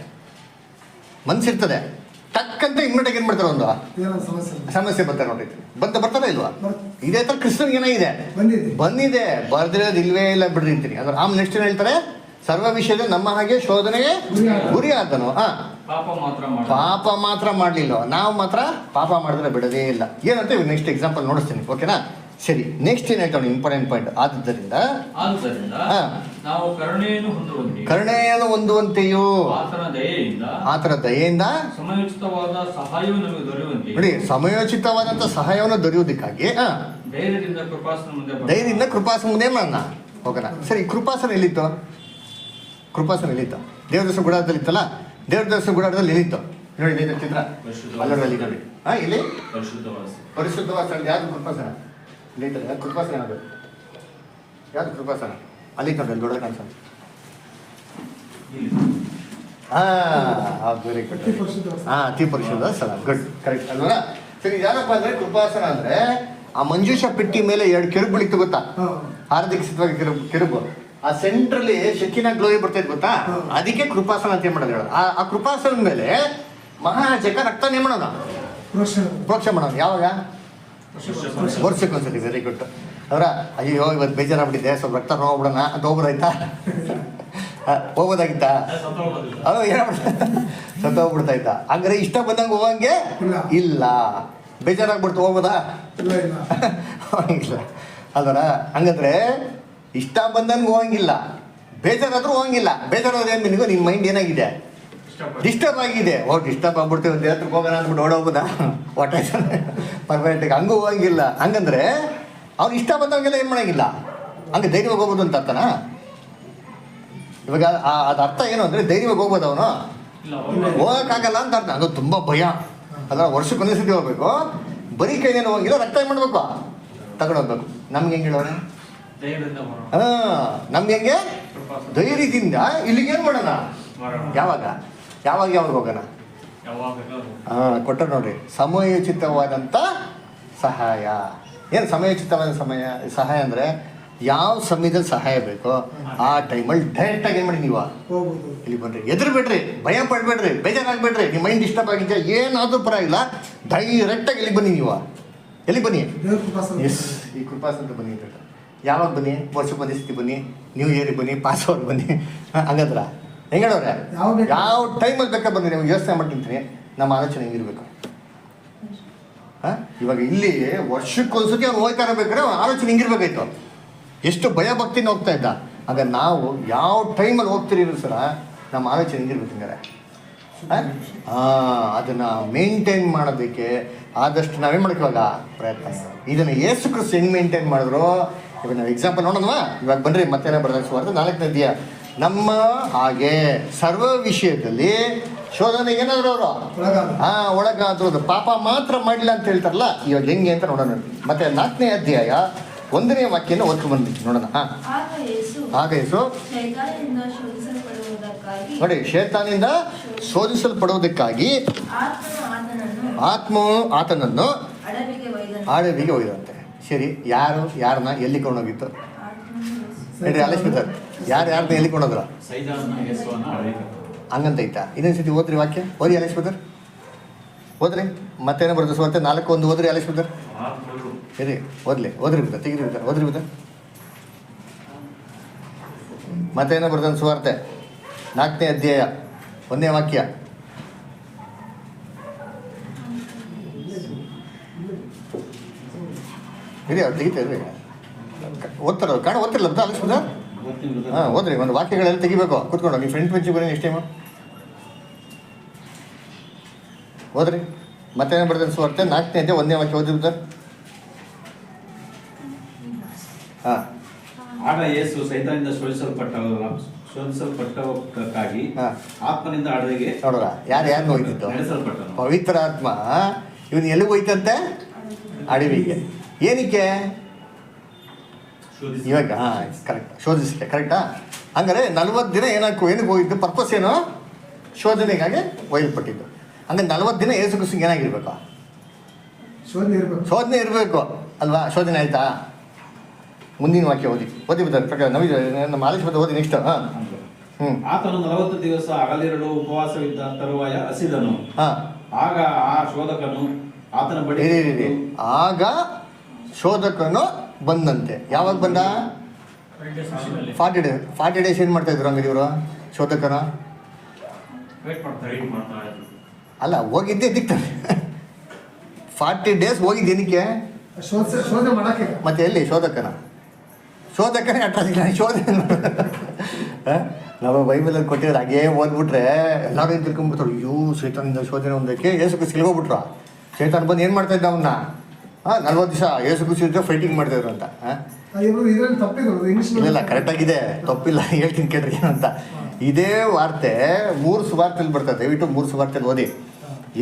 B: ಮನ್ಸಿರ್ತದೆ, ಟಕ್ಕಂತ ಇಮ್ಮಿಡಿಯೇಟ್ ಏನು ಮಾಡ್ತಾರೆ, ಒಂದು ಸಮಸ್ಯೆ ಬರ್ತಾರೆ. ನೋಡಿ, ಬರ್ತಾರ ಇಲ್ವಾ? ಇದೇ ಥರ ಕ್ರಿಸ್ತನಿಗೆ ಏನಾಗಿದೆ, ಬಂದಿದೆ. ಬರ್ದಿರೋದು ಇಲ್ವೇ ಇಲ್ಲ ಬಿಡ್ರಿ ಅಂತೀನಿ. ಅದ್ರ ಆಮೇಲೆ ನೆಕ್ಸ್ಟ್ ಏನು ಹೇಳ್ತಾರೆ, ಸರ್ವ ವಿಷಯದಲ್ಲಿ ನಮ್ಮ ಹಾಗೆ ಶೋಧನೆಗೆ ಗುರಿ ಆದನು. ಪಾಪ ಮಾತ್ರ ಮಾಡಲಿಲ್ಲ, ನಾವು ಮಾತ್ರ ಪಾಪ ಮಾಡಿದ್ರೆ ಬಿಡೋದೇ ಇಲ್ಲ. ಏನಂತ ನೆಕ್ಸ್ಟ್ ಎಕ್ಸಾಂಪಲ್ ನೋಡಿಸ್ತೀನಿ. ಓಕೆನಾ? ಸರಿ, ನೆಕ್ಸ್ಟ್ ಏನು ಹೇಳ್ತಾವೆ, ಇಂಪಾರ್ಟೆಂಟ್ ಪಾಯಿಂಟ್. ಆದ್ದರಿಂದ
E: ನಾವು
B: ಕರುಣೆಯನ್ನು ಹೊಂದುವಂತೆಯೂ ಆತನ ದಯೆಯಿಂದ
E: ಸಮಯೋಚಿತವಾದ ಸಹಾಯವು ನಮಗೆ ದೊರೆಯುವಂತೆ.
B: ನೋಡಿ, ಸಮಯೋಚಿತವಾದಂಥ ಸಹಾಯವನ್ನು ದೊರೆಯುವುದಕ್ಕಾಗಿ ಧೈರ್ಯದಿಂದ ಕೃಪಾಸನ ಮುಂದೆ ಮಾಡೋಣ. ಹೋಗೋಣ. ಸರಿ, ಕೃಪಾಸನ ಎಲ್ಲಿತ್ತು? ಕೃಪಾಸನ ಎಲ್ಲಿತ್ತು? ದೇವ್ರ ದರ್ಶನ ಗುಡಾರದಲ್ಲಿ ಇತ್ತಲ್ಲ. ದೇವ್ರ ದರ್ಶನ ಗುಡಾರದಲ್ಲಿ ಎಲ್ಲಿತ್ತು ನೋಡಿ, ಇದೆ ಚಿತ್ರ ಅಲ್ಲರಲ್ಲಿ ನೋಡಿ. ಇಲ್ಲಿ ಪರಿಶುದ್ಧವಾಸ ಯಾವ್ದು ಕೃಪಾಸನ ಇಲ್ಲಿತ್ತಲ್ಲ. ಕೃಪಾಸನ ಯಾವುದು? ಯಾವ್ದು ಕೃಪಾಸನ? ಅಲ್ಲಿ ನೋಡಿ, ದೊಡ್ಡ ಕಾಣಿಸ. Very good. ಅತಿ ಪರಿಶುದ್ಧ ಸ್ಥಳ. ಗುಡ್, ಕರೆಕ್ಟ್ ಅಲ್ವಾ? ಸರಿ, ಯಾರಪ್ಪ ಅಂದ್ರೆ ಕೃಪಾಸನ ಅಂದ್ರೆ ಆ ಮಂಜೂಷ ಪೆಟ್ಟಿ ಮೇಲೆ 2 ಕೆರುಬುಗಳಿತ್ತು ಗೊತ್ತಾ? ಹಾರ್ದಿಕವಾಗಿ ಕೆರುಬು. ಆ ಸೆಂಟ್ರಲ್ಲಿ ಶೆಕಿನ ಗ್ಲೋರಿ ಬರ್ತೈತೆ ಗೊತ್ತಾ? ಅದಕ್ಕೆ ಕೃಪಾಸನ ಅಂತ ಮಾಡೋದು ಹೇಳೋದು. ಆ ಕೃಪಾಸನದ ಮೇಲೆ ಮಹಾಜಕ ರಕ್ತ ಮಾಡೋಣ, ಪ್ರೋಕ್ಷ ಮಾಡೋಣ. ಯಾವಾಗ? ವರ್ಷಕ್ಕೆ ಒಂದ್ಸತಿ. Very good. ಅವರ ಅಯ್ಯೋ ಇವತ್ತು ಬೇಜಾರಾಗ್ಬಿಟ್ಟಿದೆ, ಸ್ವಲ್ಪ ರಕ್ತ ನೋಡ್ಬಿಡೋಣ ಅಂತ ಹೋಗ್ಬೋದಾಯ್ತಾ? ಹೋಗ್ಬೋದಾಗಿತ್ತಾ? ಅದು ಸತ್ತೋಗ್ಬಿಡ್ತಾ ಇದ್ದ. ಹಂಗಾರೆ ಇಷ್ಟ ಬಂದಂಗೆ ಹೋಗಂಗೆ ಇಲ್ಲ. ಬೇಜಾರಾಗ್ಬಿಡ್ತು, ಹೋಗ್ಬೋದಾ? ಹೋಗಂಗಿಲ್ಲ ಅದರ. ಹಂಗಂದ್ರೆ ಇಷ್ಟ ಬಂದಂಗೆ ಹೋಗಂಗಿಲ್ಲ, ಬೇಜಾರಾದ್ರೂ ಹೋಗಂಗಿಲ್ಲ. ಬೇಜಾರಾದ್ರೆ ಏನು ನಿನಗೂ ನಿನ್ನ ಮೈಂಡ್ ಏನಾಗಿದೆ, ಡಿಸ್ಟರ್ಬ್ ಆಗಿದೆ. ಡಿಸ್ಟರ್ಬ್ ಆಗ್ಬಿಡ್ತೀವಿ, ಒಂದು ಹತ್ರಕ್ಕೆ ಹೋಗೋಣ ಅಂದ್ಬಿಟ್ಟು ಓಡೋಗ್ಬೋದಾ? ಹೊಟ್ಟೆ ಪರ್ಮನೆಂಟಿಗೆ ಹಂಗೂ ಹೋಗಂಗಿಲ್ಲ. ಹಂಗಂದ್ರೆ ಅವ್ನು ಇಷ್ಟ ಬಂದಂಗೆಲ್ಲ ಏನು ಮಾಡೋಂಗಿಲ್ಲ, ಹಂಗೆ ಧೈರ್ಯವಾಗಿ ಹೋಗ್ಬೋದು ಅಂತ ಅರ್ಥನಾ?
A: ಇವಾಗ ಅದು ಅರ್ಥ ಏನು ಅಂದರೆ ಧೈರ್ಯವಾಗಿ ಹೋಗ್ಬೋದು ಅವನು,
E: ಇಲ್ಲ
A: ಹೋಗೋಕ್ಕಾಗಲ್ಲ ಅಂತ ಅರ್ಥ. ಅದು ತುಂಬ ಭಯ ಅಲ್ಲ. ವರ್ಷಕ್ಕೆ ಒಂದೇ ಸತಿ ಹೋಗ್ಬೇಕು, ಬರೀ ಕೈನೇನು ಹೋಗಿಲ್ಲ, ರಕ್ತ ಏನು ಮಾಡಬೇಕು, ತಗೊಂಡೋಗ್ಬೇಕು. ನಮ್ಗೆ ಹೆಂಗೆ ಹೇಳೋಣ?
E: ಧೈರ್ಯದಿಂದ ಬರೋಣ.
A: ನಮ್ಗೆ ಹೆಂಗೆ ಧೈರ್ಯದಿಂದ ಇಲ್ಲಿಗೇನು ಮಾಡೋಣ? ಯಾವಾಗ ಯಾವಾಗ ಯಾವಾಗ ಹೋಗೋಣ?
E: ಯಾವಾಗ
A: ಕೊಟ್ಟರು ನೋಡ್ರಿ, ಸಮಯೋಚಿತವಾದಂಥ ಸಹಾಯ. ಏನು ಸಮಯೋಚಿತವಾದ ಸಹಾಯ ಅಂದರೆ ಯಾವ ಸಮಯದಲ್ಲಿ ಸಹಾಯ ಬೇಕೋ ಆ ಟೈಮಲ್ಲಿ ಡೈರೆಕ್ಟಾಗಿ ಏನು ಮಾಡಿ ನೀವು
F: ಹೋಗ್ಬೋದು.
A: ಇಲ್ಲಿ ಬನ್ನಿರಿ, ಎದುರುಬೇಡ್ರಿ, ಭಯ ಪಡಬೇಡ್ರಿ, ಬೇಜಾರಾಗಬೇಡ್ರಿ, ನಿಮ್ಮ ಮೈಂಡ್ ಡಿಸ್ಟರ್ಬ್ ಆಗಿದ್ದೆ ಏನಾದರೂ ಪರವಾಗಿಲ್ಲ, ಡೈರೆಕ್ಟಾಗಿ ಎಲ್ಲಿಗೆ ಬನ್ನಿ ನೀವು. ಎಲ್ಲಿಗೆ ಬನ್ನಿ?
F: ದೇವ್ರ ಕೃಪಾಸನ.
A: ಎಸ್, ಈ ಕೃಪಾಸಂತ ಬನ್ನಿ ಅಂತ. ಯಾವಾಗ ಬನ್ನಿ? ವರ್ಷಕ್ಕೆ ಒಂದೇ ಸತಿ ಬನ್ನಿ, ನ್ಯೂ ಇಯರಿಗೆ ಬನ್ನಿ, ಪಾಸ್ ಅವ್ರಿಗೆ ಬನ್ನಿ. ಹಂಗಂದ್ರ ಹೆಂಗೆ ಹೇಳೋರೆ? ಯಾವ ಟೈಮಲ್ಲಿ ಬೇಕಾದ್ರೆ ಬನ್ನಿ. ನೀವು ಯೋಚನೆ ಮಾಡ್ತಿಂತೀನಿ, ನಮ್ಮ ಆಲೋಚನೆ ಹೆಂಗಿರ್ಬೇಕು? ಇವಾಗ ಇಲ್ಲಿ ವರ್ಷಕ್ಕೊಂದ್ಸತಿ ಅವ್ನು ಹೋಗ್ತಾ ಇರಬೇಕಾದ್ರೆ ಆಲೋಚನೆ ಹಿಂಗಿರ್ಬೇಕಾಯ್ತು. ಎಷ್ಟು ಭಯ ಭಕ್ತಿನ ಹೋಗ್ತಾ ಇದ್ದ. ಆಗ ನಾವು ಯಾವ ಟೈಮಲ್ಲಿ ಹೋಗ್ತೀರಿ ಸರ, ನಮ್ಮ ಆಲೋಚನೆ ಹಿಂಗಿರ್ಬೇಕು ಹಂಗಾರೆ. ಅದನ್ನು ಮೇಂಟೈನ್ ಮಾಡೋದಕ್ಕೆ ಆದಷ್ಟು ನಾವೇನು ಮಾಡ್ತೀವಾಗ ಪ್ರಯತ್ನ. ಇದನ್ನು ಯೇಸು ಕ್ರಿಸ್ತ ಹೆಂಗೆ ಮೇಂಟೈನ್ ಮಾಡಿದ್ರು ಇವಾಗ ನಾವು ಎಕ್ಸಾಂಪಲ್ ನೋಡೋಣವಾ? ಇವಾಗ ಬನ್ನಿರಿ, ಮತ್ತೇನೋ ಬರೆದ ಸುವಾರ್ತೆ 4ನೇ ಅಧ್ಯಾಯ. ನಮ್ಮ ಹಾಗೆ ಸರ್ವ ವಿಷಯದಲ್ಲಿ ಶೋಧನೆ ಏನಾದ್ರು ಅವರು ಒಳಗಾದ್ರು, ಪಾಪ ಮಾತ್ರ ಮಾಡಿಲ್ಲ ಅಂತ ಹೇಳ್ತಾರಲ್ಲ, ಇವಾಗ ಹೆಂಗೆ ಅಂತ ನೋಡೋಣ. ಮತ್ತೆ 4ನೇ ಅಧ್ಯಾಯ 1ನೇ ವಾಕ್ಯನ ಓದ್ಕೊಂಡು ಬಂದ್ವಿ ನೋಡೋಣ. ಆಗ ಯೇಸು ನೋಡಿ, ಶೇತಾನಿಂದ ಶೋಧಿಸಲ್ಪಡುವುದಕ್ಕಾಗಿ ಆತ್ಮವು ಆತನನ್ನು ಅಡವಿಗೆ ಒಯ್ದಂತೆ. ಸರಿ, ಯಾರನ್ನ ಎಲ್ಲಿ ಕೊಂಡೋಗಿತ್ತು ಹೇಳಿ? ಆಲೋಚಿಸ್ತಾರೆ, ಯಾರನ್ನ ಎಲ್ಲಿ ಕೊಂಡೋದ್ರ? ಹಂಗಂತೈತಾ? ಇನ್ನೊಂದು ಸತಿ ಓದ್ರಿ ವಾಕ್ಯ, ಓದಿ ಆಲೋಚಿಸ್ತಾರೆ, ಓದ್ರಿ. ಮತ್ತೇನೋ ಬರುತ್ತೆ ಸುವಾರ್ತೆ 4:1 ಓದ್ರಿ ಆಲೋಚಿಸ್ತಾರೆ. ಸರಿ, ಓದ್ರಿ ಬಿಡ್ತಾರೆ, ತೆಗಿರಿ ಬಿಡ್ತಾರೆ, ಓದ್ರಿ ಬಿಡ್ತಾರೆ. ಮತ್ತೇನೋ ಬರ್ತದೆ ಸುವಾರ್ತೆ 4ನೇ ಅಧ್ಯಾಯ 1ನೇ ವಾಕ್ಯ. ಇರಿ, ಅವ್ರು ತೆಗಿತಾರೆ, ಓದ್ತಾರ ಕಾಣ, ಓದ್ತಿರಲ್ಲ ಅಂತ ಆಲೋಚಿಸ್ಬೋದ? ಓದ್ರಿ, ಒಂದು ವಾಕ್ಯಗಳೆಲ್ಲ ತೆಗಿಬೇಕು ಕೂತ್ಕೊಂಡು. ನೀವು ಫ್ರೆಂಡ್ ಬೆಂಚಿಗೆ ಬನ್ನಿ ನೆಕ್ಸ್ಟ್ ಟೈಮು, ಓದ್ರಿ. ಮತ್ತೇನೋ ಬರ್ತದೆ ಸುವಾರ್ತೆ 4ನೇ ಅಧ್ಯಾಯ 1ನೇ ವಾಕ್ಯ ಓದ್ರಿ ಬಿಡ್ತಾರೆ.
H: ಆಗ ಯೇಸು ಸೈತಾನದಿಂದ ಶೋಧಿಸಲ್ಪಟ್ಟಕ್ಕಾಗಿ ಆತ್ಮನಿಂದ ಅಡವಿಗೆ
A: ನೋಡ್ರ, ಯಾರು ಹೋಯ್ತಿದ್ದು?
H: ನಡೆಸಲ್ಪಟ್ಟನು.
A: ಪವಿತ್ರ ಆತ್ಮ ಇವನು ಎಲ್ಲಿಗೆ ಹೋಯ್ತಂತೆ? ಅಡವಿಗೆ. ಏನಕ್ಕೆ? ಇವಾಗ ಕರೆಕ್ಟ್, ಶೋಧಿಸಕ್ಕೆ. ಕರೆಕ್ಟಾ? ಹಂಗಾರೆ 40 ದಿನ ಏನಕ್ಕೆ ಹೋಗಿದ್ದು? ಪರ್ಪಸ್ ಏನು? ಶೋಧನೆಗಾಗಿ ಒಯ್ಯಲ್ಪಟ್ಟಿದ್ದು. ಹಂಗೆ 40 ದಿನ ಯೇಸು ಕ್ರಿಸ್ತನಿಗೆ ಏನಾಗಿರ್ಬೇಕು? ಶೋಧನೆ ಇರಬೇಕು ಅಲ್ವಾ? ಶೋಧನೆ ಆಯ್ತಾ? ಮುಂದಿನ ವಾಕ್ಯ ಓದಿ ಬಿಡ್ತಾರೆ. ನಮ್ಮ ಆಲೋಚನೆ ಓದಿ ನೆಕ್ಸ್ಟ್.
H: ಆತನು 40 ದಿವಸ ಹಗಲಿರಲು ಉಪವಾಸವಿದ್ದ ತರುವಾಯ ಹಸಿದನು. ಆಗ ಆ ಶೋಧಕನು ಆತನ ಬಳಿ
A: ಆಗ ಶೋಧಕನು ಬಂದಂತೆ. ಯಾವಾಗ ಬಂದ? 40 ಡೇಸ್ ಏನು ಮಾಡ್ತಾ ಇದ್ರು ಹಂಗಾರೆ ಇವರು? ಶೋಧಕನ ಅಲ್ಲ, ಹೋಗಿದ್ದೆ ದಿಕ್ತಾರೆ. 40 ಡೇಸ್ ಹೋಗಿದ್ದು ಏನಕ್ಕೆ? ಮತ್ತೆ ಎಲ್ಲಿ ಶೋಧಕನೇ ಅಟ್ರಾಸಿಲ್ಲ. ಶೋಧನೆ ನಾವು ಬೈಬಲಲ್ಲಿ ಕೊಟ್ಟಿದ್ರೆ ಹಾಗೇ ಓದ್ಬಿಟ್ರೆ ಎಲ್ಲರೂ ಏನು ತಿಳ್ಕೊಂಡ್ಬಿಡ್ತಾರೆ, ಅಯ್ಯೋ ಶೇತಾನಿಂದ ಶೋಧನೆ ಒಂದಕ್ಕೆ ಯೇಸು ಕ್ರಿಸ್ತ ಸಿಲ್ಗೋಗ್ಬಿಟ್ರು. ಶೇತಾನ್ ಬಂದು ಏನು ಮಾಡ್ತಾ ಇದ್ದ ಅವನ್ನ? 40 ದಿವಸ ಯೇಸು ಕ್ರಿಸ್ತ ಇದ್ದರೆ ಫೈಟಿಂಗ್ ಮಾಡ್ತಾಯಿದ್ರು ಅಂತ. ಇಲ್ಲ, ಕರೆಕ್ಟಾಗಿದೆ, ತಪ್ಪಿಲ್ಲ, ಹೇಳ್ತೀನಿ ಕೇಳ್ರಿ ಏನಂತ. ಇದೇ ವಾರ್ತೆ 3 ಸುವಾರ್ತೆಯಲ್ಲಿ ಬರ್ತದೆ. ದಯವಿಟ್ಟು 3 ಸುವಾರ್ತೆಯಲ್ಲಿ ಓದಿ.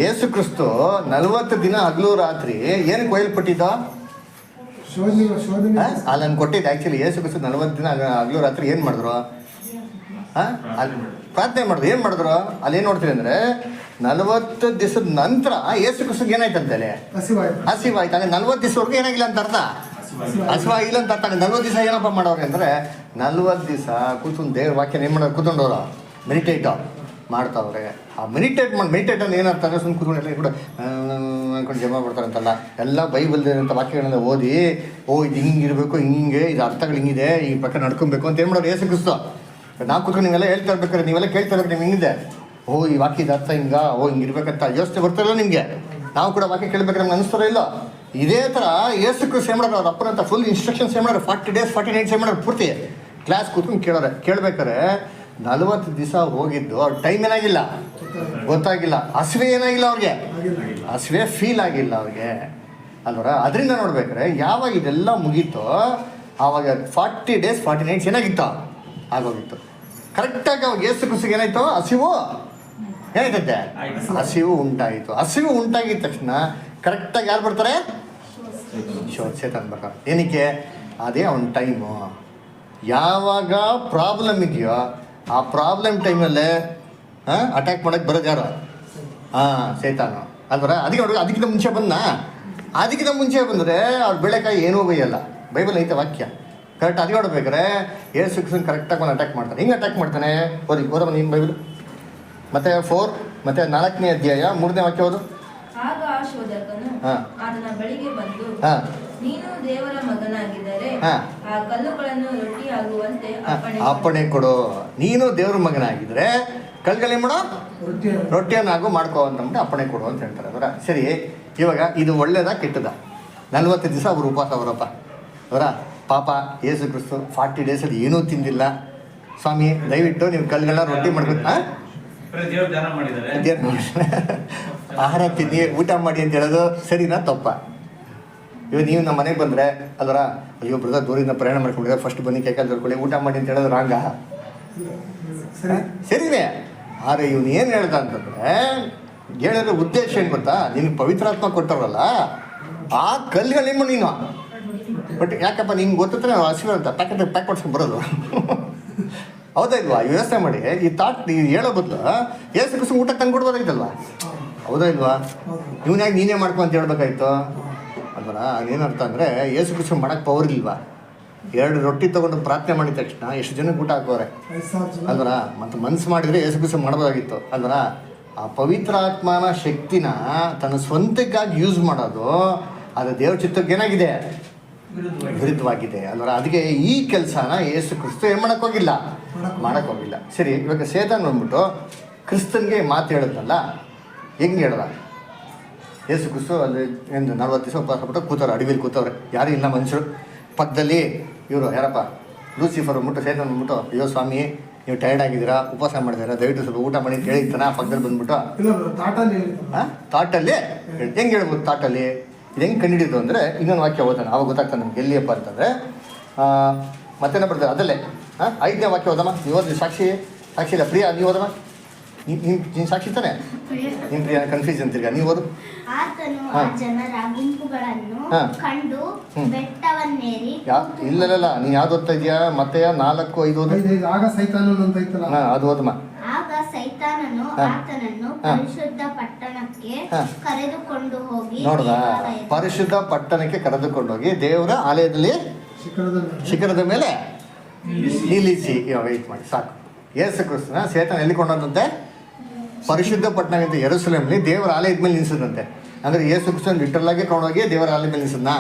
A: ಯೇಸು ಕ್ರಿಸ್ತು 40 ದಿನ ಹಗಲು ರಾತ್ರಿ ಏನಕ್ಕೆ ಒಯ್ಯಲ್ಪಟ್ಟಿದ್ದ? ಅಲ್ಲನ್ನು ಕೊಟ್ಟಿದ್ದು. ಆ್ಯಕ್ಚುಲಿ ಯೇಸು ಕ್ರಿಸ್ತು 40 ದಿನ ಹಗಲು ರಾತ್ರಿ ಏನು ಮಾಡಿದ್ರು? ಪ್ರಾರ್ಥನೆ ಮಾಡಿದ್ರು. ಏನು ಮಾಡಿದ್ರು? ಅಲ್ಲೇನು ನೋಡ್ತೀವಿ ಅಂದರೆ 40 ದಿವಸದ ನಂತರ ಯೇಸು ಕ್ರಿಸ್ತಗೆ ಏನಾಯ್ತಂತೇಳಿ? ಹಸಿವಾಯ್ತು. ಹಾಗೆ 40 ದಿವಸವರೆಗೂ ಏನಾಗಿಲ್ಲ ಅಂತ ಅರ್ಥ? ಹಸಿವಾಗಿಲ್ಲ ಅಂತ ಅರ್ಥ. 40 ದಿವಸ ಏನಪ್ಪ ಮಾಡೋರು ಅಂದರೆ 40 ದಿವಸ ಕೂತ್ಕೊಂಡು ದೇವ್ರ ವಾಕ್ಯನ ಏನು ಮಾಡೋರು? ಕೂತ್ಕೊಂಡವ್ರು ಮೆಡಿಟೇಟ್ ಮಾಡ್ತಾವ್ರೆ. ಆ ಮೆಡಿಟೇಟ್ ಅಂದ್ರೆ ಏನರ್ಥ? ಸುಮ್ಮನೆ ಕೂತ್ಕೊಂಡು ಕೂಡ ಅಂದ್ಕೊಂಡು ಜಮಾ ಮಾಡ್ತಾರಂತಲ್ಲ. ಎಲ್ಲ ಬೈಬಲ್ದಂಥ ವಾಕ್ಯಗಳನ್ನ ಓದಿ, ಇದು ಹಿಂಗಿರಬೇಕು, ಹಿಂಗೆ ಇದು ಅರ್ಥಗಳು ಹಿಂಗಿದೆ, ಈ ಪ್ರಕಾರ ನಡ್ಕೊಬೇಕು ಅಂತ ಏನು ಮಾಡೋರು? ಯೇಸು ಕ್ರಿಸ್ತ ನಾವು ಕೂತ್ಕೊಂಡು ನೀವೆಲ್ಲ ಹೇಳ್ತಾ ಇರ್ಬೇಕಾದ್ರೆ ನೀವೆಲ್ಲ ಕೇಳ್ತಾ ಇರ್ಬೇಕು, ನಿಮ್ಗೆ ಹಿಂಗಿದೆ, ಈ ವಾಕ್ಯದ ಅರ್ಥ ಹಿಂಗಿರ್ಬೇಕಂತ ಯೋಚನೆ ಬರ್ತಾರಲ್ಲ ನಿಮಗೆ. ನಾವು ಕೂಡ ವಾಕ್ಯ ಕೇಳ್ಬೇಕಾದ್ರೆ ನಮ್ಗೆ ಅನಿಸ್ತಾರ ಇಲ್ಲ? ಇದೇ ಥರ ಯೇಸು ಕ್ರಿಸ್ತ ಏನು ಮಾಡೋರು? ಅವ್ರ ಅಪ್ಪನಂತ ಫುಲ್ ಇನ್ಸ್ಟ್ರಕ್ಷನ್ಸ್ ಏನು ಮಾಡೋರು? 40 ಡೇಸ್ 40 ನೈಟ್ಸ್ ಏನು ಮಾಡೋರು? ಪೂರ್ತಿ ಕ್ಲಾಸ್ ಕೂತ್ಕೊಂಡು ಕೇಳ್ಬೇಕಾರೆ 40 ದಿವಸ ಹೋಗಿದ್ದು ಅವ್ರ ಟೈಮ್ ಏನಾಗಿಲ್ಲ, ಗೊತ್ತಾಗಿಲ್ಲ. ಹಸಿವೆ ಏನಾಗಿಲ್ಲ ಅವ್ರಿಗೆ, ಹಸಿವೆ ಫೀಲ್ ಆಗಿಲ್ಲ ಅವ್ರಿಗೆ ಅಲ್ವರ. ಅದರಿಂದ ನೋಡ್ಬೇಕಾರೆ ಯಾವಾಗ ಇದೆಲ್ಲ ಮುಗೀತೋ ಆವಾಗ 40 ಡೇಸ್ 40 ನೈಟ್ಸ್ ಏನಾಗಿತ್ತು? ಆಗೋಗಿತ್ತು. ಕರೆಕ್ಟಾಗಿ ಅವಾಗ ಯೇಸು ಕ್ರಿಸ್ತಗೆ ಏನಾಯ್ತು? ಹಸಿವು ಏನಾಯ್ತಂತೆ? ಹಸಿವು ಉಂಟಾಯಿತು. ಹಸಿವು ಉಂಟಾಗಿದ ತಕ್ಷಣ ಕರೆಕ್ಟಾಗಿ ಯಾರು ಬರ್ತಾರೆ? ಶೇತಾನ್ ಬರ್ತಾರೆ. ಏನಕ್ಕೆ? ಅದೇ ಅವನ ಟೈಮು. ಯಾವಾಗ ಪ್ರಾಬ್ಲಮ್ ಇದೆಯೋ ಆ ಪ್ರಾಬ್ಲಮ್ ಟೈಮಲ್ಲೇ ಅಟ್ಯಾಕ್ ಮಾಡೋಕ್ಕೆ ಬರೋದು ಯಾರು? ಶೇತಾನು ಅಲ್ವರ. ಅದಕ್ಕಿಂತ ಮುಂಚೆ ಅದಕ್ಕಿಂತ ಮುಂಚೆ ಬಂದರೆ ಅವ್ರು ಬೆಳೆಕಾಯಿ ಏನೂ ಬೈಯಲ್ಲ. ಬೈಬಲ್ ಐತೆ ವಾಕ್ಯ ಕರೆಕ್ಟ್. ಅದು ನೋಡ್ಬೇಕಾದ್ರೆ ಏಸು ಕ್ರಿಸ್ತನ್ ಕರೆಕ್ಟಾಗಿ ಒಂದು ಅಟ್ಯಾಕ್ ಮಾಡ್ತಾನೆ. ಹಿಂಗೆ ಅಟ್ಯಾಕ್ ಮಾಡ್ತಾನೆ? ಓದಮ್ಮ ನೀನು ಬೈಬಲ್ ಮತ್ತೆ 4 ಮತ್ತೆ 4ನೇ ಅಧ್ಯಾಯ 3ನೇ ವಾಕ್ಯ ಓದು.
C: ಆಗ ಆ ಶೋಧಕನು ಆತನ ಬಳಿಗೆ ಬಂದು, ನೀನು ದೇವರ ಮಗನಾಗಿದ್ದರೆ ಆ ಕಲ್ಲುಗಳನ್ನು ರೊಟ್ಟಿಯಾಗುವಂತೆ
A: ಅಪ್ಪಣೆ ಕೊಡು. ನೀನು ದೇವ್ರ ಮಗನಾಗಿದ್ರೆ ಕಲ್ಗಳೇನು ಮಾಡೋ? ರೊಟ್ಟಿಯನ್ನಾಗು ಮಾಡ್ಕೋ ಅಂತಂದ್ಬಿಟ್ಟು ಅಪ್ಪಣೆ ಕೊಡು ಅಂತ ಹೇಳ್ತಾರೆ ಅವರ. ಸರಿ, ಇವಾಗ ಇದು ಒಳ್ಳೇದಾ ಕೆಟ್ಟದ? 40 ದಿವಸ ಅವರು ಉಪವಾಸ ಅವರಪ್ಪ ಅವರ. ಪಾಪ ಯೇಸು ಕ್ರಿಸ್ತು 40 ಡೇಸಲ್ಲಿ ಏನೂ ತಿಂದಿಲ್ಲ. ಸ್ವಾಮಿ ದಯವಿಟ್ಟು ನೀವು ಕಲ್ಗಳನ್ನ ರೊಟ್ಟಿ ಮಾಡ್ಬೇಕು, ಆಹಾರ ತಿನ್ನಿ, ಊಟ ಮಾಡಿ ಅಂತ ಹೇಳೋದು ಸರಿನಾ ತಪ್ಪ? ಇವಾಗ ನೀವು ನಮ್ಮ ಮನೆಗೆ ಬಂದರೆ ಅಲ್ವರ, ಅಯ್ಯೋ ಬ್ರದರ್ ದೂರಿಂದ ಪ್ರಯಾಣ ಮಾಡ್ಕೊಂಡಿದ್ರೆ ಫಸ್ಟ್ ಬನ್ನಿ ಕೈಕಾಲು ತೊಳ್ಕೊಳ್ಳಿ ಊಟ ಮಾಡಿ ಅಂತ ಹೇಳೋದು ರಾಂಗ? ಸರಿನೇ. ಆದರೆ ಇವನು ಏನು ಹೇಳ್ದ ಅಂತಂದರೆ, ಹೇಳಿದ್ರೆ ಉದ್ದೇಶ ಏನು ಗೊತ್ತಾ? ನಿನಗೆ ಪವಿತ್ರಾತ್ಮ ಕೊಟ್ಟವರಲ್ಲ ಆ ಕಲ್ಲುಗಳೇನು ನೀನು ಬಟ್ ಯಾಕಪ್ಪ ನಿಂಗೆ ಗೊತ್ತಿದ್ರೆ ನಾವು ಹಸಿವೆ ಅಂತ ಪ್ಯಾಕ್ ಕೊಡ್ಸ್ಕೊಂಡು ಬರೋದು. ಹೌದಾ ಇಲ್ವಾ? ಯೋಚನೆ ಮಾಡಿ. ಈ ಥಾಟ್ ಹೇಳೋ ಬದಲು ಏಸು ಕ್ರಿಸ್ತ ಊಟ ತಂದು ಕೊಡ್ಬೋದಾಗಿತ್ತಲ್ವ? ಹೌದಾ ಇಲ್ವಾ? ಇವನಾಗಿ ನೀನೇ ಮಾಡ್ಕೊ ಅಂತ ಹೇಳ್ಬೇಕಾಯ್ತು ಅಲ್ವರ. ಅದೇನರ್ಥ ಅಂದರೆ ಏಸು ಕ್ರಿಸ್ತ ಮಾಡೋಕ್ಕೆ ಪವರ್ ಇಲ್ವಾ? 2 ರೊಟ್ಟಿ ತೊಗೊಂಡು ಪ್ರಾರ್ಥನೆ ಮಾಡಿದ ತಕ್ಷಣ ಎಷ್ಟು ಜನಕ್ಕೆ ಊಟ ಹಾಕೋರೆ ಅಲ್ವರ. ಮತ್ತು ಮನ್ಸು ಮಾಡಿದರೆ ಏಸು ಕ್ರಿಸ್ತ ಮಾಡ್ಬೋದಾಗಿತ್ತು ಅಲ್ವರ. ಆ ಪವಿತ್ರಾತ್ಮನ ಶಕ್ತಿನ ತನ್ನ ಸ್ವಂತಕ್ಕಾಗಿ ಯೂಸ್ ಮಾಡೋದು ಅದು ದೇವ್ರ ಚಿತ್ತಕ್ಕೆ ಏನಾಗಿದೆ? ವಿರುದ್ಧವಾಗಿದೆ ಅಲ್ವರ. ಅದಕ್ಕೆ ಈ ಕೆಲಸನ ಯೇಸು ಕ್ರಿಸ್ತ ಏನು ಮಾಡೋಕ್ಕೋಗಿಲ್ಲ, ಮಾಡೋಕ್ಕೋಗಿಲ್ಲ. ಸರಿ, ಇವಾಗ ಶೇತಾನ್ ಬಂದ್ಬಿಟ್ಟು ಕ್ರಿಸ್ತನ್ಗೆ ಮಾತು ಹೇಳಿದ್ನಲ್ಲ, ಹೆಂಗೆ ಹೇಳ್ದ? ಯೇಸು ಕ್ರಿಸ್ತು ಅಲ್ಲಿ 40 ದಿವಸ ಉಪವಾಸ ಬಿಟ್ಟು ಕೂತವ್ರೆ, ಅಡವಿಲಿ ಕೂತವ್ರೆ, ಯಾರೂ ಇಲ್ಲ ಮನುಷ್ಯರು. ಪಕ್ಕದಲ್ಲಿ ಇವರು ಯಾರಪ್ಪ ಲೂಸಿಫರ್ ಬಂದ್ಬಿಟ್ಟು ಶೇತಾನ್ ಬಂದ್ಬಿಟ್ಟು, ಅಯ್ಯೋ ಸ್ವಾಮಿ ನೀವು ಟೈರ್ಡ್ ಆಗಿದ್ದೀರಾ, ಉಪವಾಸ ಮಾಡಿದ್ದೀರಾ, ದಯವಿಟ್ಟು ಸ್ವಲ್ಪ ಊಟ ಮಾಡಿ ಅಂತ ಹೇಳಿರ್ತಾನೆ. ಆ ಪಕ್ಕದಲ್ಲಿ ಬಂದ್ಬಿಟ್ಟು ಥಾಟಲ್ಲಿ ಹೆಂಗೆ ಹೇಳ್ಬೋದು? ಥಾಟಲ್ಲಿ ಇದು ಹೆಂಗೆ ಕಂಡಿಡಿದು ಅಂದರೆ ಇನ್ನೊಂದು ವಾಕ್ಯ ಓದೋಣ, ಅವಾಗ ಗೊತ್ತಾಗ್ತಾನೆ ನಮ್ಗೆ ಎಲ್ಲಿಯಪ್ಪ ಅಂತಂದರೆ. ಮತ್ತೇನೋ ಬರ್ತದೆ ಅದಲ್ಲೇ 5ನೇ ವಾಕ್ಯ ಓದಮ್ಮ. ನೀವು ಓದಿ. ಸಾಕ್ಷಿ ಇಲ್ಲ ಪ್ರಿಯಾ, ನೀವು ಓದಮ್ಮ. ನೀನು ಸಾಕ್ಷಿ ತಾನೆ? ನೀನು ಪ್ರಿಯಾ ಕನ್ಫ್ಯೂಸ್ ಅಂತೀಗ, ನೀವು ಓದು.
G: ಆತನು ಆ ಜನರ ಗುಂಪುಗಳನ್ನು ಕಂಡು ಬೆಟ್ಟವನ್ನೇರಿ
A: ಇಲ್ಲ ನೀನು ಯಾವ್ದು ಓದ್ತಾ ಇದೆಯಾ? ಮತ್ತೆ 4:5 ಓದು.
F: ಆಗ ಸೈತಾನನು ಅಂತ ಐತಲ್ಲ,
A: ಅದು ಓದಮ್ಮ.
G: ಆಗ ಸೈತಾನನು ಆತನನ್ನು ಪರಿಶುದ್ಧ ಪಟ್ಟಣಕ್ಕೆ ಕರೆದುಕೊಂಡು ಹೋಗಿ,
A: ನೋಡ್ದ, ಪರಿಶುದ್ಧ ಪಟ್ಟಣಕ್ಕೆ ಕರೆದುಕೊಂಡು ಹೋಗಿ ದೇವರ ಆಲಯದಲ್ಲಿ ಶಿಖರದ ಮೇಲೆ ನಿಲ್ಲಿಸಿ. ವೆಯ್ಟ್ ಮಾಡಿ ಸಾಕು. ಯೇಸು ಕ್ರಿಸ್ತನ ಶೇತಾನ ಎಲ್ಲಿ ಕೊಂಡಂತೆ? ಪರಿಶುದ್ಧ ಪಟ್ಟಣದಿಂದ ಯೆರೂಸಲೇಮಲ್ಲಿ ದೇವರ ಆಲಯದ ಮೇಲೆ ನಿಲ್ಸದಂತೆ. ಅಂದರೆ ಯೇಸು ಕ್ರಿಸ್ತನ ಲಿಟರಲ್ಲಾಗಿ ಕೊಂಡೋಗಿ ದೇವರ ಆಲಯದ ಮೇಲೆ ನಿಲ್ಸದ್ನಾ?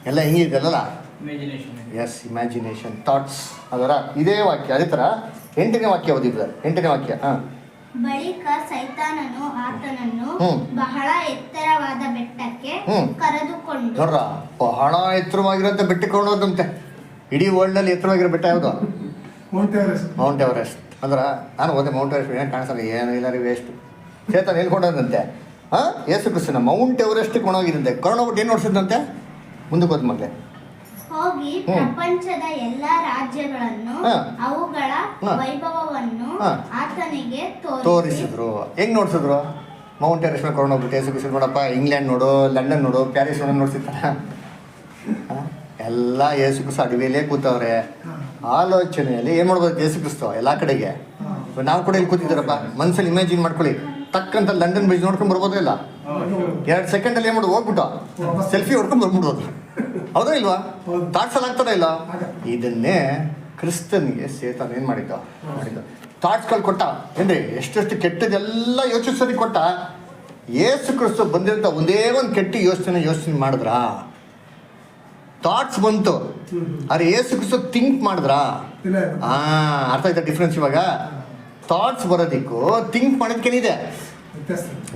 A: ಎಲ್ಲ ಹಿಂಗಿದೆಯಲ್ಲ. ಎಸ್, ಇಮ್ಯಾಜಿನೇಷನ್, ಥಾಟ್ಸ್ ಅದರ. ಇದೇ ವಾಕ್ಯ ಅದೇ ಥರ 8ನೇ ವಾಕ್ಯ ಓದಿದ್ದಾರೆ. 8ನೇ ವಾಕ್ಯ.
G: ಬಳಿಕ ಸೈತಾನನು ಆತನನ್ನು ಬಹಳ ಎತ್ತರವಾದ ಬೆಟ್ಟಕ್ಕೆ ಕರೆದುಕೊಂಡು,
A: ನೋಡ್ರ, ಬಹಳ ಎತ್ತರವಾಗಿರೋಂಥ ಬೆಟ್ಟಕ್ಕೆ ಕೊಂಡೋದಂತೆ. ಇಡೀ ವರ್ಲ್ಡ್ನಲ್ಲಿ ಎತ್ತರವಾಗಿರೋ ಬೆಟ್ಟ ಯಾವುದು? Mount Everest. ಅಂದ್ರೆ ನಾನು ಓದೆ ಮೌಂಟ್ ಎವರೆಸ್ಟ್ ಏನು ಕಾಣಿಸಲ್ಲ, ಏನು ಇಲ್ಲ ರೀ, ವೇಸ್ಟ್. ಚೇತನ ಹೇಳ್ಕೊಂಡಂತೆ ಯೇಸು ಕ್ರಿಸ್ತನ ಮೌಂಟ್ ಎವರೆಸ್ಟ್ ಕೊಂಡೋಗಿದಂತೆ. ಕೊಂಡೋಗ್ಬಿಟ್ಟು ಏನು ನೋಡ್ಸಿದಂತೆ? ಮುಂದಕ್ಕೆ ಹೋದ ಮಗಳೆ
G: ಹೋಗಿ ಪ್ರಪಂಚದ ಎಲ್ಲಾ ರಾಜ್ಯಗಳನ್ನು ಅವುಗಳ ವೈಭವವನ್ನು ಆತನಿಗೆ
A: ತೋರಿಸಿದ್ರು. ಹೆಂಗ್ ನೋಡ್ಸಿದ್ರು? ಮೌಂಟ್ ಎವರೆಸ್ಟ್ ಮೇಲೆ ಕೊಂಡೋಗ್ಬಿಟ್ಟು ಯೇಸು ಕ್ರಿಸ್ತ ನೋಡಪ್ಪ, ಇಂಗ್ಲೆಂಡ್ ನೋಡು, ಲಂಡನ್ ನೋಡು, ಪ್ಯಾರಿಸ್ ನೋಡು ನೋಡ್ಸಿರ್ತಾರ. ಎಲ್ಲ ಯೇಸು ಕ್ರಿಸ್ತ ಅಡವಿಯಲ್ಲೇ ಕೂತವ್ರೆ. ಆಲೋಚನೆಯಲ್ಲಿ ಏನು ಮಾಡ್ಬೋದು ಯೇಸು ಕ್ರಿಸ್ತ ಎಲ್ಲ ಕಡೆಗೆ. ನಾವು ಕೂಡ ಇಲ್ಲಿ ಕೂತಿದ್ದಾರಪ್ಪ, ಮನಸ್ಸಲ್ಲಿ ಇಮ್ಯಾಜಿನ್ ಮಾಡ್ಕೊಳ್ಳಿ. ತಕ್ಕಂತ ಲಂಡನ್ ಬ್ರಿಡ್ಜ್ ನೋಡ್ಕೊಂಡು ಬರ್ಬೋದೇ ಇಲ್ಲ? 2 ಸೆಕೆಂಡಲ್ಲಿ ಏನು ಮಾಡೋದು? ಹೋಗ್ಬಿಟ್ಟು ಸೆಲ್ಫಿ ಹೊಡ್ಕೊಂಡು ಬರ್ಬಿಡೋದು. ಹೌದಾ ಇಲ್ವಾ? ಥಾಟ್ಸಲ್ಲಿ ಆಗ್ತದ ಇಲ್ಲ? ಇದನ್ನೇ ಕ್ರಿಸ್ತನಿಗೆ ಶೇತಾನ ಏನು ಮಾಡಿದ್ದ? ಥಾಟ್ಸ್ಗಳು ಕೊಟ್ಟ ಏನ್ರಿ, ಎಷ್ಟೆಷ್ಟು ಕೆಟ್ಟದೆಲ್ಲ ಯೋಚಿಸೋದಕ್ಕೆ ಕೊಟ್ಟ. ಯೇಸು ಕ್ರಿಸ್ತ ಬಂದಿರೋಂಥ ಒಂದೇ ಒಂದು ಕೆಟ್ಟ ಯೋಚನೆ ಮಾಡಿದ್ರ? ಥಾಟ್ಸ್ ಬಂತು, ಆದರೆ ಯೇಸು ಕ್ರಿಸ್ತ ಥಿಂಕ್ ಮಾಡಿದ್ರ? ಅರ್ಥ ಆಯ್ತಾ ಡಿಫ್ರೆನ್ಸ್? ಇವಾಗ ಥಾಟ್ಸ್ ಬರೋದಕ್ಕೂ ಥಿಂಕ್ ಮಾಡೋದಕ್ಕೇನಿದೆ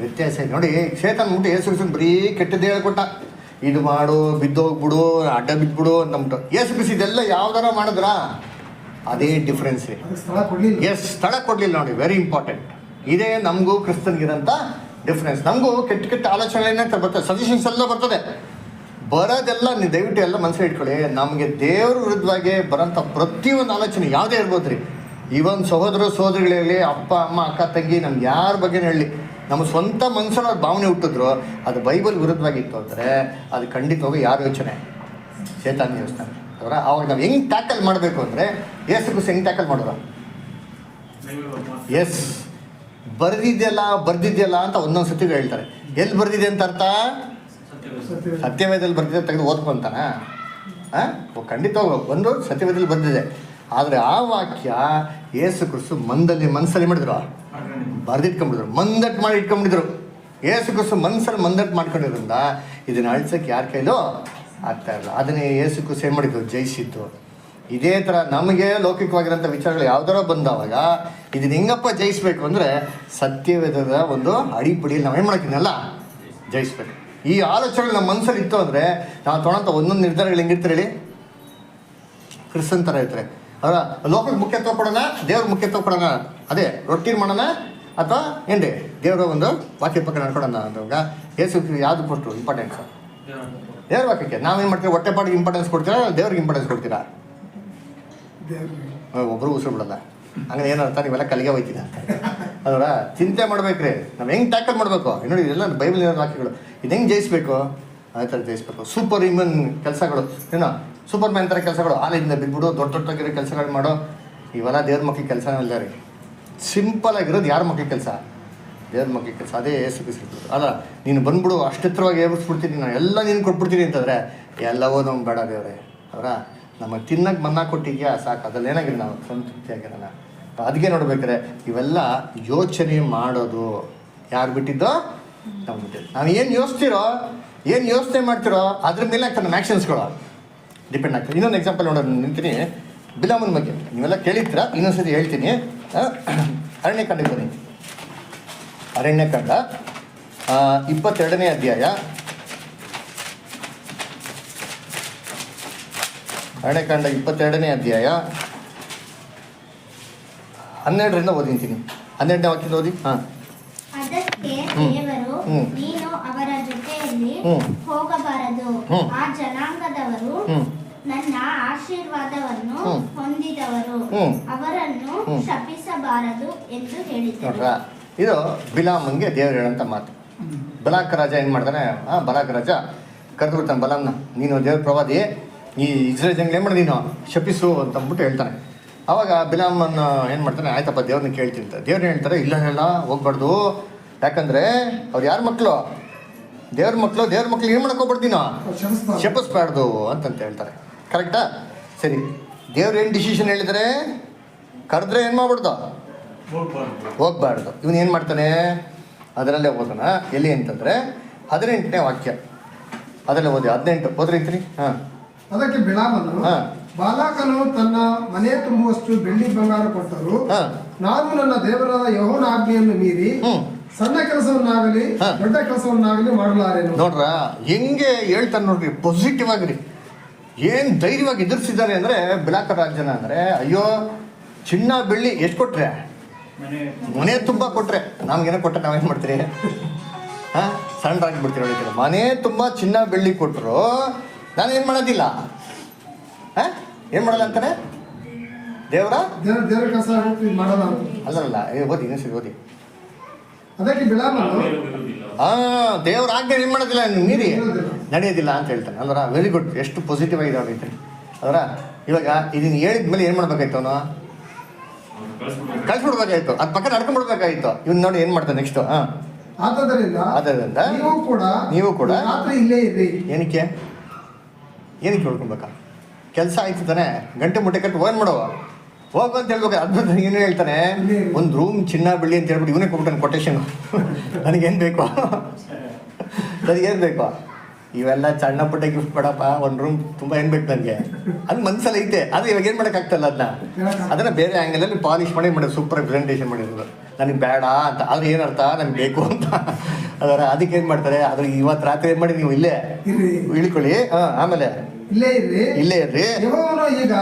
A: ವ್ಯತ್ಯಾಸ ಇದೆ ನೋಡಿ. ಶೇತಾನ್ ಮುಟ್ಟು ಯೇಸು ಕ್ರಿಸ್ತನ ಬರೀ ಕೆಟ್ಟದ್ದು ಹೇಳ್ಕೊಟ್ಟ, ಇದು ಮಾಡು, ಬಿದ್ದೋಗ್ಬಿಡು, ಅಡ್ಡ ಬಿದ್ದುಬಿಡು ಅಂತಂದ್ಬಿಟ್ಟು. ಯೇಸು ಕ್ರಿಸ್ತ ಇದೆಲ್ಲ ಯಾವ್ದಾರ ಮಾಡಿದ್ರ? ಅದೇ ಡಿಫ್ರೆನ್ಸ್ ರೀ. ಎಸ್, ಸ್ಥಳ ಕೊಡಲಿಲ್ಲ ನೋಡಿ, ವೆರಿ ಇಂಪಾರ್ಟೆಂಟ್. ಇದೇ ನಮಗೂ ಕ್ರಿಸ್ತನ್ಗಿರೋಂಥ ಡಿಫ್ರೆನ್ಸ್. ನಮಗೂ ಕೆಟ್ಟ ಆಲೋಚನೆ ಬರ್ತದೆ, ಸಜೆಷನ್ಸ್ ಎಲ್ಲ ಬರ್ತದೆ. ಬರೋದೆಲ್ಲ ನೀವು ದಯವಿಟ್ಟು ಎಲ್ಲ ಮನಸ್ಸಲ್ಲಿ ಇಟ್ಕೊಳ್ಳಿ. ನಮಗೆ ದೇವ್ರ ವಿರುದ್ಧವಾಗಿ ಬರೋಂಥ ಪ್ರತಿಯೊಂದು ಆಲೋಚನೆ ಯಾವುದೇ ಇರ್ಬೋದು ರೀ, ಇವನ್ ಸಹೋದರ ಸಹೋದರಿಗಳಲ್ಲಿ ಅಪ್ಪ ಅಮ್ಮ ಅಕ್ಕ ತಂಗಿ ನಮ್ಗೆ ಯಾರ ಬಗ್ಗೆ ಹೇಳಿ ನಮ್ಮ ಸ್ವಂತ ಮನಸ್ಸಲ್ಲಿ ಅವ್ರ ಭಾವನೆ ಹುಟ್ಟಿದ್ರು ಅದು ಬೈಬಲ್ ವಿರುದ್ಧವಾಗಿತ್ತು ಅಂದರೆ ಅದು ಖಂಡಿತವಾಗಿ ಯಾರು ಯೋಚನೆ ಶೇತಾನ್ ಯೋಚನೆ ಅವರ. ಅವಾಗ ನಾವು ಹೆಂಗೆ ಟ್ಯಾಕಲ್ ಮಾಡಬೇಕು ಅಂದರೆ ಯೇಸು ಕ್ರಿಸ್ತ ಹೆಂಗೆ ಟ್ಯಾಕಲ್ ಮಾಡೋದು? ಎಸ್, ಬರ್ದಿದ್ಯಲ್ಲ ಅಂತ ಒಂದೊಂದು ಸತಿ ಹೇಳ್ತಾರೆ. ಎಲ್ಲಿ ಬರ್ದಿದೆ ಅಂತ ಅರ್ಥ? ಸತ್ಯವೇದದಲ್ಲಿ ಬರ್ದಿದೆ ತೆಗೆದು ಓದ್ಕೊಂತಾನ? ಖಂಡಿತ ಒಂದು ಸತ್ಯವೇದದಲ್ಲಿ ಬಂದಿದೆ. ಆದರೆ ಆ ವಾಕ್ಯ ಯೇಸು ಕ್ರಿಸ್ತು ಮನಸ್ಸಲ್ಲಿ ಮಾಡಿದ್ರು, ಬರ್ದಿಟ್ಕೊಂಡ್ಬಿಡಿದ್ರು, ಮಂದಟ್ಟು ಮಾಡಿ ಇಟ್ಕೊಂಡ್ಬಿಟ್ಟಿದ್ರು. ಯೇಸು ಕ್ರಿಸ್ತು ಮನಸ್ಸಲ್ಲಿ ಮಂದಟ್ಟು ಮಾಡ್ಕೊಂಡಿರೋದ್ರಿಂದ ಇದನ್ನು ಅಳ್ಸೋಕ್ಕೆ ಯಾರ ಕೈಲೂ ಆಗ್ತಾ ಇಲ್ಲ. ಅದನ್ನೇ ಯೇಸು ಕ್ರಿಸ್ತು ಏನು ಮಾಡಿದ್ದು? ಜಯಿಸಿದ್ದು. ಇದೇ ಥರ ನಮಗೆ ಲೌಕಿಕವಾಗಿರೋಂಥ ವಿಚಾರಗಳು ಯಾವ್ದಾರ ಬಂದವಾಗ ಇದನ್ನ ಹೆಂಗಪ್ಪ ಜಯಿಸ್ಬೇಕು ಅಂದರೆ ಸತ್ಯವೇದದ ಒಂದು ಅಡಿಪಡಿಯಲ್ಲಿ ನಾವು ಏನು ಮಾಡೋಕ್ಕಿನ್ನಲ್ಲ ಜಯಿಸ್ಬೇಕು. ಈ ಆಲೋಚನೆಗಳು ನಮ್ಮ ಮನಸ್ಸಲ್ಲಿ ಇತ್ತು ಅಂದರೆ ನಾವು ತೊಗೊಳಂಥ ಒಂದೊಂದು ನಿರ್ಧಾರಗಳು ಹೆಂಗಿರ್ತಾರೆ ಹೇಳಿ? ಕ್ರಿಸ್ತನ್ ಥರ ಇರ್ತಾರೆ. ಅವರ ಲೋಕಕ್ಕೆ ಮುಖ್ಯತ್ವ ಕೊಡೋಣ, ದೇವ್ರ ಮುಖ್ಯತ್ವ ಕೊಡೋಣ, ಅದೇ ರೊಟ್ಟಿ ಮಾಡೋಣ ಅಥವಾ ಏನ್ರಿ ದೇವರ ಒಂದು ವಾಕ್ಯ ಪಕ್ಕ ನಡ್ಕೊಳೋಣ ಅಂದಾಗ ಯೇಸು ಯಾವುದು ಕೊಟ್ಟರು ಇಂಪಾರ್ಟೆನ್ಸ್? ದೇವ್ರ ವಾಕ್ಯಕ್ಕೆ. ನಾವೇನು ಮಾಡ್ತೀವಿ? ಹೊಟ್ಟೆಪಾಟಿಗೆ ಇಂಪಾರ್ಟೆನ್ಸ್ ಕೊಡ್ತೀರಾ, ದೇವ್ರಿಗೆ ಇಂಪಾರ್ಟೆನ್ಸ್ ಕೊಡ್ತೀರಾ? ಒಬ್ಬರು ಉಸಿರು ಬಿಡಲ್ಲ. ಹಂಗೆ ಏನರ್ಥ? ನೀವೆಲ್ಲ ಕಲಿಗೆ ಹೋಯ್ತೀರ ಅದರ ಚಿಂತೆ ಮಾಡ್ಬೇಕ್ರಿ. ನಾವು ಹೆಂಗೆ ಟ್ಯಾಕಲ್ ಮಾಡಬೇಕು ನೋಡಿ, ಇದೆಲ್ಲ ಬೈಬಲ್ ಇರೋ ವಾಕ್ಯಗಳು. ಇದು ಹೆಂಗೆ ಜಯಿಸ್ಬೇಕು? ಅದೇ ಥರ ಜಯಿಸ್ಬೇಕು. ಸೂಪರ್ ಹ್ಯೂಮನ್ ಕೆಲಸಗಳು ಏನೋ ಸೂಪರ್ ಮ್ಯಾನ್ ಥರ ಕೆಲಸಗಳು, ಆಲಿಂದ ಬಿದ್ಬಿಡು, ದೊಡ್ಡದಾಗಿರೋ ಕೆಲಸಗಳು ಮಾಡೋ, ಇವೆಲ್ಲ ದೇವ್ರ ಮಕ್ಳಿಗೆ ಕೆಲಸನೇ ಇಲ್ಲ ರೀ. ಸಿಂಪಲ್ ಆಗಿರೋದು ಯಾರ ಮಕ್ಳಿಗೆ ಕೆಲಸ? ದೇವ್ರ ಮಕ್ಳಿಗೆ ಕೆಲಸ. ಅದೇ ಯೇಸು ಕ್ರಿಸ್ತ ಅಲ್ಲ, ನೀನು ಬಂದ್ಬಿಡು ಅಷ್ಟೆತ್ರವಾಗಿ ಏಬಿಸ್ಬಿಡ್ತೀನಿ, ನಾನು ಎಲ್ಲ ನೀನು ಕೊಟ್ಬಿಡ್ತೀನಿ ಅಂತಂದರೆ ಎಲ್ಲವೂ ನಮ್ಗೆ ಬೇಡ ದೇವ್ರೆ. ಅವರ ನಮಗೆ ತಿನ್ನಕ್ಕೆ ಮನ್ನ ಕೊಟ್ಟಿದ್ಯಾ ಸಾಕು, ಅದ್ರಲ್ಲಿ ಏನಾಗಿದೆ ನಾವು ಸಂತೃಪ್ತಿಯಾಗಿರೋಣ. ಅದಕ್ಕೆ ನೋಡ್ಬೇಕಾದ್ರೆ ಇವೆಲ್ಲ ಯೋಚನೆ ಮಾಡೋದು ಯಾರು ಬಿಟ್ಟಿದ್ದೋ? ನಾವು ಬಿಟ್ಟಿದ್ದು. ನಾವು ಏನು ಯೋಚಿಸ್ತಿರೋ, ಏನು ಯೋಚನೆ ಮಾಡ್ತಿರೋ ಅದ್ರ ಮೇಲೆ ಆಗ್ತದೆ ನಮ್ಮ ಆ್ಯಕ್ಷನ್ಸ್ಗಳು ಡಿಪೆಂಡ್ ಆಗ್ತದೆ. ಇನ್ನೊಂದು ಎಕ್ಸಾಂಪಲ್ ನೋಡೋಣ ನಿಂತೀನಿ. ಬಿಲಾಮನ ಬಗ್ಗೆ ನೀವೆಲ್ಲ ಕೇಳಿರ್ತೀರ, ಇನ್ನೊಂದ್ಸತಿ ಹೇಳ್ತೀನಿ. ಅರಣ್ಯಕಾಂಡಕ್ಕೆ ಬನ್ನಿ. ಅರಣ್ಯಕಾಂಡ 22ನೇ ಅಧ್ಯಾಯ. ಅರಣ್ಯಕಾಂಡ 22ನೇ ಅಧ್ಯಾಯ 12ರಿಂದ ಓದಿಂತೀನಿ. 12ನೇ ವಾಕ್ಯದ ಓದಿ.
G: ಅದಕ್ಕೆ ದೇವರು, ನೀನು ಅವರ ಜೊತೆಯಲ್ಲಿ ಹೋಗಬಾರದು, ಆ ಜನಾಂಗದವರು ನನ್ನ ಆಶೀರ್ವಾದವನ್ನು ಹೊಂದಿದವರು, ಅವರನ್ನು ಶಪಿಸಬಾರದು ಎಂದು ಹೇಳಿದರು.
A: ಇದು ಬಿಲಾಮನ್ಗೆ ದೇವರು ಹೇಳಂತ ಮಾತು. ಬಲಾಕ್ ರಾಜ ಏನು ಮಾಡ್ತಾನೆ? ಬಲಾಕ್ ರಾಜ ಕರೆದು ಬಿಡ್ತಾನೆ ಬಲಾಮ್ನ, ನೀನು ದೇವ್ರ ಪ್ರವಾದಿ, ಈ ಇಸ್ರೇಲ್ ಜನಗಳು ಏನು ಮಾಡಿ ನೀನು ಶಪಿಸು ಅಂತ ಅಂದ್ಬಿಟ್ಟು ಹೇಳ್ತಾನೆ. ಆವಾಗ ಬಿಲಾಮನ್ ಏನು ಮಾಡ್ತಾನೆ? ಆಯ್ತಪ್ಪ ದೇವ್ರನ್ನ ಕೇಳ್ತೀನಿ ಅಂತ. ದೇವ್ರನ್ನ ಹೇಳ್ತಾರೆ, ಇಲ್ಲ ಹೋಗ್ಬಾರ್ದು, ಯಾಕಂದರೆ ಅವ್ರು ಯಾರ ಮಕ್ಕಳು? ದೇವ್ರ ಮಕ್ಕಳು. ದೇವ್ರ ಮಕ್ಳು ಏನು ಮಾಡ್ಕೊಬಿಡ್ತೀನೋ? ಶಪಿಸ್ಬಾರ್ದು ಅಂತಂತ ಹೇಳ್ತಾರೆ. ಕರೆಕ್ಟಾ? ಸರಿ, ದೇವ್ರು ಏನು ಡಿಸಿಷನ್ ಹೇಳಿದರೆ? ಕರೆದ್ರೆ ಏನು ಮಾಡ್ಬಿಡ್ದು? ಹೋಗ್ಬಾರ್ದು. ಇವನು ಏನು ಮಾಡ್ತಾನೆ? ಅದರಲ್ಲೇ ಓದೋಣ. ಎಲ್ಲಿ ಅಂತಂದರೆ 18ನೇ ವಾಕ್ಯ, ಅದರಲ್ಲೇ ಓದಿ. 18 ಓದ್ರೈತ್ರಿ.
F: ಅದಕ್ಕೆ ಬಿಳಾಮನು, ಬಾಲಾಕನು ತನ್ನ ಮನೆ ತುಂಬುವಷ್ಟು ಬೆಳ್ಳಿ ಬಂಗಾರ ಕೊಟ್ಟರು, ನಾನು ನನ್ನ ದೇವರಾದ ಯೆಹೋವನ ಆಜ್ಞೆಯನ್ನು ಮೀರಿ ಸಣ್ಣ ಕೆಲಸವನ್ನಾಗಲಿ ದೊಡ್ಡ ಕೆಲಸವನ್ನಾಗಲಿ ಮಾಡಲಾರೇನು.
A: ನೋಡ್ರ ಹೆಂಗೆ ಹೇಳ್ತಾನೆ ನೋಡ್ರಿ, ಪಾಸಿಟಿವ್ ಆಗಿರಿ. ಏನು ಧೈರ್ಯವಾಗಿ ಎದುರಿಸಿದ್ದಾರೆ ಅಂದರೆ ಬಿಲಾಕ ರಾಜ್ಯನ ಅಂದರೆ, ಅಯ್ಯೋ ಚಿನ್ನ ಬೆಳ್ಳಿ ಎಷ್ಟು ಕೊಟ್ರೆ? ಮನೆ ತುಂಬ ಕೊಟ್ರೆ. ನಮ್ಗೇನೋ ಕೊಟ್ಟರೆ ನಾವೇನು ಮಾಡ್ತೀರಿ? ಸಣ್ಣರಾಗಿಬಿಡ್ತೀರಿ. ಹೇಳ್ತೀರ ಮನೆ ತುಂಬ ಚಿನ್ನ ಬೆಳ್ಳಿ ಕೊಟ್ಟರು, ನಾನೇನು ಮಾಡೋದಿಲ್ಲ. ಏನು ಮಾಡಲ್ಲ ಅಂತಾನೆ ದೇವರ
F: ಕೆಲಸ ಮಾಡಲ್ಲ.
A: ಅಲ್ಲಲ್ಲ, ಓದಿ ಇನ್ನೊಂದ್ಸರಿ ಓದಿ.
F: ಅದಕ್ಕೆ ಬಿಳಾಮನು,
A: ದೇವ್ರ ಆಜ್ಞೆ ಏನು ಮಾಡೋದಿಲ್ಲ, ಮೀರಿ ನಡೆಯೋದಿಲ್ಲ ಅಂತ ಹೇಳ್ತಾನೆ. ಅಲ್ವರ ವೆರಿ ಗುಡ್. ಎಷ್ಟು ಪಾಸಿಟಿವ್ ಆಗಿದೆ ಅವ್ರಿಗೆ. ಅದರ ಇವಾಗ ಇದನ್ನು ಹೇಳಿದ ಮೇಲೆ ಏನು ಮಾಡ್ಬೇಕಾಯ್ತು? ಅವನು ಕಳ್ಸ್ಬಿಡ್ಬೇಕಾಯ್ತು, ಅದು ಪಕ್ಕ ನಡ್ಕೊಂಡ್ಬಿಡ್ಬೇಕಾಯ್ತು. ಇವ್ನು ನೋಡಿ ಏನು ಮಾಡ್ತಾನೆ ನೆಕ್ಸ್ಟ್.
F: ಆದ್ದರಿಂದ ನೀವು ಕೂಡ ರಾತ್ರಿ ಇಲ್ಲೇ ಇರ್ರಿ.
A: ಏನಕ್ಕೆ ನೋಡ್ಕೊಬೇಕಾ? ಕೆಲಸ ಆಯ್ತು ತಾನೆ, ಗಂಟೆ ಮುಟ್ಟೆ ಕಟ್ಟು ಹೋಗಿ ಮಾಡುವ ಹೋಗು ಅಂತ ಹೇಳ್ಬೇಕು. ಅದ್ಭುತ. ಏನು ಹೇಳ್ತಾನೆ? ಒಂದು ರೂಮ್ ಚಿನ್ನ ಬೆಳ್ಳಿ ಅಂತ ಹೇಳ್ಬಿಟ್ಟು ಇವನೇ ಕೊಟ್ಬಿಟ್ಟಾನೆ ಕೊಟೇಶನ್. ನನಗೇನು ಬೇಕು? ನನಗೇನು ಬೇಕು? ಇವೆಲ್ಲ ಸಣ್ಣ ಪುಟ್ಟ ಗಿಫ್ಟ್ ಬೇಡಪ್ಪ, ಒಂದು ರೂಮ್ ತುಂಬ ಏನು ಬೇಕು ನನಗೆ, ಅದು ಮನಸ್ಸಲ್ಲಿ ಐತೆ. ಅದು ಇವಾಗ ಏನು ಮಾಡೋಕ್ಕಾಗ್ತಲ್ಲ, ಅದನ್ನು ಬೇರೆ ಆ್ಯಂಗಲಲ್ಲಿ ಪಾಲಿಷ್ ಮಾಡಿ ಸೂಪರ್ ಪ್ರೆಸೆಂಟೇಷನ್ ಮಾಡಿರೋದು. ನನಗೆ ಬೇಡ ಅಂತ. ಆದರೆ ಏನರ್ಥ? ನನಗೆ ಬೇಕು ಅಂತ. ಅದಕ್ಕೆ ಏನು ಮಾಡ್ತಾರೆ? ಅದ್ರ ಇವತ್ತು ರಾತ್ರಿ ಏನು ಮಾಡಿ ನೀವು ಇಲ್ಲೇ ಇಳ್ಕೊಳ್ಳಿ, ಆಮೇಲೆ ಇಲ್ಲೇ ಇರ್ರಿ.
F: ಈಗ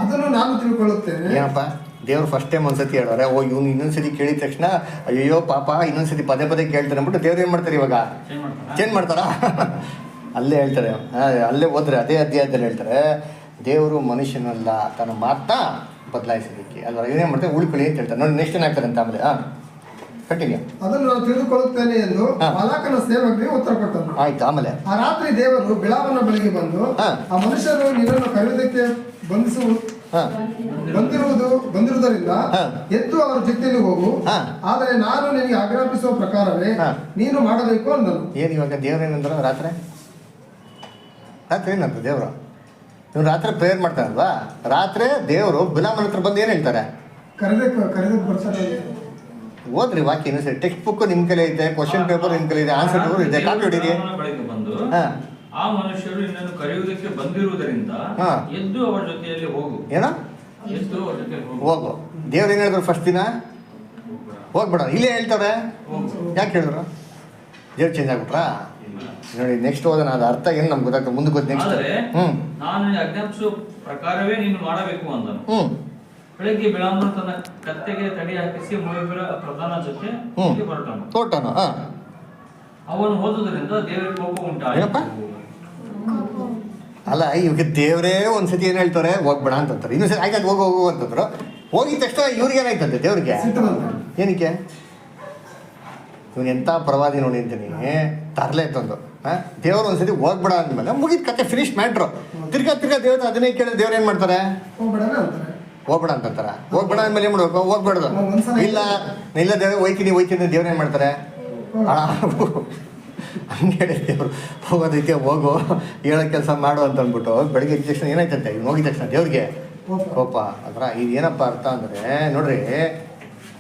F: ಅದನ್ನು ನಾನು ತಿಳ್ಕೊಳ್ಳುತ್ತೇನೆ.
A: ಏನಪ್ಪ ದೇವ್ರು ಫಸ್ಟ್ ಟೈಮ್ ಒಂದ್ಸತಿ ಹೇಳೋರೆ, ಇವ್ನು ಇನ್ನೊಂದ್ಸತಿ ಕೇಳಿದ ತಕ್ಷಣ ಅಯ್ಯೋ ಪಾಪ ಇನ್ನೊಂದ್ಸತಿ ಪದೇ ಕೇಳ್ತಾರೆ ಅಂದ್ಬಿಟ್ಟು ದೇವ್ರು ಏನು ಮಾಡ್ತಾರೆ? ಇವಾಗ ಚೇಂಜ್ ಮಾಡ್ತಾರಾ? ಅಲ್ಲೇ ಹೇಳ್ತಾರೆ, ಅಲ್ಲೇ ಹೋದ್ರೆ ಅದೇ ಅಧ್ಯಾಯದಲ್ಲಿ ಹೇಳ್ತಾರೆ, ದೇವರು ಮನುಷ್ಯನಲ್ಲ, ತನ್ನ ಮಾತನ್ನ
B: ಬದಲಾಯಿಸಲಿಕ್ಕೆ ಅಲ್ವಾ ಏನೇ ಮಾಡ್ತಾರೆ ಉಳ್ಕೊಳ್ಳಿ ಅಂತ ಹೇಳ್ತಾರೆ ನೋಡಿ ನೆಕ್ಸ್ಟ್ ಏನಾಗ್ತಾರೆ ಅಂತ ಆಮೇಲೆ ಕಂಟಿನ್ಯೂ
F: ಅದನ್ನು ನಾನು ತಿಳಿದುಕೊಳ್ಳುತ್ತೇನೆ ಎಂದು ಬಾಲಾಕನ ಸೇವಕರಿಗೆ ಉತ್ತರ ಕೊಟ್ಟನು.
B: ಆಯ್ತು ಆಮೇಲೆ
F: ಆ ರಾತ್ರಿ ದೇವರು ಬಿಳಾಮನ ಬಳಿಗೆ ಬಂದು ಆ ಮನುಷ್ಯರು ನಿನ್ನನ್ನು ಕರೆಯುವುದಕ್ಕೆ ಬಂದಿರುವುದರಿಂದ ಎದ್ದು ಅವರ ಜೊತೆಯಲ್ಲಿ ಹೋಗು, ಆದರೆ ನಾನು ನಿನಗೆ ಆಜ್ಞಾಪಿಸುವ ಪ್ರಕಾರವೇ ನೀನು ಮಾಡಬೇಕು ಅಂದನು.
B: ಏನು ಇವಾಗ ದೇವ್ರೇನಂದ್ರು ರಾತ್ರಿ ಏನಂತ ದೇವರು ನೀವು ರಾತ್ರಿ ಪ್ರೇಯರ್ ಮಾಡ್ತಾರಲ್ವಾ, ರಾತ್ರಿ ದೇವರು ಬಿಲಾಮನ ಹತ್ರ ಬಂದು ಏನು ಹೇಳ್ತಾರೆ?
F: ಕರೆದಕ್ಕೆ ಬರ್ತಾರೆ.
B: ಓದ್ರಿ ವಾಕ್ಯ ಇನ್ನೂ ಸರಿ, ಟೆಕ್ಸ್ಟ್ ಬುಕ್ ನಿಮ್ಮ ಕೈಲಿ ಐತೆ, ಕ್ವಶನ್ ಪೇಪರ್ ನಿಮ್ಮ ಕೈಲಿ ಇದೆ, ಆನ್ಸರ್ ಪೇಪರ್ ಇದೆ, ಕಾಪಿ ಹೊಡೀರಿ.
E: ಬಳಿಗೆ ಬಂದು ಆ ಮನುಷ್ಯರು ನಿನ್ನನ್ನು ಕರೆಯುವುದಕ್ಕೆ ಬಂದಿರುವುದರಿಂದ ಎದ್ದು ಅವರ ಜೊತೆಯಲ್ಲಿ ಹೋಗು.
B: ಏನೋ
E: ಎದ್ದು ಅವರ ಜೊತೆಯಲ್ಲಿ
B: ಹೋಗು. ದೇವ್ರು ಏನು ಹೇಳಿದ್ರು ಫಸ್ಟ್ ದಿನ? ಹೋಗ್ಬೇಡ. ಇಲ್ಲೇ ಹೇಳ್ತಾರೆ. ಯಾಕೆ ಹೇಳಿದ್ರು? ದೇವ್ರು ಚೇಂಜ್ ಆಗ್ಬಿಟ್ರಾ? ನೋಡಿ ನೆಕ್ಸ್ಟ್ ಹೋದ ಅದು ಅರ್ಥ ಏನು ನಮ್ಗೆ ಗೊತ್ತಾಗ್ತದೆ ಮುಂದೆ ಗೊತ್ತು. ನೆಕ್ಸ್ಟ್
E: ನಾನು ಆಜ್ಞಾಪಿಸುವ ಪ್ರಕಾರವೇ ನೀನು ಮಾಡಬೇಕು ಅಂದನು. ಬೆಳಗ್ಗೆ ಬಿಳಾಮನು ತನ್ನ ಕತ್ತೆಗೆ ತಡಿ ಹಾಕಿಸಿ ಮೂವರ ಪ್ರಧಾನ ಜೊತೆ ಹೊರಟನು. ಅವನು ಹೋದುದರಿಂದ ದೇವರಿಗೆ ಕೋಪ ಉಂಟಾಯಿತು.
B: ಅಲ್ಲ ಇವಾಗ ದೇವರೇ ಒಂದ್ಸತಿ ಏನ್ ಹೇಳ್ತಾರೆ ಹೋಗ್ಬೇಡ ಅಂತಂತಾರೆ, ಇನ್ನೊಂದ್ಸತಿ ಆಯ್ತು ಹೋಗು ಅಂತಂದ್ರು. ಹೋಗಿದ ತಕ್ಷಣ ಇವ್ರಿಗೆ ಏನಾಯ್ತಂತೆ ದೇವ್ರಿಗೆ? ಏನಕ್ಕೆ? ಇವನು ಎಂತ ಪ್ರವಾದಿ ನೋಡಿ ಅಂತೀನಿ, ತರಲೆ ತಂದು ದೇವ್ರು ಒಂದ್ಸತಿ ಹೋಗ್ಬೇಡ ಅಂದ್ಮೇಲೆ ಮುಗಿದ ಕತೆ ಫಿನಿಶ್ ಮ್ಯಾಟ್ರು. ತಿರ್ಗಾ ದೇವ್ರ ಅದನ್ನೇ ಕೇಳಿದ್ರೆ ದೇವ್ರು ಏನ್ ಮಾಡ್ತಾರೆ? ಹೋಗ್ಬೇಡ ಅಂತಂತಾರ. ಹೋಗ್ಬೇಡ ಅಂದ್ಮೇಲೆ ಏನ್ ಮಾಡ್ಬೇಕು? ಹೋಗ್ಬೇಡ್ದು. ಇಲ್ಲ ದೇವ್ರ ಹೋಯ್ತೀನಿ ದೇವ್ರ ಏನ್ ಮಾಡ್ತಾರೆ? ಹಂಗೆ ಹೇಳಿ ದೇವ್ರು ಹೋಗೋದೈತೆ ಹೋಗು, ಹೇಳೋ ಕೆಲಸ ಮಾಡು ಅಂತ ಅಂದ್ಬಿಟ್ಟು ಬೆಳಗ್ಗೆ ಎದ್ದ ತಕ್ಷಣ ಏನಾಯ್ತಂತೆ? ಇವ್ನು ಹೋಗಿದ ತಕ್ಷಣ ದೇವ್ರಿಗೆ ಕೋಪ. ಅದ್ರ ಇದೇನಪ್ಪ ಅರ್ಥ ಅಂದರೆ ನೋಡ್ರಿ,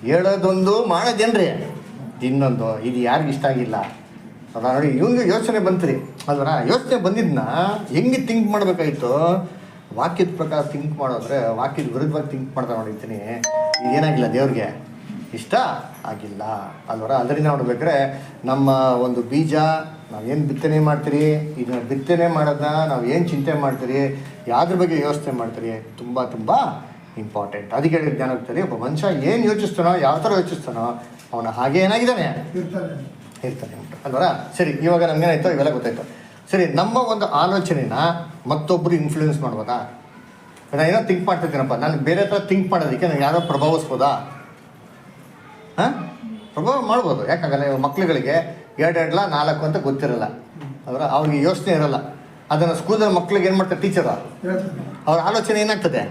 B: ಹೇಳೋದೊಂದು ಮಾಡೋದೇನ್ರಿ ಇನ್ನೊಂದು. ಇದು ಯಾರಿಗೂ ಇಷ್ಟ ಆಗಿಲ್ಲ ಅದ ನೋಡಿ. ಇವ್ನಿಗೆ ಯೋಚನೆ ಬಂತ್ರಿ ಅಲ್ವರ. ಯೋಚನೆ ಬಂದಿದ್ದನ್ನ ಹೆಂಗೆ ಥಿಂಕ್ ಮಾಡಬೇಕಾಯ್ತು? ವಾಕ್ಯದ ಪ್ರಕಾರ ಥಿಂಕ್ ಮಾಡೋದ್ರೆ ವಾಕ್ಯದ ವಿರುದ್ಧವಾಗಿ ಥಿಂಕ್ ಮಾಡ್ತಾ ನೋಡಿರ್ತೀನಿ. ಇದೇನಾಗಿಲ್ಲ ದೇವ್ರಿಗೆ ಇಷ್ಟ ಆಗಿಲ್ಲ ಅಲ್ವರ. ಅದರಿಂದ ನೋಡ್ಬೇಕಾದ್ರೆ ನಮ್ಮ ಒಂದು ಬೀಜ ನಾವೇನು ಬಿತ್ತನೆ ಮಾಡ್ತೀರಿ, ಇದನ್ನ ಬಿತ್ತನೆ ಮಾಡೋದನ್ನ ನಾವು ಏನು ಚಿಂತೆ ಮಾಡ್ತೀರಿ, ಯಾವ್ದ್ರ ಬಗ್ಗೆ ಯೋಚನೆ ಮಾಡ್ತೀರಿ, ತುಂಬ ತುಂಬ ಇಂಪಾರ್ಟೆಂಟ್. ಅದಕ್ಕೆ ಹೇಳಿ ಜ್ಞಾನ ಹೋಗ್ತಾರೆ, ಒಬ್ಬ ಮನುಷ್ಯ ಏನು ಯೋಚಿಸ್ತಾನೋ, ಯಾವ ಥರ ಯೋಚಿಸ್ತಾನೋ ಅವನ ಹಾಗೆ ಏನಾಗಿದ್ದಾನೆ ಇರ್ತಾನೆ ಅಲ್ವರ. ಸರಿ, ಇವಾಗ ನಮ್ಗೇನಾಯ್ತು ಇವೆಲ್ಲ ಗೊತ್ತಾಯ್ತು. ಸರಿ, ನಮ್ಮ ಒಂದು ಆಲೋಚನೆನ ಮತ್ತೊಬ್ಬರು ಇನ್ಫ್ಲೂಯೆನ್ಸ್ ಮಾಡ್ಬೋದಾ? ನಾನು ಏನೋ ಥಿಂಕ್ ಮಾಡ್ತಿದ್ದೀನಪ್ಪ, ನಾನು ಬೇರೆ ಥರ ಥಿಂಕ್ ಮಾಡೋದಕ್ಕೆ ನಾನು ಯಾರೋ ಪ್ರಭಾವಿಸ್ಬೋದಾ? ಪ್ರಭಾವ ಮಾಡ್ಬೋದು, ಯಾಕಾಗಲ್ಲ? ಇವಾಗ ಮಕ್ಳುಗಳಿಗೆ 2 4 ಅಂತ ಗೊತ್ತಿರಲ್ಲ ಅವರ, ಅವ್ರಿಗೆ ಯೋಚನೆ ಇರಲ್ಲ. ಅದನ್ನು ಸ್ಕೂಲಲ್ಲಿ ಮಕ್ಳಿಗೆ ಏನು ಮಾಡ್ತಾರೆ ಟೀಚರು? ಅವ್ರ ಆಲೋಚನೆ ಏನಾಗ್ತದೆ?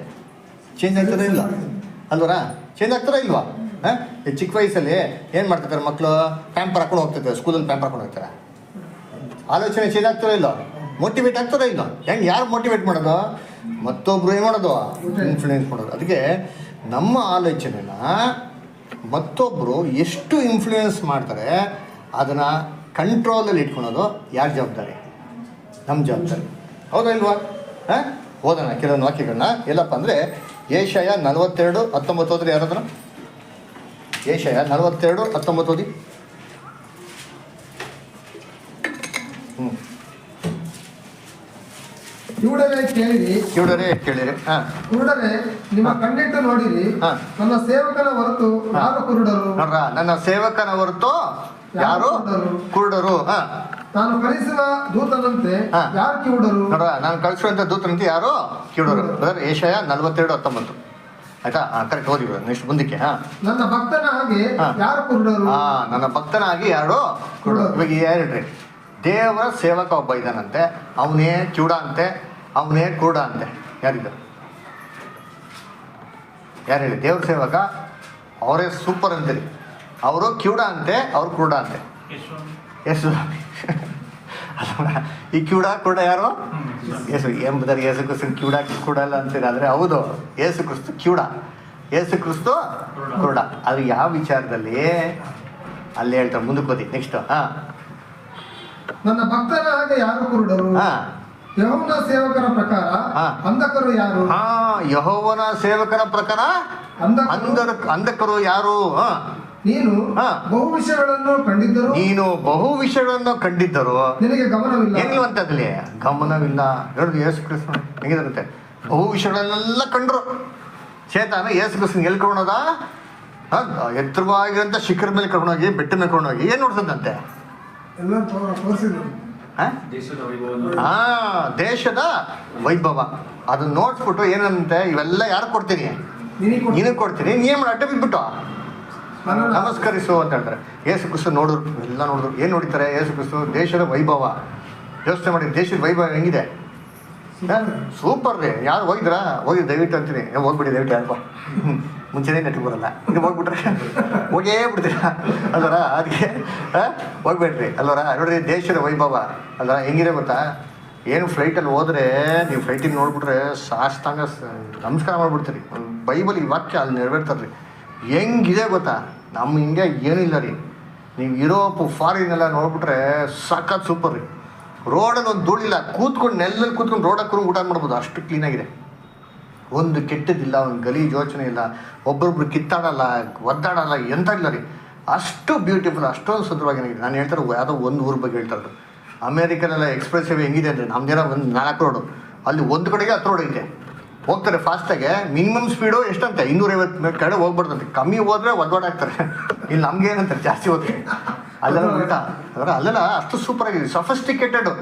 B: ಚೇಂಜ್ ಆಗ್ತದೆ ಇಲ್ಲ ಅಲ್ವರ? ಚೇಂಜ್ ಆಗ್ತಾರ ಇಲ್ವಾ? ಚಿಕ್ಕ ವಯಸ್ಸಲ್ಲಿ ಏನು ಮಾಡ್ತಿರ್ತಾರೆ ಮಕ್ಕಳು? ಪ್ಯಾಂಪರ್ ಹಾಕೊಂಡು ಹೋಗ್ತಿರ್ತಾರೆ, ಸ್ಕೂಲಲ್ಲಿ ಪ್ಯಾಂಪರ್ ಹಾಕೊಂಡು ಹೋಗ್ತಾರೆ. ಆಲೋಚನೆ ಚೇಂಜ್ ಆಗ್ತಾರೋ ಇಲ್ಲೋ? ಮೋಟಿವೇಟ್ ಆಗ್ತಾರೋ ಇಲ್ಲೋ? ಹೆಂಗೆ ಯಾರು ಮೋಟಿವೇಟ್ ಮಾಡೋದು? ಮತ್ತೊಬ್ರು ಏನು ಮಾಡೋದು? ಇನ್ಫ್ಲೂಯೆನ್ಸ್ ಮಾಡೋದು. ಅದಕ್ಕೆ ನಮ್ಮ ಆಲೋಚನೆನ ಮತ್ತೊಬ್ಬರು ಎಷ್ಟು ಇನ್ಫ್ಲೂಯೆನ್ಸ್ ಮಾಡ್ತಾರೆ ಅದನ್ನು ಕಂಟ್ರೋಲಲ್ಲಿ ಇಟ್ಕೊಳೋದು ಯಾರ ಜವಾಬ್ದಾರಿ? ನಮ್ಮ ಜವಾಬ್ದಾರಿ. ಹೌದಾ ಇಲ್ವಾ? ಓದೋಣ ಕೆಲವೊಂದು ವಾಕ್ಯಗಳನ್ನ. ಎಲ್ಲಪ್ಪ ಅಂದರೆ ಏಷಯ 42:19 ಓದ್ರಿ ಯಾರಾದ್ರೂ? ಏಷಯ 42:19 ಓದಿ.
F: ಕಿವುಡರೇ ಕೇಳಿರಿ, ಕುರುಡರೇ ನಿಮ್ಮ ಕಣ್ಣಿಟ್ಟು ನೋಡಿರಿ. ನನ್ನ ಸೇವಕನ ಹೊರತು ಯಾರು ಕುರುಡರು?
B: ನೋಡ್ರ, ನನ್ನ ಸೇವಕನ ಹೊರತು ಯಾರು ಕುರುಡರು?
F: ನಾನು ಕಳಿಸುವ ದೂತನಂತೆ ಯಾರು ಕಿವುಡರು?
B: ನೋಡ್ರ, ನಾನು ಕಳಿಸುವಂತ ದೂತನಂತೆ ಯಾರು ಕಿವುಡರು? ಏಷಯ 42:19 ಆಯ್ತಾ? ಕರೆಕ್ಟ್ ಓದಿ ನೆಕ್ಸ್ಟ್ ಮುಂದಕ್ಕೆ.
F: ನನ್ನ ಭಕ್ತನ ಹಾಗೆ ಯಾರು ಕುರುಡರು?
B: ನನ್ನ ಭಕ್ತನ ಹಾಗೆ ಯಾರು ಕುರುಡರು? ಇವಾಗ ಹೇಳ್ರಿ, ದೇವರ ಸೇವಕ ಒಬ್ಬ ಇದ್ದಾನಂತೆ, ಅವನೇ ಕಿವುಡ ಅಂತೆ, ಅವನೇ ಕುರುಡ ಅಂತೆ. ಯಾರಿದ್ದು? ಯಾರು ಹೇಳಿ? ದೇವ್ರ ಸೇವಕ ಅವರೇ ಸೂಪರ್ ಅಂತೀರಿ, ಅವರು ಕಿವುಡ ಅಂತೆ, ಅವ್ರು ಕುರುಡ ಅಂತೆ. ಯೇಸು ಈ ಕಿವುಡ ಕುರುಡ ಯಾರು? ಯೇಸು ಎಂಬುದಾರೆ. ಯೇಸು ಕ್ರಿಸ್ತು ಕಿವುಡ ಕುರುಡಲ್ಲ ಅಂತೀರ, ಆದರೆ ಹೌದು, ಯೇಸು ಕ್ರಿಸ್ತು ಕಿವುಡ, ಯೇಸು ಕ್ರಿಸ್ತು ಕುರುಡ. ಅದು ಯಾವ ವಿಚಾರದಲ್ಲಿ? ಅಲ್ಲಿ ಹೇಳ್ತಾರೆ, ಮುಂದಕ್ಕೆ ಓದಿ ನೆಕ್ಸ್ಟ್.
F: ನನ್ನ ಭಕ್ತನ ಹಾಗೆ ಯಾರು ಕುರುಡರು? ಯೆಹೋವನ ಸೇವಕರ ಪ್ರಕಾರ ಅಂಧಕರು ಯಾರು?
B: ಯೆಹೋವನ ಸೇವಕರ ಪ್ರಕಾರ ಅಂಧಕರು ಯಾರು?
F: ನೀನು ಬಹು ವಿಷಯಗಳನ್ನು ಕಂಡಿದ್ದರು ನಿನಗೆ ಗಮನವಿಲ್ಲ.
B: ಏನಿಲ್ವಂತದ್ಲಿ ಗಮನವಿಲ್ಲ. ಹೇಳುದು ಯೇಸು ಕ್ರಿಸ್ತ ಹೆಂಗಿದಂತೆ, ಬಹು ವಿಷಯಗಳನ್ನೆಲ್ಲ ಕಂಡ್ರು. ಚೇತನ ಯೇಸು ಕ್ರಿಸ್ತನ್ ಎಲ್ಲಿ ಕರ್ಕೊಂಡೋದ? ಎತ್ತರವಾಗಿರೋಂಥ ಶಿಖರ ಮೇಲೆ ಕರ್ಕೊಂಡೋಗಿ, ಬೆಟ್ಟ ಮೇಲೆ ಕರ್ಕೊಂಡೋಗಿ ಏನು ನೋಡ್ತದಂತೆ? ದೇಶದ ವೈಭವ. ಅದನ್ನ ನೋಡ್ಸ್ಬಿಟ್ಟು ಏನಂತೆ, ಇವೆಲ್ಲ ಯಾರು ಕೊಡ್ತೀನಿ?
A: ನಿನಗೆ ಕೊಡ್ತೀನಿ, ನೀ ಏನು ಅಡ್ಡ ಬಿದ್ಬಿಟ್ಟು ನಮಸ್ಕರಿಸು ಅಂತ ಹೇಳ್ತಾರೆ. ಯೇಸು ಕ್ರಿಸ್ತು ನೋಡಿದ್ರು, ಎಲ್ಲ ನೋಡಿದ್ರು. ಏನು ನೋಡಿತಾರೆ? ಯೇಸು ಕ್ರಿಸ್ತು ದೇಶದ ವೈಭವ. ಯೋಚನೆ ಮಾಡಿ, ದೇಶದ ವೈಭವ ಹೆಂಗಿದೆ? ಸೂಪರ್ ರೀ. ಯಾರು ಹೋಗಿದ್ರಾ? ಹೋಗಿ ದಯವಿಟ್ಟು ಅಂತೀನಿ, ಹೋಗ್ಬಿಡಿ ದಯವಿಟ್ಟು ಯಾಕೋ ಮುಂಚೆನೇ ನೆಟ್ಟಿಗೆ ಬರಲ್ಲ, ಇದು ಹೋಗ್ಬಿಟ್ರೆ ಹೋಗೇ ಬಿಡ್ತೀರಾ ಅಲ್ವರ? ಅದಕ್ಕೆ ಹೋಗ್ಬೇಡ್ರಿ ಅಲ್ವರ. ನೋಡ್ರಿ, ದೇಶದ ವೈಭವ ಅಲ್ವರ ಹೆಂಗಿದೆ ಗೊತ್ತಾ? ಏನು ಫ್ಲೈಟಲ್ಲಿ ಹೋದರೆ ನೀವು ಫ್ಲೈಟಿಗೆ ನೋಡ್ಬಿಟ್ರೆ ಸಾಷ್ಟಾಂಗ ನಮಸ್ಕಾರ ಮಾಡಿಬಿಡ್ತೀರಿ. ಬೈಬಲ್ ಈ ವಾಕ್ಯ ಅಲ್ಲಿ ನೆರವೇರ್ತಾರೆ ರೀ. ಹೆಂಗಿದೆ ಗೊತ್ತಾ? ನಮ್ಮ ಹಿಂಗೆ ಏನಿಲ್ಲ ರೀ. ನೀವು ಯುರೋಪ್ ಫಾರಿನ್ ಎಲ್ಲ ನೋಡ್ಬಿಟ್ರೆ ಸಖತ್ ಸೂಪರ್ ರೀ. ರೋಡಲ್ಲಿ ಒಂದು ಧೂಳಿಲ್ಲ, ಕೂತ್ಕೊಂಡು ನೆಲ್ಲಲ್ಲಿ ಕೂತ್ಕೊಂಡು ರೋಡ್ ಹಾಕೊಂಡು ಊಟ ಮಾಡ್ಬೋದು, ಅಷ್ಟು ಕ್ಲೀನಾಗಿದೆ. ಒಂದು ಕೆಟ್ಟದಿಲ್ಲ, ಒಂದು ಗಲೀಜು ಯೋಚನೆ ಇಲ್ಲ, ಒಬ್ಬೊಬ್ರು ಕಿತ್ತಾಡಲ್ಲ, ಒದ್ದಾಡಲ್ಲ, ಎಂತ ಇಲ್ಲ ರೀ. ಅಷ್ಟು ಬ್ಯೂಟಿಫುಲ್, ಅಷ್ಟೊಂದು ಸುಂದರವಾಗಿದೆ. ನಾನು ಹೇಳ್ತಾರೆ ಯಾವುದೋ ಒಂದು ಊರ ಬಗ್ಗೆ ಹೇಳ್ತಾ ಇರೋದು. ಅಮೇರಿಕನೆಲ್ಲ ಎಕ್ಸ್ಪ್ರೆಸ್ ವೇವ್ ಹೆಂಗಿದೆ ಅಂದರೆ, ನಮ್ದೇನೋ ಒಂದು 4 ರೋಡು, ಅಲ್ಲಿ ಒಂದು ಕಡೆಗೆ 10 ರೋಡ್ ಐತೆ. ಹೋಗ್ತಾರೆ ಫಾಸ್ಟಾಗೆ. ಮಿನಿಮಮ್ ಸ್ಪೀಡು ಎಷ್ಟಂತೆ 250 ಕಡೆ ಹೋಗ್ಬಾರ್ದಂತೆ. ಕಮ್ಮಿ ಹೋದರೆ ಒದ್ದಾಡ್ತಾರೆ. ಇಲ್ಲಿ ನಮ್ಗೆ ಏನಂತಾರೆ ಜಾಸ್ತಿ ಹೋದ್ರೆ ಅಲ್ಲೆಲ್ಲ ಉಲ್ಟಾ. ಅದರ ಅಲ್ಲೆಲ್ಲ ಅಷ್ಟು ಸೂಪರಾಗಿದೆ, ಸಫಿಸ್ಟಿಕೇಟೆಡು.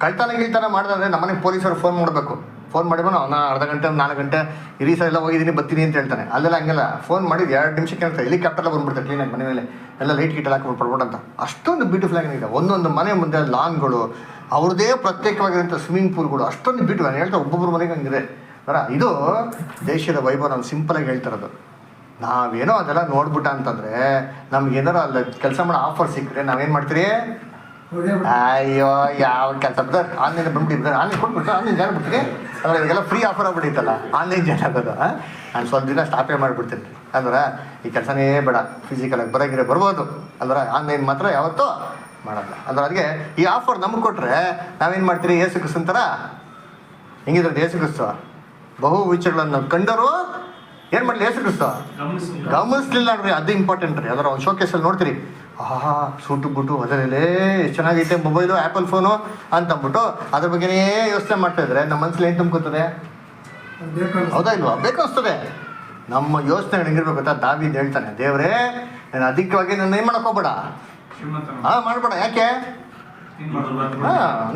A: ಕಳ್ತನ ಮಾಡಿದ್ರೆ ನಮ್ಮನೆಗೆ ಪೊಲೀಸರು ಫೋನ್ ಮಾಡಬೇಕು. ಫೋನ್ ಮಾಡಿದ್ರೆ ಅವನ ಅರ್ಧ ಗಂಟೆ 4 ಗಂಟೆ ಇರೀ ಸರ್ ಎಲ್ಲ ಹೋಗಿದ್ದೀನಿ ಬರ್ತೀನಿ ಅಂತ ಹೇಳ್ತಾನೆ. ಅಲ್ಲೆಲ್ಲ ಹಂಗೆಲ್ಲ ಫೋನ್ ಮಾಡಿದ್ದು 2 ನಿಮಿಷಕ್ಕೆ ಹೇಳ್ತಾರೆ. ಹೆಲಿಕಾಪ್ಟರ್ಲ್ಲ ಬಂದ್ಬಿಡ್ತಾರೆ ಕ್ಲೀನಾಗಿ ಮನೆ ಮೇಲೆ ಎಲ್ಲ ಲೈಟ್ ಗಿಟ್ ಹಾಕಿ ಪಡ್ಬಿಡಂತ. ಅಷ್ಟೊಂದು ಬ್ಯೂಟಿಫುಲ್ ಆಗಿದೆ. ಒಂದೊಂದು ಮನೆ ಮುಂದೆ ಲಾನ್ಗಳು, ಅವ್ರದ್ದೇ ಪ್ರತ್ಯೇಕವಾಗಿರೋಂಥ ಸ್ವಿಮ್ಮಿಂಗ್ ಪೂಲ್ಗಳು, ಅಷ್ಟೊಂದು ಬ್ಯೂಟಿಫುಲ್. ನಾನು ಹೇಳ್ತಾರೆ ಒಬ್ಬೊಬ್ಬರು ಮನೆಗೆ ಹಂಗಿದೆ ಬರ. ಇದು ದೇಶದ ವೈಭವ. ನಾವು ಸಿಂಪಲಾಗಿ ಹೇಳ್ತಿರೋದು. ನಾವೇನೋ ಅದೆಲ್ಲ ನೋಡ್ಬಿಟ್ಟ ಅಂತಂದರೆ ನಮ್ಗೇನಾರು ಅಲ್ಲಿ ಕೆಲಸ ಮಾಡೋ ಆಫರ್ ಸಿಕ್ಕರೆ ನಾವೇನು ಮಾಡ್ತೀರಿ? ಅಯ್ಯೋ ಯಾವ ಕೆಲಸ ಬಿಡ್ತಾರೆ, ಆನ್ಲೈನ್ ಬಂದ್ಬಿಟ್ಟಿದ್ದಾರೆ, ಆನ್ಲೈನ್ ಕೊಟ್ಬಿಟ್ಟು ಆನ್ಲೈನ್ ಜಾಯ್ನ್ ಬಿಡ್ತೀರಿ. ಅದ್ರ ಇವಾಗೆಲ್ಲ ಫ್ರೀ ಆಫರ್ ಆಗ್ಬಿಟ್ಟಿತ್ತಲ್ಲ ಆನ್ಲೈನ್ ಜಾಯ್ನ್ ಆಗೋದು. ನಾನು ಸ್ವಲ್ಪ ದಿನ ಸ್ಟಾಪೇ ಮಾಡಿಬಿಡ್ತೀನಿ ಅಂದ್ರೆ ಈ ಕೆಲಸನೇ ಬೇಡ, ಫಿಸಿಕಲಾಗಿ ಬರೋಗಿರೋ ಬರ್ಬೋದು ಅಂದ್ರೆ ಆನ್ಲೈನ್ ಮಾತ್ರ ಯಾವತ್ತೂ ಮಾಡಲ್ಲ. ಅಂದ್ರೆ ಅದಕ್ಕೆ ಈ ಆಫರ್ ನಮಗೆ ಕೊಟ್ಟರೆ ನಾವೇನು ಮಾಡ್ತೀರಿ? ಏಸು ಕ್ರಿಸ್ತಂತರ ಹೆಂಗಿದ್ರೆ ಏಸು ಕ್ರಿಸ್ತ ಬಹು ವಿಚಾರಗಳನ್ನು ಕಂಡರು ಏನು ಮಾಡಲಿ? ಏಸು ಕ್ರಿಸ್ತ ಗಮನಿಸ್ಲಿಲ್ಲ ನೋಡ್ರಿ. ಅದು ಇಂಪಾರ್ಟೆಂಟ್ ರೀ. ಅದರ ಒಂದು ಶೋಕೇಸಲ್ಲಿ ನೋಡ್ತೀರಿ, ಸೂಟು ಬುಟ್ಟು ಅದರಲ್ಲೇ ಎಷ್ಟು ಚೆನ್ನಾಗೈತೆ ಮೊಬೈಲು, ಆ್ಯಪಲ್ ಫೋನು ಅಂತಂದ್ಬಿಟ್ಟು ಅದ್ರ ಬಗ್ಗೆನೇ ಯೋಚನೆ ಮಾಡ್ತಾಯಿದ್ರೆ ನಮ್ಮ ಮನಸ್ಸಲ್ಲಿ ಏನು ತುಂಬ್ಕೊತದೆ? ಹೌದಾ ಇಲ್ವಾ? ಬೇಕನ್ನಿಸ್ತದೆ. ನಮ್ಮ ಯೋಚನೆ ಹೆಂಗಿರ್ಬೇಕು ಗೊತ್ತಾ? ದಾವೀದ್ ಹೇಳ್ತಾನೆ, ದೇವರೇ ನಾನು ಅಧಿಕವಾಗಿ ನನ್ನ ಏನು ಮಾಡಕ್ಕೆ ಹೋಗ್ಬೇಡ, ಮಾಡಬೇಡ. ಯಾಕೆ?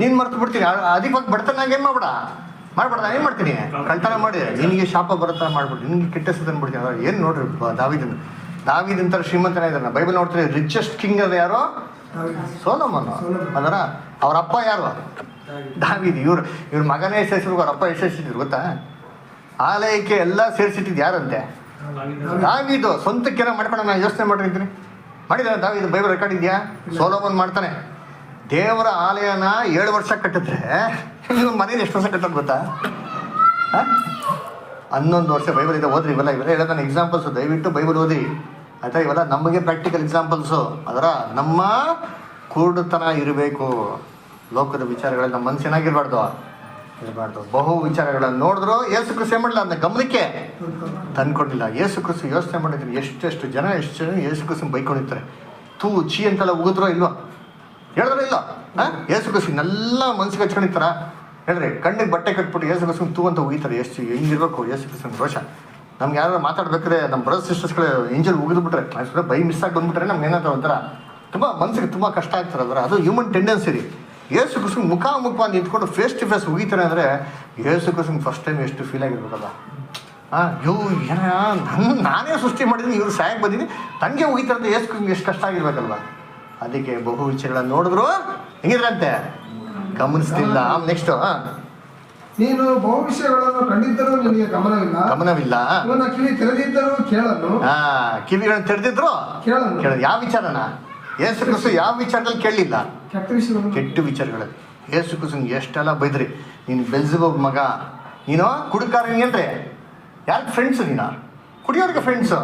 A: ನೀನು ಮರ್ತು ಬಿಡ್ತೀನಿ. ಅಧಿಕವಾಗಿ ಬಡತನಾಗ ಏನು ಮಾಡ್ಬೇಡ, ಮಾಡ್ಬೇಡ. ನಾನು ಏನು ಮಾಡ್ತೀನಿ? ಕಳ್ತನ ಮಾಡಿ ನಿನಗೆ ಶಾಪ ಬರುತ್ತಾ ಮಾಡ್ಬಿಟ್ಟು ನಿನಗೆ ಕೆಟ್ಟ ಹೆಸರು ಅಂದ್ಬಿಡ್ತೀನಿ. ಅದ್ರ ಏನು ನೋಡ್ರಿ ದಾವೀದಂತ ಶ್ರೀಮಂತನೇ ಇದ್ದಾನೆ. ಬೈಬಲ್ ನೋಡ್ತೀರಿ, ರಿಚೆಸ್ಟ್ ಕಿಂಗ್ ಅದು ಯಾರು? ಸೊಲೊಮೋನ್. ಅದರ ಅವ್ರ ಅಪ್ಪ ಯಾರು? ದಾವೀದ್. ಇವ್ರ ಮಗನೇ ಸೇರಿಸಿದ್ರು, ಅವ್ರ ಅಪ್ಪ ಎಷ್ಟು ಸೇರಿಸಿದ್ರು ಗೊತ್ತಾ? ಆಲಯಕ್ಕೆ ಎಲ್ಲ ಸೇರಿಸಿಟ್ಟಿದ್ದು ಯಾರಂತೆ? ದಾವೀದು. ಸ್ವಂತಕ್ಕೇನೋ ಮಾಡ್ಕೊಂಡು ನಾನು ಯೋಚನೆ ಮಾಡಿರ್ತೀನಿ. ಮಾಡಿದ ದಾವೀದು. ಬೈಬಲ್ ರೆಕಾರ್ಡ್ ಇದೆಯಾ? ಸೊಲೊಮೋನ್ ಮಾಡ್ತಾನೆ. ದೇವರ ಆಲಯನ 7 ವರ್ಷ ಕಟ್ಟಿದ್ರೆ ಇವ್ರ ಮನೇಲಿ ಎಷ್ಟು ವರ್ಷ ಕಟ್ಟೋದು ಗೊತ್ತಾ? 11 ವರ್ಷ. ಬೈಬಲ್ ಇದೆ, ಓದ್ರಿ. ಇವೆಲ್ಲ ಹೇಳೋದು ನನ್ನ ಎಕ್ಸಾಂಪಲ್ಸು. ದಯವಿಟ್ಟು ಬೈಬಲ್ ಓದಿ ಆಯ್ತಾ? ಇವೆಲ್ಲ ನಮಗೆ ಪ್ರಾಕ್ಟಿಕಲ್ ಎಕ್ಸಾಂಪಲ್ಸು. ಅದರ ನಮ್ಮ ಕುರುಡುತನ ಇರಬೇಕು. ಲೋಕದ ವಿಚಾರಗಳಲ್ಲಿ ನಮ್ಮ ಮನಸ್ಸು ಏನಾಗಿರಬಾರ್ದು, ಇರಬಾರ್ದು. ಬಹು ವಿಚಾರಗಳನ್ನು ನೋಡಿದ್ರು ಯೇಸು ಕ್ರಿಸ್ತು ಏನು ಮಾಡಲಿಲ್ಲ, ಅದನ್ನ ಗಮನಕ್ಕೆ ತಂದ್ಕೊಂಡಿಲ್ಲ. ಯೇಸು ಕ್ರಿಸ್ತು ಯೋಚನೆ ಮಾಡಿದ್ರು, ಎಷ್ಟು ಜನ ಯೇಸು ಕ್ರಿಸ್ತನ ಬೈಕೊಂಡಿರ್ತಾರೆ. ತೂ ಚಿ ಅಂತೆಲ್ಲ ಉಗಿದ್ರೋ ಇಲ್ವೋ? ಹೇಳಿದ್ರೋ ಇಲ್ಲ? ಯೇಸು ಕ್ರಿಸ್ತನೆಲ್ಲ ಮನಸ್ಸಿಗೆ ಹಚ್ಕೊಂಡಿರ್ತಾರ ಹೇಳ್ರಿ. ಕಣ್ಣಿಗೆ ಬಟ್ಟೆ ಕಟ್ಬಿಟ್ಟು ಯೇಸು ಕ್ರಿಸ್ತನ ತೂ ಅಂತ ಉಗಿತಾರೆ. ಎಷ್ಟು ಹೆಂಗಿರ್ಬೇಕು ಯೇಸು ಕ್ರಿಸ್ತನ ರೋಷ. ನಮ್ಗೆ ಯಾರು ಮಾತಾಡ್ಬೇಕಾದ್ರೆ ನಮ್ಮ ಬ್ರದರ್ ಸಿಸ್ಟರ್ಸ್ಗಳು ಇಂಜಲ್ ಉಗಿದ್ಬಿಟ್ರೆ, ಬೈ ಮಿಸ್ ಆಗಿ ಬಂದ್ಬಿಟ್ರೆ ನಮ್ಗೆ ಏನಾದ್ರು ಒಂಥರ ತುಂಬ ಮನಸ್ಸಿಗೆ ತುಂಬ ಕಷ್ಟ ಆಗ್ತಾರೆ. ಅದರ ಅದು ಹ್ಯೂಮನ್ ಟೆಂಡೆನ್ಸಿ ರೀ. ಯೇಸು ಕ್ರಿಸ್ತನ ಮುಖಾಮುಖವಾಗಿ ನಿಂತ್ಕೊಂಡು ಫೇಸ್ ಟು ಫೇಸ್ ಉಗಿತಾರೆ ಅಂದರೆ ಯೇಸು ಕ್ರಿಸ್ತನ ಫಸ್ಟ್ ಟೈಮ್ ಎಷ್ಟು ಫೀಲ್ ಆಗಿರ್ಬೇಕಲ್ಲ. ನಾನೇ ಸೃಷ್ಟಿ ಮಾಡಿದ್ದೀನಿ, ಇವ್ರು ಸಾಯಕ್ಕೆ ಬಂದಿದ್ದೀನಿ, ನನಗೆ ಉಗಿತಾರೆ ಅಂತ ಯೇಸು ಕ್ರಿಸ್ತನಿಗೆ ಎಷ್ಟು ಕಷ್ಟ ಆಗಿರ್ಬೇಕಲ್ವ. ಅದಕ್ಕೆ ಬಹು ವಿಚಾರಗಳನ್ನು ನೋಡಿದ್ರು ಹೆಂಗಿದ್ರಂತೆ, ಗಮನಿಸ್ತಿಲ್ಲ. ನೆಕ್ಸ್ಟ್,
F: ನೀನು ಬಹು ವಿಷಯಗಳನ್ನು ಕಂಡಿದ್ದರೂ ನಿನಗೆ
B: ಗಮನವಿಲ್ಲ.
F: ಇವನ ಕಿವಿ ತೆರೆದಿದ್ದರೂ ಕೇಳಲು.
B: ಕಿವಿಗಳನ್ನು ತೆರೆದಿದ್ರು ಕೇಳಲು. ಯಾವ ವಿಚಾರನ? ಯೇಸು ಕ್ರಿಸ್ತು ಯಾವ ವಿಚಾರದಲ್ಲಿ ಕೇಳಲಿಲ್ಲ? ಕೆಟ್ಟ ವಿಚಾರಗಳಲ್ಲಿ. ಯೇಸು ಕ್ರಿಸ್ತನಿಗೆ ಎಷ್ಟೆಲ್ಲ ಬೈದ್ರಿ. ನೀನು ಬೆಲ್ಜೆಬೂಲ್ ಮಗ, ನೀನು ಕುಡುಕಾರನಿಗೇನ್ರಿ? ಯಾರಿಗೆ ಫ್ರೆಂಡ್ಸು? ನೀನು ಕುಡಿಯೋರಿಗೆ ಫ್ರೆಂಡ್ಸು.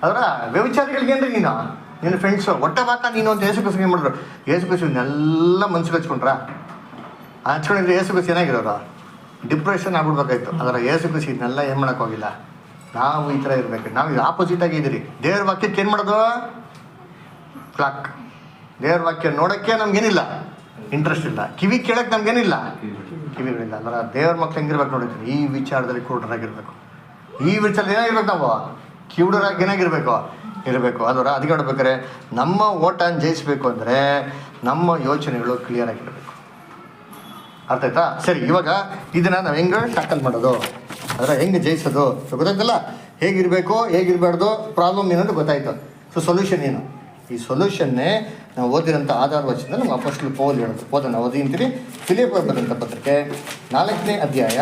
B: ಅದರ ವ್ಯವಿಚಾರಿಗಳಿಗೇನ್ರಿ ನೀನು ಫ್ರೆಂಡ್ಸು? ಹೊಟ್ಟೆ ಬಾಕ ನೀನು ಅಂತ ಯೇಸು ಕ್ರಿಸ್ತನಿಗೆ ಏನು ಮಾಡಿದ್ರು? ಯೇಸು ಕ್ರಿಸ್ತನೆಲ್ಲ ಮನ್ಸಿಗೆ ಹಚ್ಕೊಂಡಿದ್ರೆ ಯೇಸು ಕ್ರಿಸ್ತು ಏನಾಗಿರೋರು? ಡಿಪ್ರೆಷನ್ ಆಗ್ಬಿಡ್ಬೇಕಾಯ್ತು. ಅದರ ಯೇಸು ಕ್ರಿಸ್ತು ಇದನ್ನೆಲ್ಲ ಏನು ಮಾಡೋಕ್ಕೋಗಿಲ್ಲ. ನಾವು ಈ ಥರ ಇರಬೇಕು. ನಾವು ಇದು ಆಪೋಸಿಟಾಗಿ ಇದ್ದೀರಿ. ದೇವ್ರ ವಾಕ್ಯಕ್ಕೆ ಏನು ಮಾಡೋದು? ಕ್ಲಾಕ್. ದೇವ್ರ ವಾಕ್ಯ ನೋಡೋಕ್ಕೆ ನಮ್ಗೇನಿಲ್ಲ ಇಂಟ್ರೆಸ್ಟ್ ಇಲ್ಲ. ಕಿವಿ ಕೇಳೋಕ್ಕೆ ನಮ್ಗೇನಿಲ್ಲ ಕಿವಿಗಳಿಲ್ಲ. ಅಂದ್ರೆ ದೇವ್ರ ಮಕ್ಳು ಹೆಂಗಿರ್ಬೇಕು ನೋಡಿದ್ದೀನಿ, ಈ ವಿಚಾರದಲ್ಲಿ ಕುರುಡರಾಗಿರ್ಬೇಕು. ಈ ವಿಚಾರದಲ್ಲಿ ಏನಾಗಿರ್ಬೇಕು? ನಾವು ಕಿವುಡರಾಗಿ ಏನಾಗಿರ್ಬೇಕು ಇರಬೇಕು. ಅದರ ಅಧಿಕಾಡ್ಬೇಕಾದ್ರೆ ನಮ್ಮ ಓಟನ್ನು ಜಯಿಸಬೇಕು ಅಂದರೆ ನಮ್ಮ ಯೋಚನೆಗಳು ಕ್ಲಿಯರ್ ಆಗಿರಬೇಕು. ಅರ್ಥ ಆಯ್ತಾ? ಸರಿ, ಇವಾಗ ಇದನ್ನು ನಾವು ಹೆಂಗೆ ಟ್ಯಾಕಲ್ ಮಾಡೋದು, ಅದರ ಹೆಂಗೆ ಜಯಿಸೋದು ಗೊತ್ತಾಯ್ತಲ್ಲ.
A: ಹೇಗಿರಬೇಕು ಹೇಗಿರಬಾರ್ದು, ಪ್ರಾಬ್ಲಮ್ ಏನಂತ ಗೊತ್ತಾಯ್ತು. ಸೊ ಸೊಲ್ಯೂಷನ್ ಏನು? ಈ ಸೊಲ್ಯೂಷನ್ನೇ ನಾವು ಓದಿರೋಂಥ ಆಧಾರ ವಚನದಲ್ಲಿ ನಮ್ಮ ಅಪೊಸ್ತಲ ಪೌಲ್ ಹೇಳೋದು. ಓದೋಣ, ಓದಿಂತೀರಿ. ಫಿಲಿಪಿಯರ್ ಬರೆದಂಥ ಪತ್ರಿಕೆ 4ನೇ ಅಧ್ಯಾಯ,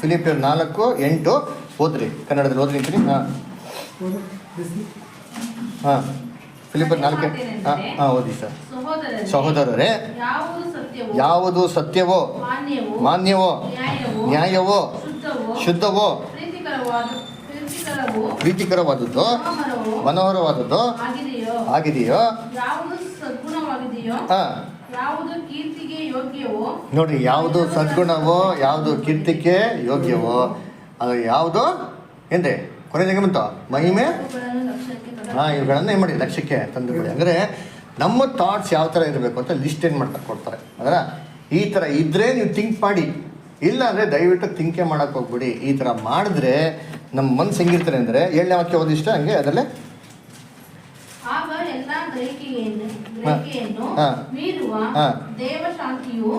A: ಫಿಲಿಪಿಯರ್ 4:8 ಓದ್ರಿ, ಕನ್ನಡದಲ್ಲಿ ಓದ್ರಿ ಅಂತೀರಿ. ಫಿಲಿಪಿಯರ್ 4 ಓದಿ ಸರ್. ಸಹೋದರರೇ, ಯಾವುದು ಸತ್ಯವೋ, ಮಾನ್ಯವೋ, ನ್ಯಾಯವೋ, ಶುದ್ಧವೋ, ಪ್ರೀತಿಕರವಾದದ್ದು, ಮನೋಹರವಾದದ್ದು ಆಗಿದೆಯೋ, ನೋಡಿ, ಯಾವುದು ಸದ್ಗುಣವೋ, ಯಾವುದು ಕೀರ್ತಿಗೆ ಯೋಗ್ಯವೋ, ಅದು ಯಾವುದು ಏನ್ರಿ ಕೊನೆಗೆ ಬಂತ ಮಹಿಮೆ, ಇವುಗಳನ್ನ ಏನು ಮಾಡಿ ಲಕ್ಷ್ಯಕ್ಕೆ ತಂದುಬಿಡಿ. ಅಂದರೆ ನಮ್ಮ ಥಾಟ್ಸ್ ಯಾವ ಥರ ಇರಬೇಕು ಅಂತ ಲಿಸ್ಟ್ ಏನು ಮಾಡ್ತಾ ಕೊಡ್ತಾರೆ. ಅದರ ಈ ಥರ ಇದ್ದರೆ ನೀವು ಥಿಂಕ್ ಮಾಡಿ, ಇಲ್ಲ ಅಂದರೆ ದಯವಿಟ್ಟು ಥಿಂಕೇ ಮಾಡೋಕ್ಕೆ ಹೋಗ್ಬಿಡಿ. ಈ ಥರ ಮಾಡಿದ್ರೆ ನಮ್ಮ ಮನಸ್ಸು ಹೆಂಗಿರ್ತಾರೆ ಅಂದರೆ 7ನೇ ವಾಕ್ಯ ಓದಿಷ್ಟ ಹಂಗೆ ಅದರಲ್ಲೇ
C: ಆಗ ಎಲ್ಲಾ ಗ್ರಹಿಕೆಯನ್ನು ಮೀರುವ ದೇವಶಾಂತಿಯು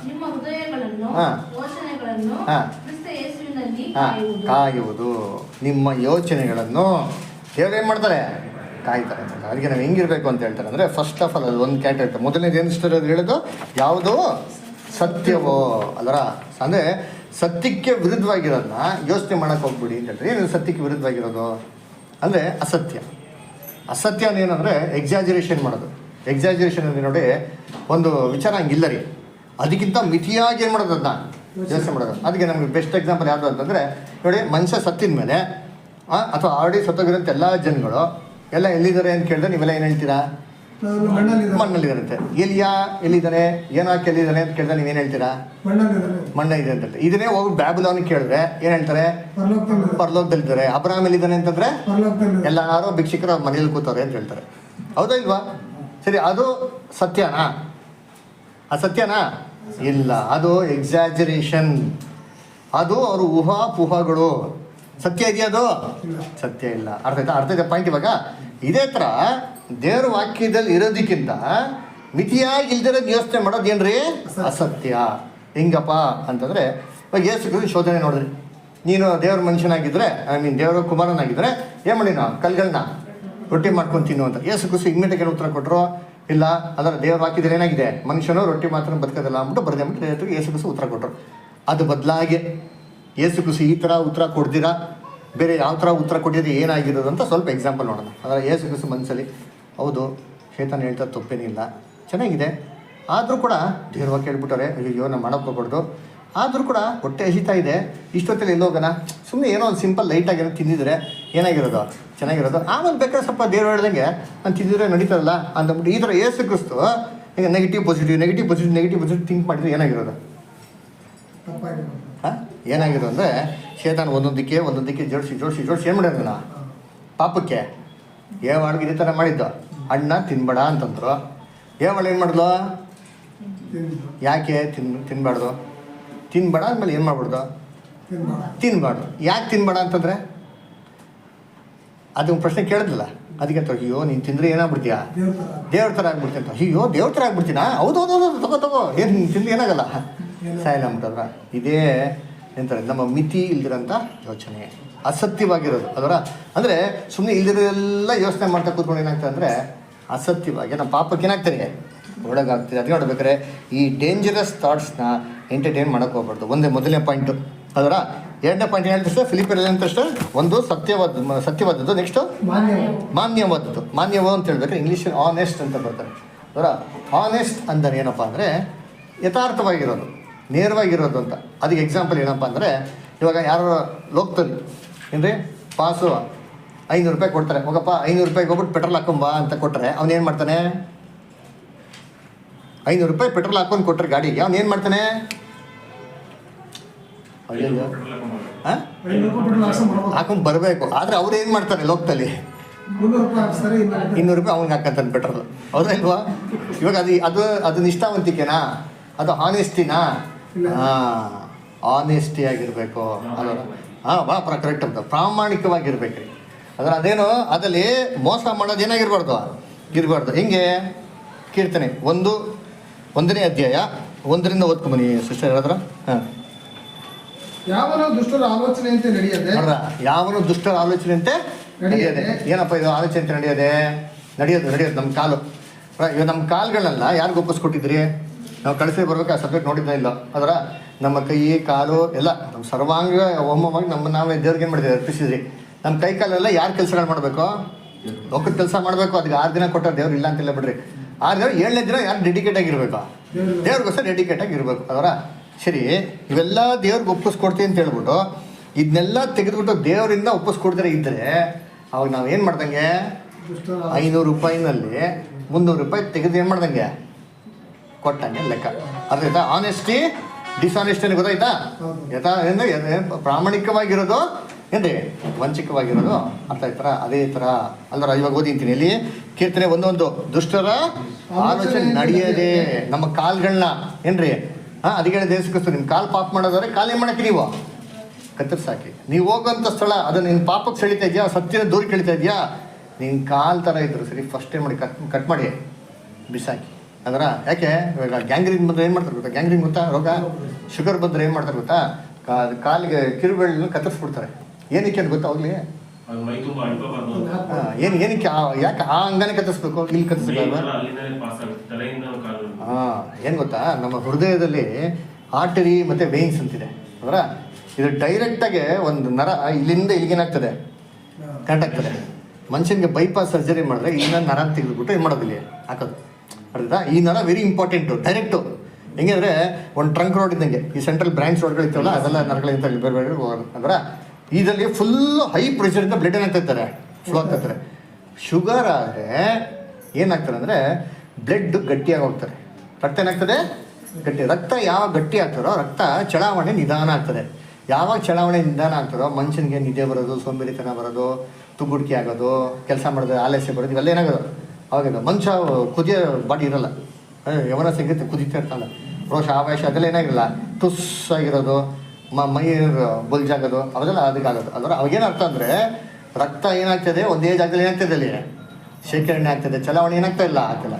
C: ನಿಮ್ಮ ಹೃದಯಗಳನ್ನು ಯೋಚನೆಗಳನ್ನು ಕ್ರಿಸ್ತ ಯೇಸುವಿನಲ್ಲಿ
A: ಕಾಯುವುದು. ನಿಮ್ಮ ಯೋಚನೆಗಳನ್ನು ದೇವ್ರೇನು ಮಾಡ್ತಾರೆ? ಕಾಯ್ತಾರೆ. ಅದಕ್ಕೆ ನಾವು ಹೆಂಗಿರ್ಬೇಕು ಅಂತ ಹೇಳ್ತಾರೆ ಅಂದರೆ, ಫಸ್ಟ್ ಆಫ್ ಆಲ್ ಅದು ಒಂದು ಕ್ಯಾಟಗರಿ. ಮೊದಲನೇದು ಏನು ಹೇಳೋದು? ಯಾವುದು ಸತ್ಯವೋ ಅಲ್ಲರ, ಅಂದರೆ ಸತ್ಯಕ್ಕೆ ವಿರುದ್ಧವಾಗಿರೋದನ್ನ ಯೋಚನೆ ಮಾಡೋಕ್ಕೆ ಹೋಗ್ಬಿಡಿ ಅಂತ ಹೇಳ್ತಾರೆ. ಏನು ಸತ್ಯಕ್ಕೆ ವಿರುದ್ಧವಾಗಿರೋದು ಅಂದರೆ ಅಸತ್ಯ. ಅಸತ್ಯ ಏನಂದರೆ ಎಕ್ಸಾಜರೇಷನ್ ಮಾಡೋದು. ಎಕ್ಸಾಜರೇಷನ್ ಅಂದರೆ ನೋಡಿ, ಒಂದು ವಿಚಾರ ಹಂಗಿಲ್ಲ ರೀ, ಅದಕ್ಕಿಂತ ಮಿತಿಯಾಗಿ ಏನು ಮಾಡೋದು, ಅದನ್ನ ಯೋಚನೆ ಮಾಡೋದು. ಅದಕ್ಕೆ ನಮಗೆ ಬೆಸ್ಟ್ ಎಕ್ಸಾಂಪಲ್ ಯಾವುದು ಅಂತಂದರೆ ನೋಡಿ, ಮನುಷ್ಯ ಸತ್ತಿದ ಮೇಲೆ ಅಥವಾ ಆಲ್ರೆಡಿ ಸತ್ತೋಗಿರೋಂಥ ಎಲ್ಲ ಜನಗಳು ಎಲ್ಲ ಎಲ್ಲಿದ್ದಾರೆ ಅಂತ ಕೇಳಿದ್ರೆ ನೀವೆಲ್ಲ ಏನು ಹೇಳ್ತೀರಾ? ಮಣ್ಣಲ್ಲಿದ್ದಾರಂತೆ. ಎಲ್ಲಿದ್ದಾನೆ, ಏನಕ್ಕೆ ಎಲ್ಲಿದ್ದಾನೆ ಅಂತ ಕೇಳಿದ್ರೆ ನೀವೇನು ಹೇಳ್ತೀರಾ? ಮಣ್ಣಲ್ಲಿದೆ ಅಂತ. ಇದನ್ನೇ ಹೋಗಿ ಬ್ಯಾಬಿಲೋನಿಗೆ ಕೇಳಿದ್ರೆ ಏನು ಹೇಳ್ತಾರೆ? ಪರಲೋಕದಲ್ಲಿದ್ದಾರೆ. ಅಬ್ರಹಾಮ್ ಎಲ್ಲಿದ್ದಾನೆ ಅಂತಂದ್ರೆ ಎಲ್ಲಾರು ಭಿಕ್ಷುಕರ ಮನೇಲಿ ಕೂತವ್ರೆ ಅಂತ ಹೇಳ್ತಾರೆ. ಹೌದಾ ಇಲ್ವಾ? ಸರಿ, ಅದು ಸತ್ಯನಾ? ಅಸತ್ಯನಾ? ಇಲ್ಲ, ಅದು ಎಕ್ಸಾಜರೇಷನ್. ಅದು ಅವರು ಊಹಾಪೋಹಗಳು. ಸತ್ಯ ಇದೆಯಾ? ಅದು ಸತ್ಯ ಇಲ್ಲ. ಅರ್ಥ ಇದೆ ಪಾಯಿಂಟ್. ಇವಾಗ ಇದೇ ಥರ ದೇವ್ರ ವಾಕ್ಯದಲ್ಲಿ ಇರೋದಕ್ಕಿಂತ ಮಿತಿಯಾಗಿ ಇಲ್ದಿರೋದು ಯೋಚನೆ ಮಾಡೋದು ಏನ್ರಿ? ಅಸತ್ಯ. ಹೆಂಗಪ್ಪ ಅಂತಂದರೆ, ಇವಾಗ ಯೇಸು ಕ್ರಿಸ್ತ ಶೋಧನೆ ನೋಡಿದ್ರಿ. ನೀನು ದೇವ್ರ ಮನುಷ್ಯನಾಗಿದ್ದರೆ, ದೇವರ ಕುಮಾರನಾಗಿದ್ದರೆ ಏನು ಮಾಡಿ ನಾವು ಕಲ್ಗಳನ್ನ ರೊಟ್ಟಿ ಮಾಡ್ಕೊಂಡು ತಿನ್ನು ಅಂತ. ಯೇಸು ಕ್ರಿಸ್ತ ಇಮ್ಮಿಡಿಯೇಟ್ ಉತ್ತರ ಕೊಟ್ಟರು, ಇಲ್ಲ ಅದರ ದೇವ್ರ ವಾಕ್ಯದಲ್ಲಿ ಏನಾಗಿದೆ, ಮನುಷ್ಯನು ರೊಟ್ಟಿ ಮಾತ್ರ ಬದುಕೋದಿಲ್ಲ ಅಂದ್ಬಿಟ್ಟು ಬರೆದ್ಬಿಟ್ಟು ಯೇಸು ಕ್ರಿಸ್ತ ಉತ್ತರ ಕೊಟ್ಟರು. ಅದು ಬದಲಾಗಿ ಯೇಸು ಕ್ರಿಸ್ತ ಈ ಥರ ಉತ್ತರ ಕೊಡ್ದಿರಾ ಬೇರೆ ಯಾವ ಥರ ಉತ್ತರ ಕೊಟ್ಟಿದ್ರೆ ಏನಾಗಿರೋದು ಅಂತ ಸ್ವಲ್ಪ ಎಕ್ಸಾಂಪಲ್ ನೋಡೋಣ. ಅದರ ಯೇಸು ಕ್ರಿಸ್ತ ಮನಸ್ಸಲ್ಲಿ ಹೌದು ಶೇತಾನ್ ಹೇಳ್ತಾ ತಪ್ಪೇನಿಲ್ಲ, ಚೆನ್ನಾಗಿದೆ, ಆದರೂ ಕೂಡ ದೇವ್ರ ವಾಕ್ಯ ಹೇಳ್ಬಿಟ್ಟಾರೆ, ಅಯ್ಯೋ ನಾವು ಮಾಡೋಕ್ಕೆ ಹೋಗ್ಬಾರ್ದು, ಆದರೂ ಕೂಡ ಹೊಟ್ಟೆ ಹಸಿತಾ ಇದೆ, ಇಷ್ಟೊತ್ತಲ್ಲಿ ಎಲ್ಲೋಗೋಣ, ಸುಮ್ಮನೆ ಏನೋ ಒಂದು ಸಿಂಪಲ್ ಲೈಟಾಗಿ ಏನೋ ತಿಂದಿದ್ರೆ ಏನಾಗಿರೋದು, ಚೆನ್ನಾಗಿರೋದು, ಆಮೇಲೆ ಬೇಕಾದ್ರೆ ಸ್ವಲ್ಪ ದೇವ್ರು ಹೇಳ್ದಂಗೆ ನಾನು ತಿಂದಿದ್ರೆ ನಡೀತದಲ್ಲ ಅಂದ್ಬಿಟ್ಟು ಈ ಥರ ಯೇಸು ಕ್ರಿಸ್ತು ಈಗ ನೆಗೆಟಿವ್ ಪಾಸಿಟಿವ್ ಥಿಂಕ್ ಮಾಡಿದ್ರೆ ಏನಾಗಿರೋದು? ಏನಾಗಿರೋದು ಅಂದರೆ ಶೇತಾನ್ ಒಂದೊಂದಕ್ಕೆ ಜೋಡಿಸಿ ಏನು ಮಾಡೋದಲ್ಲ ಪಾಪಕ್ಕೆ. ಏವಾಳಿಗೆ ಇದೇ ಥರ ಮಾಡಿದ್ದು, ಹಣ್ಣ ತಿನ್ಬೇಡ ಅಂತಂದ್ರು. ಏವಾಳು ಏನು ಮಾಡಿದ್ಲು? ಯಾಕೆ ತಿನ್ಬಾರ್ದು? ತಿನ್ಬೇಡ ಅಂದಮೇಲೆ ಏನು ಮಾಡ್ಬಿಡ್ದು? ತಿನ್ಬಾರ್ದು. ಯಾಕೆ ತಿನ್ಬೇಡ ಅಂತಂದರೆ ಅದು ಪ್ರಶ್ನೆ ಕೇಳಿದ್ಲಲ್ಲ, ಅದಕ್ಕೆ ಅಂತ ಅಯ್ಯೋ ನೀನು ತಿಂದರೆ ಏನಾಗ್ಬಿಡ್ತೀಯಾ? ದೇವ್ರ ಥರ ಆಗ್ಬಿಡ್ತೀನಿ ಅಂತ. ಅಯ್ಯೋ ದೇವ್ರ ಥರ ಆಗ್ಬಿಡ್ತೀನಾ? ಹೌದು ತಗೋ ಏನು ನೀನು ತಿಂದು ಏನಾಗಲ್ಲ ಸಾಯಿಲ್ಲ ಅಂಬಿಟ್ಟದ್ರ. ಇದೇ ಎಂತಾರೆ ನಮ್ಮ ಮಿತಿ ಇಲ್ದಿರೋಂಥ ಯೋಚನೆ, ಅಸತ್ಯವಾಗಿರೋದು. ಅದರ ಅಂದರೆ ಸುಮ್ಮನೆ ಇಲ್ದಿರೋದೆಲ್ಲ ಯೋಚನೆ ಮಾಡ್ತಾ ಕೂತ್ಕೊಂಡು ಏನಾಗ್ತದೆ ಅಂದರೆ ಅಸತ್ಯವಾಗಿ ನಮ್ಮ ಪಾಪಕ್ಕೆ ಏನಾಗ್ತಾರೆ, ಒಳಗಾಗ್ತದೆ. ಅದು ನೋಡ್ಬೇಕಾದ್ರೆ ಈ ಡೇಂಜರಸ್ ಥಾಟ್ಸ್ನ ಎಂಟರ್ಟೈನ್ ಮಾಡೋಕ್ಕೆ ಹೋಗ್ಬಾರ್ದು. ಮೊದಲನೇ ಪಾಯಿಂಟು. ಅದರ ಎರಡನೇ ಪಾಯಿಂಟ್ ಏನು ಹೇಳ್ತಷ್ಟೇ, ಫಿಲಿಪಿಯರ್ ಅಂತಷ್ಟೇ ಒಂದು ಸತ್ಯವಾದದ್ದು, ನೆಕ್ಸ್ಟು ಮಾನ್ಯವಾದದ್ದು. ಮಾನ್ಯವೋ ಅಂತ ಹೇಳ್ಬೇಕಾದ್ರೆ ಇಂಗ್ಲೀಷಲ್ಲಿ ಆನೆಸ್ಟ್ ಅಂತ ಬರ್ತಾರೆ. ಅದರ ಆನೆಸ್ಟ್ ಅಂದರೆ ಏನಪ್ಪ ಅಂದರೆ ಯಥಾರ್ಥವಾಗಿರೋದು, ನೇರವಾಗಿರೋದು ಅಂತ. ಅದಕ್ಕೆ ಎಕ್ಸಾಂಪಲ್ ಏನಪ್ಪ ಅಂದರೆ, ಇವಾಗ ಯಾರು ಲೋಕದಲ್ಲಿ ಏನ್ರಿ ಪಾಸು 500 ರೂಪಾಯಿ ಕೊಡ್ತಾರೆ, ಹೋಗಪ್ಪ 500 ರೂಪಾಯಿಗೆ ಹೋಗ್ಬಿಟ್ಟು ಪೆಟ್ರೋಲ್ ಹಾಕೊಂಬ ಅಂತ ಕೊಟ್ಟರೆ ಅವನೇನು ಮಾಡ್ತಾನೆ? 500 ರೂಪಾಯಿ ಪೆಟ್ರೋಲ್ ಹಾಕೊಂಡು ಕೊಟ್ಟರೆ ಗಾಡಿಗೆ ಅವನೇನು ಮಾಡ್ತಾನೆ? ಹಾಕೊಂಡು ಬರಬೇಕು. ಆದರೆ ಅವ್ರು ಏನು ಮಾಡ್ತಾರೆ ಲೋಕದಲ್ಲಿ? 200 ರೂಪಾಯಿ ಅವ್ನಿಗೆ ಹಾಕಂತಾನೆ ಪೆಟ್ರೋಲ್. ಹೌದಾ ಇಲ್ವಾ? ಇವಾಗ ಅದು ನಿಷ್ಠಾವಂತಿಕೆನಾ? ಅದು ಆನೆಸ್ಟಿನಾ? ಆನೆಸ್ಟಿ ಆಗಿರಬೇಕು. ಅಲ್ವ? ಭಾಳ ಕರೆಕ್ಟ್ ಅಂತ ಪ್ರಾಮಾಣಿಕವಾಗಿರ್ಬೇಕು ರೀ. ಅದೇನು ಅದಲ್ಲಿ ಮೋಸ ಮಾಡೋದು ಇರಬಾರ್ದು. ಹೆಂಗೆ? ಕೀರ್ತನೆ 1ನೇ ಅಧ್ಯಾಯ 1ರಿಂದ ಓದ್ಕೊಂಬನಿ ಸಿಸ್ಟರ್ ಹೇಳಿದ್ರ.
F: ಯಾವನು ದುಷ್ಟರ ಆಲೋಚನೆಯಂತೆ ನಡೆಯದೆ
B: ನೋಡ್ರ, ಯಾವನು ದುಷ್ಟರ ಆಲೋಚನೆಯಂತೆ ನಡೆಯದೆ. ಏನಪ್ಪ ಇದು ಆಲೋಚನೆ ಅಂತ ನಡೆಯೋದು ನಮ್ಮ ಕಾಲು. ಇವಾಗ ನಮ್ಮ ಕಾಲುಗಳನ್ನೆಲ್ಲ ಯಾರಿಗೂ ಒಪ್ಪಿಸ್ಕೊಟ್ಟಿದ್ರಿ? ನಾವು ಕಳಿಸಿ ಬರ್ಬೇಕು ಆ ಸಬ್ಜೆಕ್ಟ್ ನೋಡಿದ್ದೇ ಇಲ್ಲ. ಅದರ ನಮ್ಮ ಕೈ ಕಾಲು ಎಲ್ಲ ನಮ್ಮ ಸರ್ವಾಂಗ ಹೋಮವಾಗಿ ನಾವೇ ದೇವ್ರಿಗೆ ಏನು ಮಾಡಿದ್ವಿ? ಅರ್ಪಿಸಿದ್ರಿ. ನಮ್ಮ ಕೈ ಕಾಲೆಲ್ಲ ಯಾರು ಕೆಲಸಗಳು ಮಾಡಬೇಕು? ಲೋಕದ ಕೆಲಸ ಮಾಡಬೇಕು. ಅದಕ್ಕೆ 6 ದಿನ ಕೊಟ್ಟ ದೇವ್ರು ಇಲ್ಲ ಅಂತಿಲ್ಲ ಬಿಡ್ರಿ. 6 ದಿನ 7ನೇ ದಿನ ಯಾರು ಡೆಡಿಕೇಟ್ ಆಗಿರ್ಬೇಕು? ದೇವ್ರಿಗೋಸ್ಕರ ಡೆಡಿಕೇಟ್ ಆಗಿರ್ಬೇಕು. ಅದರ ಸರಿ, ಇವೆಲ್ಲ ದೇವ್ರಿಗೆ ಒಪ್ಪಿಸ್ಕೊಡ್ತೀವಿ ಅಂತ ಹೇಳ್ಬಿಟ್ಟು ಇದನ್ನೆಲ್ಲ ತೆಗೆದುಬಿಟ್ಟು ದೇವರಿಂದ ಒಪ್ಪಿಸ್ಕೊಡ್ತಾರೆ ಇದ್ದರೆ ಅವಾಗ ನಾವು ಏನು ಮಾಡ್ದಂಗೆ? 500 ರೂಪಾಯಿನಲ್ಲಿ 300 ರೂಪಾಯಿ ತೆಗೆದು ಏನು ಮಾಡ್ದಂಗೆ? ಕೊಟ್ಟಂಗೆ ಲೆಕ್ಕ. ಅದಾಯ್ತಾ? ಆನೆಸ್ಟಿ ಡಿಸಾನೆಸ್ಟಿ ಗೊತ್ತಾಯ್ತಾ? ಪ್ರಾಮಾಣಿಕವಾಗಿರೋದು ಏನ್ರಿ, ವಂಚಿಕವಾಗಿರೋದು ಅರ್ಥ ಆಯ್ತಾರ? ಅದೇ ಥರ ಅಲ್ದ್ರ. ಇವಾಗ ಓದಿಂತೀನಿ ಇಲ್ಲಿ ಕೀರ್ತನೆ 1:1, ದುಷ್ಟರ ಆಲೋಚನೆ ನಡೆಯದೆ ನಮ್ಮ ಕಾಲ್ಗಳನ್ನ ಏನ್ರಿ ಅದಕ್ಕೆ ದೇಶಕ್ಕಿಸ್ತು. ನಿಮ್ಮ ಕಾಲು ಪಾಪ ಮಾಡೋದಾದ್ರೆ ಕಾಲು ಏನು ಮಾಡಕ್ಕೆ? ನೀವು ಕತ್ತರಿಸಾಕಿ. ನೀವು ಹೋಗೋಂಥ ಸ್ಥಳ ಅದು ನಿನ್ನ ಪಾಪಕ್ಕೆ ಸೆಳಿತಾ ಇದೆಯಾ? ಸತ್ಯನ ದೂರ ಕೆಳಿತಾ ಇದೆಯಾ? ನಿನ್ನ ಕಾಲು ಥರ ಇದ್ರು ಸರಿ, ಫಸ್ಟ್ ಏನು ಮಾಡಿ ಕಟ್ ಮಾಡಿ ಬಿಸಾಕಿ. ಅದರ ಯಾಕೆ ಇವಾಗ ಗ್ಯಾಂಗ್ರೀನ್ ಬಂದರೆ ಏನು ಮಾಡ್ತಾರೆ ಗೊತ್ತಾ? ಗ್ಯಾಂಗ್ರೀನ್ ಗೊತ್ತಾ? ರೋಗ ಶುಗರ್ ಬಂದರೆ ಏನು ಮಾಡ್ತಾರೆ ಗೊತ್ತಾ? ಕಾಲಿಗೆ ಕಿರುಬೆಳ್ಳನ್ನು ಕತ್ತರಿಸ್ಬಿಡ್ತಾರೆ. ಏನಕ್ಕೆ ಅಂತ ಗೊತ್ತಾ? ಹೋಗ್ಲಿ ಏನಕ್ಕೆ ಯಾಕೆ ಆ ಅಂಗನೇ ಕತ್ತರಿಸ್ಬೇಕು? ಇಲ್ಲಿ ಕತ್ತರಿಸ್ಬೇಕು. ಏನು ಗೊತ್ತಾ? ನಮ್ಮ ಹೃದಯದಲ್ಲಿ ಆರ್ಟರಿ ಮತ್ತು ವೇನ್ಸ್ ಅಂತಿದೆ ಅವರ. ಇದು ಡೈರೆಕ್ಟಾಗಿ ಒಂದು ನರ ಇಲ್ಲಿಂದ ಇಲ್ಲಿಗೇನಾಗ್ತದೆ? ಕನೆಕ್ಟ್ ಆಗ್ತದೆ. ಮನುಷ್ಯನಿಗೆ ಬೈಪಾಸ್ ಸರ್ಜರಿ ಮಾಡಿದ್ರೆ ಇಲ್ಲಿಂದ ನರ ತೆಗೆದುಬಿಟ್ಟು ಏನು ಮಾಡೋದು? ಇಲ್ಲಿ ಹಾಕೋದು. ಅರ್ಥ? ಈ ನರ ವೆರಿ ಇಂಪಾರ್ಟೆಂಟು. ಡೈರೆಕ್ಟು ಹೆಂಗೆ ಅಂದರೆ ಒಂದು ಟ್ರಂಕ್ ರೋಡ್ ಇದ್ದಂಗೆ. ಈ ಸೆಂಟ್ರಲ್ ಬ್ರಾಂಚ್ ರೋಡ್ಗಳಿರ್ತಾವಲ್ಲ ಅದೆಲ್ಲ ನರಗಳಿಂದ ಬೇರೆ ಬೇರೆ ಅಂದ್ರೆ ಇದರಲ್ಲಿ ಫುಲ್ಲು ಹೈ ಪ್ರೆಷರಿಂದ ಬ್ಲಡ್ ಏನಾಗ್ತಿರ್ತಾರೆ? ಫ್ಲೋ ಆಗ್ತಿರ್ತಾರೆ. ಶುಗರ್ ಆದರೆ ಏನಾಗ್ತಾರೆ ಅಂದರೆ ಬ್ಲಡ್ ಗಟ್ಟಿಯಾಗಿ ಹೋಗ್ತಾರೆ. ರಕ್ತ ಏನಾಗ್ತದೆ? ಗಟ್ಟಿ. ರಕ್ತ ಯಾವಾಗ ಗಟ್ಟಿ ಆಗ್ತಾರೋ ರಕ್ತ ಚಳಾವಣೆ ನಿಧಾನ ಆಗ್ತದೆ. ಯಾವಾಗ ಚಳಾವಣೆ ನಿಧಾನ ಆಗ್ತಾರೋ ಮನುಷ್ಯನಿಗೆ ನಿದ್ದೆ ಬರೋದು, ಸೋಂಬೇರಿತನ ಬರೋದು, ತುಗುಡ್ಕಿ ಆಗೋದು, ಕೆಲಸ ಮಾಡೋದು, ಆಲಸ್ಯ ಬರೋದು, ಇವೆಲ್ಲ ಏನಾಗೋದು? ಅವಾಗ ಮನುಷ್ಯ ಕುದಿಯೋ ಬಾಡಿ ಇರೋಲ್ಲ. ಯವನ ಸಂಗೀತ ಕುದಿತಾ ಇರ್ತಾನೆ. ರೋಷ ಆವೇಶ ಅದೆಲ್ಲ ಏನಾಗಿರಲ್ಲ, ತುಸ್ಸಾಗಿರೋದು, ಮೈ ಬುಲ್ಜಾಗೋದು ಅವೆಲ್ಲ ಅದಕ್ಕಾಗೋದು. ಅದರ ಅವಾಗೇನು ಅರ್ಥ ಅಂದರೆ ರಕ್ತ ಏನಾಗ್ತದೆ? ಒಂದೇ ಜಾಗದಲ್ಲಿ ಏನಾಗ್ತದೆ? ಅಲ್ಲಿ ಶೇಖರಣೆ ಆಗ್ತದೆ, ಚಲಾವಣೆ ಏನಾಗ್ತಾ ಇಲ್ಲ, ಆಗ್ತಿಲ್ಲ.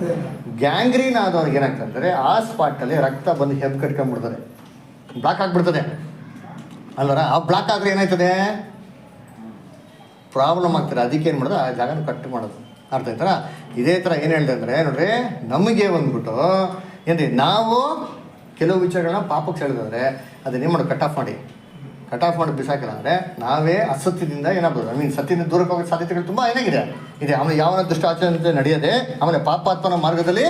B: ಗ್ಯಾಂಗ್ರೀನ್ ಆದವ್ರಿಗೆ ಏನಾಗ್ತದೆ ಅಂದರೆ ಆ ಸ್ಪಾಟಲ್ಲಿ ರಕ್ತ ಬಂದು ಹೆಬ್ಬು ಕಟ್ಕೊಂಡ್ಬಿಡ್ತದೆ, ಬ್ಲಾಕ್ ಆಗಿಬಿಡ್ತದೆ ಅಲ್ವರ. ಆ ಬ್ಲಾಕ್ ಆದರೆ ಏನಾಯ್ತದೆ? ಪ್ರಾಬ್ಲಮ್ ಆಗ್ತದೆ. ಅದಕ್ಕೆ ಏನು ಮಾಡೋದು? ಆ ಜಾಗನ ಕಟ್ ಮಾಡೋದು. ಅರ್ಥ ಆಯ್ತಾರ? ಇದೇ ಥರ ಏನು ಹೇಳಿದೆ ಅಂದರೆ ನೋಡ್ರಿ, ನಮಗೆ ಬಂದ್ಬಿಟ್ಟು ಏನ್ರಿ ನಾವು ಕೆಲವು ವಿಚಾರಗಳನ್ನ ಪಾಪಕ್ಕೆ ಸೆಳೆದಂದರೆ ಅದನ್ನೇನು ಮಾಡೋದು? ಕಟ್ ಆಫ್ ಮಾಡಿ ಬಿಸಾಕಿಲ್ಲ ಅಂದರೆ ನಾವೇ ಅಸತ್ಯದಿಂದ ಏನಾಗ್ಬೋದು? ಸತ್ಯದಿಂದ ದೂರಕ್ಕೆ ಹೋಗೋ ಸಾಧ್ಯತೆಗಳು ತುಂಬ ಏನಾಗಿದೆ ಇದೆ. ಆಮೇಲೆ ಯಾವನ ದುಷ್ಟ ಆಚರಣೆ ನಡೆಯದೆ, ಆಮೇಲೆ ಪಾಪಾತ್ಮನ ಮಾರ್ಗದಲ್ಲಿ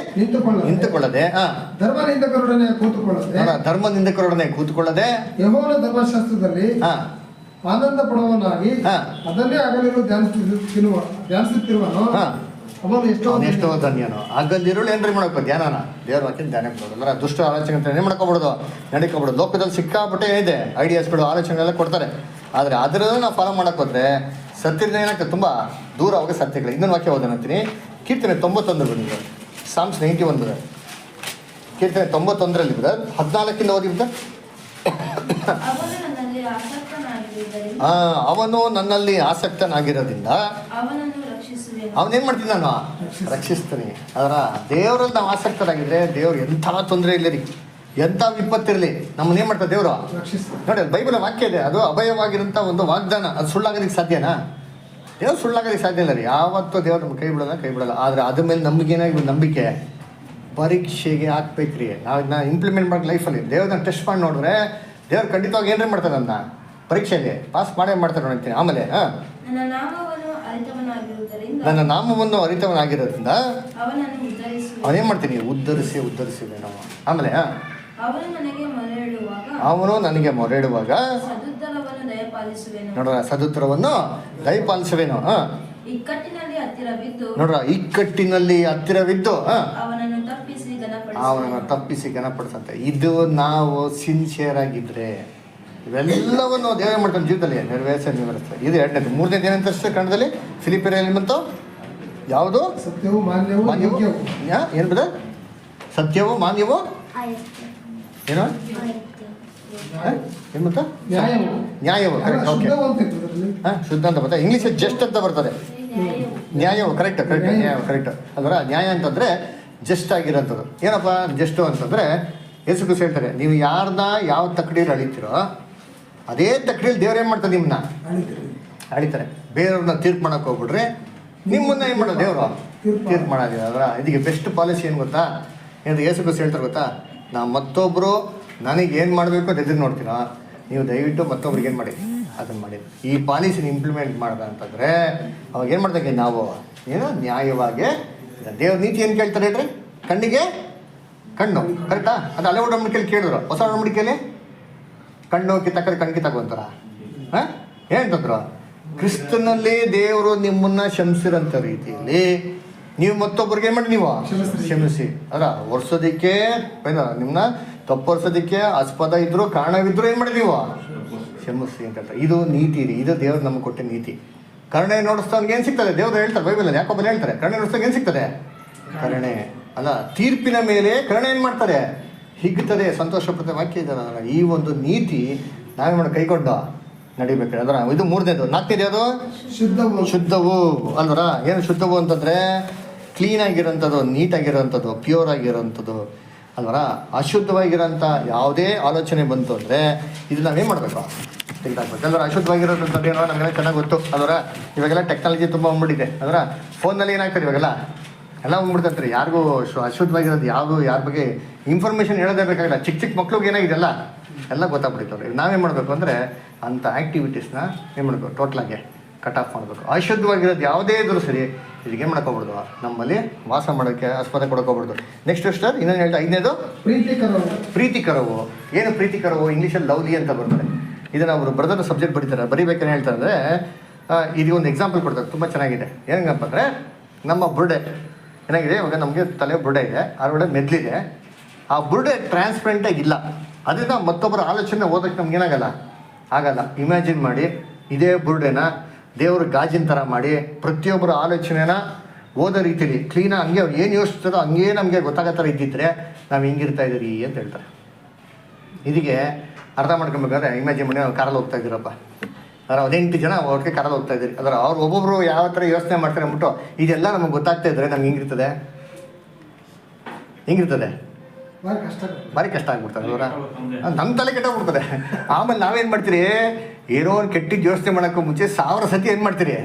B: ನಿಂತುಕೊಳ್ಳದೆ, ಧರ್ಮನಿಂದಕರೊಡನೆ ಕೂತ್ಕೊಳ್ಳದೆ,
F: ಯೆಹೋವನ ಧರ್ಮಶಾಸ್ತ್ರದಲ್ಲಿ ಆನಂದ ಪಡುವವನಾಗಿ ಅದನ್ನೇ ಹಗಲಿರುಳು ಧ್ಯಾನಿಸುತ್ತಿರುವನು ಅವನು
B: ಎಷ್ಟೋ ಧನ್ಯನು. ಹಗಲಿರುಳು ಏನ್ರಿ ಮಾಡಬೇಕು? ಧ್ಯಾನನ ದೇವ್ರ ವಾಕ್ಯ ಧ್ಯಾನ ಕೊಡೋದು. ಅಂದ್ರೆ ದುಷ್ಟ ಆಲೋಚನೆ ಅಂತ ಏನು ಮಾಡ್ಕೊಬಿಡೋದು? ನಡ್ಕೊಬಿಡೋದು. ಲೋಕದಲ್ಲಿ ಸಿಕ್ಕಾಪಟ್ಟೆ ಇದೆ ಐಡಿಯಾಸ್ಗಳು, ಆಲೋಚನೆಗಳೆಲ್ಲ ಕೊಡ್ತಾರೆ. ಆದರೆ ಅದರಲ್ಲೂ ನಾವು ಫಾಲೋ ಮಾಡೋಕ್ಕೆ ಹೋದರೆ ಸತ್ಯದಿಂದ ಏನಾಗ್ತದೆ? ತುಂಬ ದೂರ ಹೋಗೋ ಸತ್ಯಗಳು. ಇನ್ನೊಂದು ವಾಕ್ಯ ಓದೋಣಂತೀನಿ. ಕೀರ್ತನೆ 91 ಬಂದಿದೆ. ಸಾಮ್ಸ್ 91 ಬರೋದು. ಕೀರ್ತನೆ 91ರಲ್ಲಿ ಬರೋದು 14 ಓದಿ ಬರೋದು. ಅವನು ನನ್ನಲ್ಲಿ ಆಸಕ್ತನಾಗಿರೋದ್ರಿಂದ ಅವನೇನು ಮಾಡ್ತೀನಿ? ನಾನು ರಕ್ಷಿಸ್ತೀನಿ. ಅದರ ದೇವರಲ್ಲಿ ನಾವು ಆಸಕ್ತರಾಗಿದ್ರೆ ದೇವ್ರು ಎಂಥ ತೊಂದರೆ ಇಲ್ಲ ರೀ, ಎಂಥ ವಿಪತ್ತಿರಲಿ, ನಮ್ಮನ್ನೇನು ಮಾಡ್ತಾರೆ ದೇವರು? ನೋಡಿ, ಬೈಬಲ್ ವಾಕ್ಯ ಇದೆ, ಅದು ಅಭಯವಾಗಿರೋಂಥ ಒಂದು ವಾಗ್ದಾನ. ಅದು ಸುಳ್ಳಾಗೋದಕ್ಕೆ ಸಾಧ್ಯನಾ? ದೇವ್ರು ಸುಳ್ಳಾಗೋದಕ್ಕೆ ಸಾಧ್ಯ ಇಲ್ಲ ರೀ. ಯಾವತ್ತೂ ದೇವ್ರು ನಮ್ಗೆ ಕೈ ಬಿಡೋಲ್ಲ. ಆದರೆ ಅದ್ರ ಮೇಲೆ ನಮಗೇನಾಗಿ ನಂಬಿಕೆ? ಪರೀಕ್ಷೆಗೆ ಹಾಕ್ಬೇಕ್ರಿ. ನಾವು ಇದನ್ನ ಇಂಪ್ಲಿಮೆಂಟ್ ಮಾಡೋಕೆ ಲೈಫಲ್ಲಿ ದೇವ್ರನ್ನ ಟೆಸ್ಟ್ ಮಾಡಿ ನೋಡಿದ್ರೆ ದೇವ್ರು ಖಂಡಿತವಾಗಿ ಏನ್ರಿ ಮಾಡ್ತಾರೆ? ನನ್ನ ಪರೀಕ್ಷೆಗೆ ಪಾಸ್ ಮಾಡೇ ಮಾಡ್ತಾರೆ ನೋಡ್ತೀನಿ. ಆಮೇಲೆ ನನ್ನ ನಾಮವನ್ನು ಅರಿತವನಾಗಿರೋದ್ರಿಂದ ಅವನೇನು ಮಾಡ್ತೀನಿ? ಉದ್ಧರಿಸಿ ನಾವು. ಆಮೇಲೆ ಅವನು ನನಗೆ ಮೊರೆಯಿಡುವಾಗ ನೋಡ್ರ ಸದುತ್ತರವನ್ನು ದಯಪಾಲಿಸುವೇನು. ನೋಡ್ರ ಇಕ್ಕಟ್ಟಿನಲ್ಲಿ ಹತ್ತಿರವಿದ್ದು ಅವನನ್ನು ತಪ್ಪಿಸಿ ಗಣಪಡಿಸಂತೆ. ಇದು ನಾವು ಸಿನ್ಸಿಯರ್ ಆಗಿದ್ರೆ ಇವೆಲ್ಲವನ್ನು ದೇವ ಮಾಡ್ತಾನೆ ಜೀವಿತದಲ್ಲಿ ನೆರವೇರಿಸ್ತಾರೆ. ಇದು 2ನೇದು. 3ನೇದು ಏನಂತ ಕನ್ನಡದಲ್ಲಿ ಫಿಲಿಪಿಯರಲ್ಲಿ ಬಂತು ಯಾವುದು?
F: ಸತ್ಯವೂ ಮಾನ್ಯವೂ.
B: ಏನು ಬದ? ಸತ್ಯವೂ ಮಾನ್ಯವೂ ಏನೋ ಏನು ಬಂತ? ನ್ಯಾಯವು. ಕರೆಕ್ಟ್. ಓಕೆ. ಶುದ್ಧ ಅಂತ ಬರ್ತಾರೆ. ಇಂಗ್ಲೀಷ್ ಜಸ್ಟ್ ಅಂತ ಬರ್ತದೆ. ನ್ಯಾಯವು. ಕರೆಕ್ಟ್. ನ್ಯಾಯ ಕರೆಕ್ಟ್ ಅಲ್ವರ. ನ್ಯಾಯ ಅಂತಂದರೆ ಜಸ್ಟ್ ಆಗಿರೋಂಥದ್ದು. ಏನಪ್ಪ ಜಸ್ಟು ಅಂತಂದರೆ ಯೇಸು ಕ್ರಿಸ್ತ ಹೇಳ್ತಾರೆ, ನೀವು ಯಾರನ್ನ ಯಾವ ತಕ್ಕಡಿಯಲ್ಲಿ ಅಳಿತೀರೋ ಅದೇ ತಕ್ಕಡಿಯಲ್ಲಿ ದೇವ್ರು ಏನು ಮಾಡ್ತಾರೆ ನಿಮ್ಮನ್ನ
F: ಅಳಿತೀರಿ.
B: ಅಳಿತಾರೆ. ಬೇರೆಯವ್ರನ್ನ ತೀರ್ಪು ಮಾಡಕ್ಕೆ ಹೋಗ್ಬಿಟ್ರೆ ನಿಮ್ಮನ್ನ ಏನು ಮಾಡೋದು ದೇವರು ತೀರ್ಪು ಮಾಡೋದಿಲ್ಲ. ಅದರ ಇದಕ್ಕೆ ಬೆಸ್ಟ್ ಪಾಲಿಸಿ ಏನು ಗೊತ್ತಾ, ಏನು ಯೇಸು ಕ್ರಿಸ್ತ ಹೇಳ್ತಾರೆ ಗೊತ್ತಾ, ನಾ ಮತ್ತೊಬ್ಬರು ನನಗೆ ಏನು ಮಾಡಬೇಕು ಅದು ಎದುರು ನೋಡ್ತೀನೋ, ನೀವು ದಯವಿಟ್ಟು ಮತ್ತೊಬ್ರಿಗೆ ಏನು ಮಾಡಿ ಅದನ್ನು ಮಾಡಿ. ಈ ಪಾಲಿಸಿನ ಇಂಪ್ಲಿಮೆಂಟ್ ಮಾಡ್ದ ಅಂತಂದರೆ ಅವಾಗ ಏನು ಮಾಡ್ದಂಗೆ ನಾವು ಏನೋ ನ್ಯಾಯವಾಗಿ ದೇವ್ರ ನೀತಿ ಏನು ಕೇಳ್ತಾರೆ ಹೇಳ್ರಿ, ಕಣ್ಣಿಗೆ ಕಣ್ಣು ಕರೆಕ್ಟಾ. ಅದು ಹಳೆ ಒಡಂಬಡಿಕೆಯಲ್ಲಿ ಕೇಳಿದ್ರು, ಹೊಸ ಒಡಂಬಡಿಕೆಯಲ್ಲಿ ಕಣ್ಣು ಕಿತ್ತಕ್ಕರೆ ಕಣ್ಣು ಕಿತ್ತಾಕೊಂತಾರ. ಹಾಂ ಏನಂತಂದ್ರು, ಕ್ರಿಸ್ತನಲ್ಲಿ ದೇವರು ನಿಮ್ಮನ್ನ ಕ್ಷಮಿಸಿರೋಂಥ ರೀತಿಯಲ್ಲಿ ನೀವು ಮತ್ತೊಬ್ಬರಿಗೆ ಏನು ಮಾಡಿ ನೀವು ಕ್ಷಮಿಸಿ. ಅಲ್ಲ ಒರ್ಸೋದಕ್ಕೆ ನಿಮ್ಮನ್ನ ತಪ್ಪೊರ್ಸೋದಕ್ಕೆ ಆಸ್ಪದ ಇದ್ರು ಕಾರಣವಿದ್ರು ಏನು ಮಾಡಿ ನೀವು ಕ್ಷಮಿಸಿ ಅಂತ ಹೇಳ್ತಾರೆ. ಇದು ನೀತಿ ರೀ, ಇದು ದೇವ್ರು ನಮ್ಗೆ ಕೊಟ್ಟ ನೀತಿ. ಕರುಣೆ ನೋಡಿಸ್ತವ್ನಿಗೆ ಏನು ಸಿಗ್ತದೆ, ದೇವ್ರು ಹೇಳ್ತಾರೆ ಬೈಬಲಲ್ಲಿ, ಯಾಕೊಬ್ಬರು ಹೇಳ್ತಾರೆ ಕರುಣೆ ನೋಡಿಸ್ತವ್ಗೆ ಏನು ಸಿಗ್ತದೆ, ಕರುಣೆ ಅಲ್ಲ ತೀರ್ಪಿನ ಮೇಲೆ ಕರುಣೆ ಏನು ಮಾಡ್ತಾರೆ, ಹಿಗ್ತದೆ. ಸಂತೋಷಪಡ್ತ ವಾಕ್ಯ ಇದ್ದಾರೆ. ಈ ಒಂದು ನೀತಿ ನಾವೇ ಮಾಡಿ ಕೈಗೊಂಡು ನಡಿಬೇಕು. ಅದರ ಇದು ಮೂರನೇದು. ನಾಲ್ಕನೇದು ಯಾವುದು, ಶುದ್ಧವು ಅಲ್ವರ. ಏನು ಶುದ್ಧವು ಅಂತಂದರೆ ಕ್ಲೀನ್ ಆಗಿರೋಂಥದ್ದು, ನೀಟಾಗಿರೋಂಥದ್ದು, ಪ್ಯೂರ್ ಆಗಿರೋಂಥದ್ದು ಅಲ್ವರ. ಅಶುದ್ಧವಾಗಿರೋಂಥ ಯಾವುದೇ ಆಲೋಚನೆ ಬಂತು ಅಂದರೆ ಇದು ನಾವೇನು ಮಾಡಬೇಕು, ತೆಗೆದಾಕ್ಬೇಕು. ಅಲ್ವರ ಅಶುದ್ಧವಾಗಿರೋದಂಥದ್ದು ಏನೋ ನಮಗೆಲ್ಲ ಚೆನ್ನಾಗಿ ಗೊತ್ತು ಅಲ್ವರ. ಇವಾಗೆಲ್ಲ ಟೆಕ್ನಾಲಜಿ ತುಂಬ ಬಂದ್ಬಿಟ್ಟಿದೆ ಅದರ. ಫೋನಲ್ಲಿ ಏನಾಗ್ತದೆ ಇವಾಗೆಲ್ಲ ಎಲ್ಲ ಬಂದ್ಬಿಡ್ತಂತ್ರಿ. ಯಾರಿಗೂ ಅಶುದ್ಧವಾಗಿರೋದು ಯಾರ ಬಗ್ಗೆ ಇನ್ಫಾರ್ಮೇಷನ್ ಹೇಳೋದೇ ಬೇಕಾಗಿಲ್ಲ. ಚಿಕ್ಕ ಚಿಕ್ಕ ಮಕ್ಳಿಗೆ ಏನಾಗಿದೆಲ್ಲ ಎಲ್ಲ ಗೊತ್ತಾಗ್ಬಿಡ್ತವ್ರಿ. ನಾವೇನು ಮಾಡಬೇಕು ಅಂದರೆ ಅಂಥ ಆ್ಯಕ್ಟಿವಿಟೀಸ್ನ ಏನು ಮಾಡಬೇಕು, ಟೋಟ್ಲಾಗೆ ಕಟ್ ಆಫ್ ಮಾಡಬೇಕು. ಅಶುದ್ಧವಾಗಿರೋದು ಯಾವುದೇ ಇದ್ರೂ ಸರಿ ಇದಕ್ಕೆ ಏನು ಮಾಡ್ಕೊಬಿಡ್ದು, ನಮ್ಮಲ್ಲಿ ವಾಸ ಮಾಡೋಕ್ಕೆ ಆಸ್ಪದ ಕೊಡ್ಕೊಬಿಡ್ದು. ನೆಕ್ಸ್ಟ್ ಸ್ಟಾರ್ ಇನ್ನೊಂದು ಹೇಳ್ತಾ, ಐದನೇದು ಪ್ರೀತಿಕರವು. ಏನು ಪ್ರೀತಿಕರವು, ಇಂಗ್ಲೀಷಲ್ಲಿ ಲವ್ಲಿ ಅಂತ ಬರ್ತಾರೆ. ಇದನ್ನು ಅವರು ಬ್ರದರ್ ಸಬ್ಜೆಕ್ಟ್ ಬರೀತಾರೆ. ಬರೀಬೇಕೇನು ಹೇಳ್ತಾರೆ ಅಂದರೆ, ಇದು ಒಂದು ಎಕ್ಸಾಂಪಲ್ ಕೊಡ್ತಾರೆ, ತುಂಬ ಚೆನ್ನಾಗಿದೆ. ಏನಂಗಪ್ಪ ಅಂದರೆ, ನಮ್ಮ ಬುರ್ಡೆ ಏನಾಗಿದೆ, ಇವಾಗ ನಮಗೆ ತಲೆ ಬುರ್ಡೆ ಇದೆ, ಅದರೊಳಗೆ ಮೆದ್ಲಿದೆ. ಆ ಬುರ್ಡೆ ಟ್ರಾನ್ಸ್ಪರೆಂಟಾಗಿ ಇಲ್ಲ, ಅದರಿಂದ ಮತ್ತೊಬ್ಬರ ಆಲೋಚನೆ ಓದೋಕ್ಕೆ ನಮ್ಗೆ ಏನಾಗಲ್ಲ, ಆಗಲ್ಲ. ಇಮ್ಯಾಜಿನ್ ಮಾಡಿ, ಇದೇ ಬುರ್ಡೆನ ದೇವರು ಗಾಜಿನ ಥರ ಮಾಡಿ ಪ್ರತಿಯೊಬ್ಬರ ಆಲೋಚನೆನ ಓದೋ ರೀತಿಲಿ ಕ್ಲೀನಾಗಿ ಹಂಗೆ ಅವ್ರು ಏನು ಯೋಚಿಸ್ತಾರೋ ಹಂಗೇ ನಮಗೆ ಗೊತ್ತಾಗೋ ಥರ ಇದ್ದಿದ್ರೆ ನಾವು ಹಿಂಗಿರ್ತಾ ಇದ್ದೀರಿ ಅಂತ ಹೇಳ್ತಾರೆ. ಇದಕ್ಕೆ ಅರ್ಥ ಮಾಡ್ಕೊಬೇಕಾದ್ರೆ ಇಮ್ಯಾಜಿನ್ ಮಾಡಿ, ನಾವು ಕಾರಲ್ಲಿ ಹೋಗ್ತಾ ಇದ್ದೀರಪ್ಪ, ಅದರ 18 ಜನ ಅವ್ರಿಗೆ ಕಾರಲ್ಲಿ ಹೋಗ್ತಾ ಇದ್ದೀರಿ. ಅದರ ಅವ್ರು ಒಬ್ಬೊಬ್ಬರು ಯಾವ ಥರ ಯೋಚನೆ ಮಾಡ್ತಾರೆ ಅಂದ್ಬಿಟ್ಟು ಇದೆಲ್ಲ ನಮಗೆ ಗೊತ್ತಾಗ್ತಾ ಇದ್ರೆ ನಮ್ಗೆ ಹಿಂಗಿರ್ತದೆ ಭಾರಿ ಕಷ್ಟ ಆಗ್ಬಿಡ್ತಾರೆ ಅವರ. ನಮ್ಮ ತಲೆ ಕೆಟ್ಟೋಗ್ಬಿಡ್ತಾರೆ. ಆಮೇಲೆ ನಾವೇನು ಮಾಡ್ತೀರಿ, ಏನೋ ಒಂದು ಕೆಟ್ಟಿದ್ದು ಯೋಚನೆ ಮಾಡೋಕ್ಕೂ ಮುಂಚೆ 1000 ಸತಿ ಏನು ಮಾಡ್ತೀರಿ,